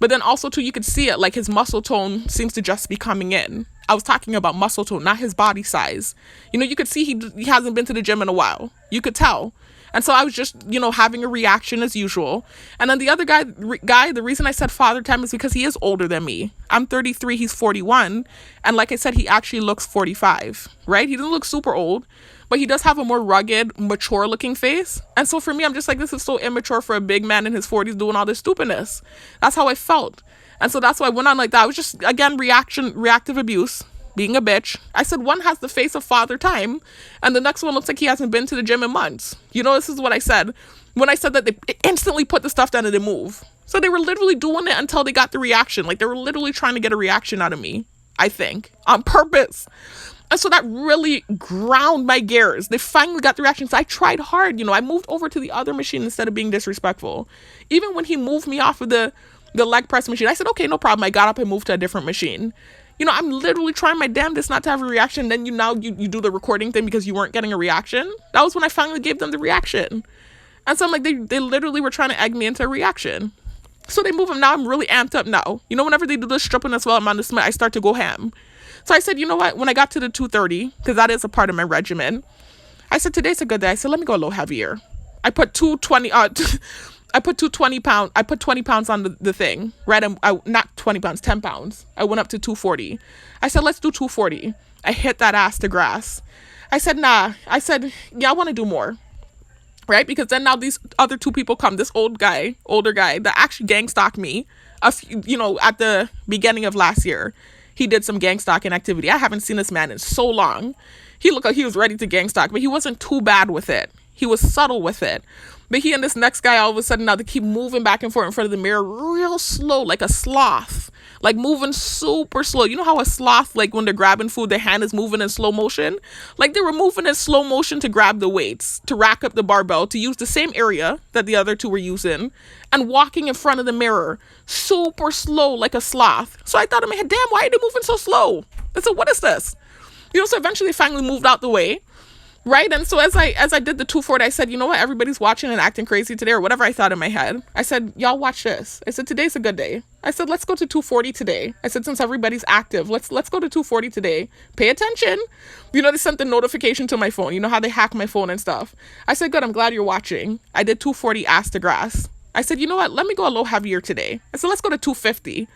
But then also too, you could see it, like his muscle tone seems to just be coming in. I was talking about muscle tone, not his body size. You could see he hasn't been to the gym in a while. You could tell. And so I was just, having a reaction as usual. And then the other guy, the reason I said Father Time is because he is older than me. I'm 33, he's 41. And like I said, he actually looks 45, right? He doesn't look super old, but he does have a more rugged, mature looking face. And so for me, I'm just like, this is so immature for a big man in his 40s doing all this stupidness. That's how I felt. And so that's why I went on like that. I was just, again, reactive abuse. Being a bitch. I said one has the face of Father Time and the next one looks like he hasn't been to the gym in months. This is what I said. When I said that, they instantly put the stuff down and they move. So they were literally doing it until they got the reaction. Like they were literally trying to get a reaction out of me, I think, on purpose. And so that really ground my gears. They finally got the reaction. So I tried hard. I moved over to the other machine instead of being disrespectful. Even when he moved me off of the leg press machine, I said, okay, no problem. I got up and moved to a different machine. I'm literally trying my damnedest not to have a reaction. Then you do the recording thing because you weren't getting a reaction. That was when I finally gave them the reaction. And so I'm like, they literally were trying to egg me into a reaction. So they move them. Now I'm really amped up now. Whenever they do the stripping as well, I'm on the Smith, I start to go ham. So I said, you know what? When I got to the 230, because that is a part of my regimen, I said, today's a good day. I said, let me go a little heavier. I put 220, I put 20 pounds on the thing, right? I not 20 pounds, 10 pounds. I went up to 240. I said, let's do 240. I hit that ass to grass. I said, nah. I said, yeah, I want to do more. Right? Because then now these other two people come, this older guy that actually gang stalked me, at the beginning of last year. he did some gang stalking activity. I haven't seen this man in so long. He looked like he was ready to gang stalk, but he wasn't too bad with it. He was subtle with it. But he and this next guy, all of a sudden now, they keep moving back and forth in front of the mirror real slow, like a sloth. Like moving super slow. You know how a sloth, like when they're grabbing food, their hand is moving in slow motion? Like they were moving in slow motion to grab the weights, to rack up the barbell, to use the same area that the other two were using, and walking in front of the mirror super slow like a sloth. So I thought in my head, damn, why are they moving so slow? I said, what is this? So eventually they finally moved out the way. Right. And so as I did the 240, I said, you know what? Everybody's watching and acting crazy today, or whatever I thought in my head. I said, y'all watch this. I said, today's a good day. I said, let's go to 240 today. I said, since everybody's active, let's go to 240 today. Pay attention. They sent the notification to my phone. You know how they hack my phone and stuff. I said, good. I'm glad you're watching. I did 240 ass to grass. I said, you know what? Let me go a little heavier today. I said, let's go to 250.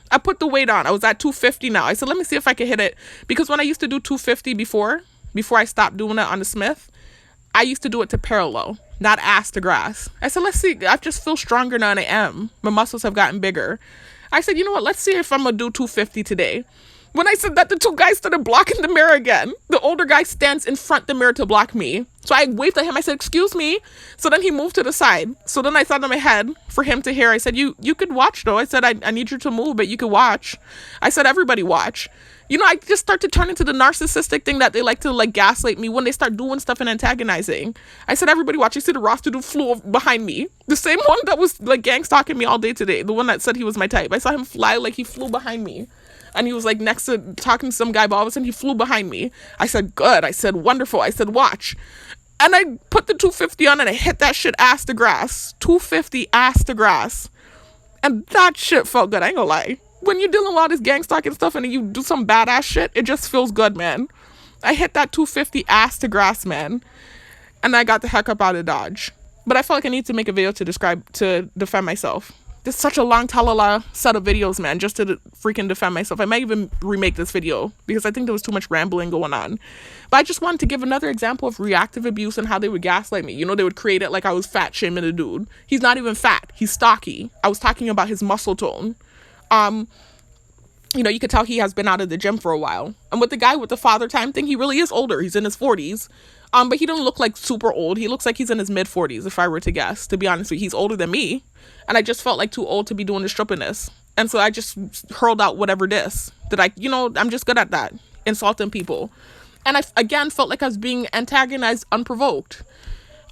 I put the weight on. I was at 250 now. I said, let me see if I can hit it. Because when I used to do 250 before I stopped doing it on the Smith, I used to do it to parallel, not ass to grass. I said, let's see. I just feel stronger now than I am. My muscles have gotten bigger. I said, you know what? Let's see if I'm going to do 250 today. When I said that, the two guys started blocking the mirror again. The older guy stands in front of the mirror to block me. So I waved at him. I said, excuse me. So then he moved to the side. So then I thought in my head for him to hear. I said, you could watch though. I said, I need you to move, but you could watch. I said, everybody watch. I just start to turn into the narcissistic thing that they like to gaslight me when they start doing stuff and antagonizing. I said, everybody watch. You see the roster dude flew behind me. The same one that was gang stalking me all day today. The one that said he was my type. I saw him fly, he flew behind me. And he was next to talking to some guy, but all of a sudden he flew behind me. I said, good. I said, wonderful. I said, watch. And I put the 250 on and I hit that shit ass to grass. 250 ass to grass. And that shit felt good. I ain't gonna lie. When you're dealing with all this gang stalking stuff and you do some badass shit, it just feels good, man. I hit that 250 ass to grass, man. And I got the heck up out of Dodge. But I felt like I need to make a video to defend myself. There's such a long talala set of videos, man, just to freaking defend myself. I might even remake this video because I think there was too much rambling going on. But I just wanted to give another example of reactive abuse and how they would gaslight me. They would create it like I was fat shaming a dude. He's not even fat. He's stocky. I was talking about his muscle tone. You could tell he has been out of the gym for a while. And with the guy with the father time thing, he really is older. He's in his 40s. But he don't look like super old. He looks like he's in his mid 40s, if I were to guess. To be honest with you, he's older than me. And I just felt like too old to be doing the strippiness. And so I just hurled out whatever diss that I'm just good at that. Insulting people. And I, again, felt like I was being antagonized unprovoked.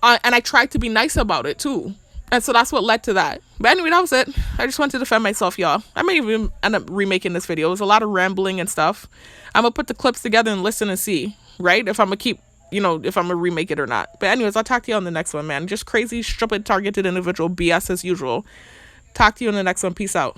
And I tried to be nice about it, too. And so that's what led to that. But anyway, that was it. I just wanted to defend myself, y'all. I may even end up remaking this video. It was a lot of rambling and stuff. I'm going to put the clips together and listen and see, right? If I'm going to keep, if I'm going to remake it or not. But anyways, I'll talk to you on the next one, man. Just crazy, stupid, targeted individual BS as usual. Talk to you in the next one. Peace out.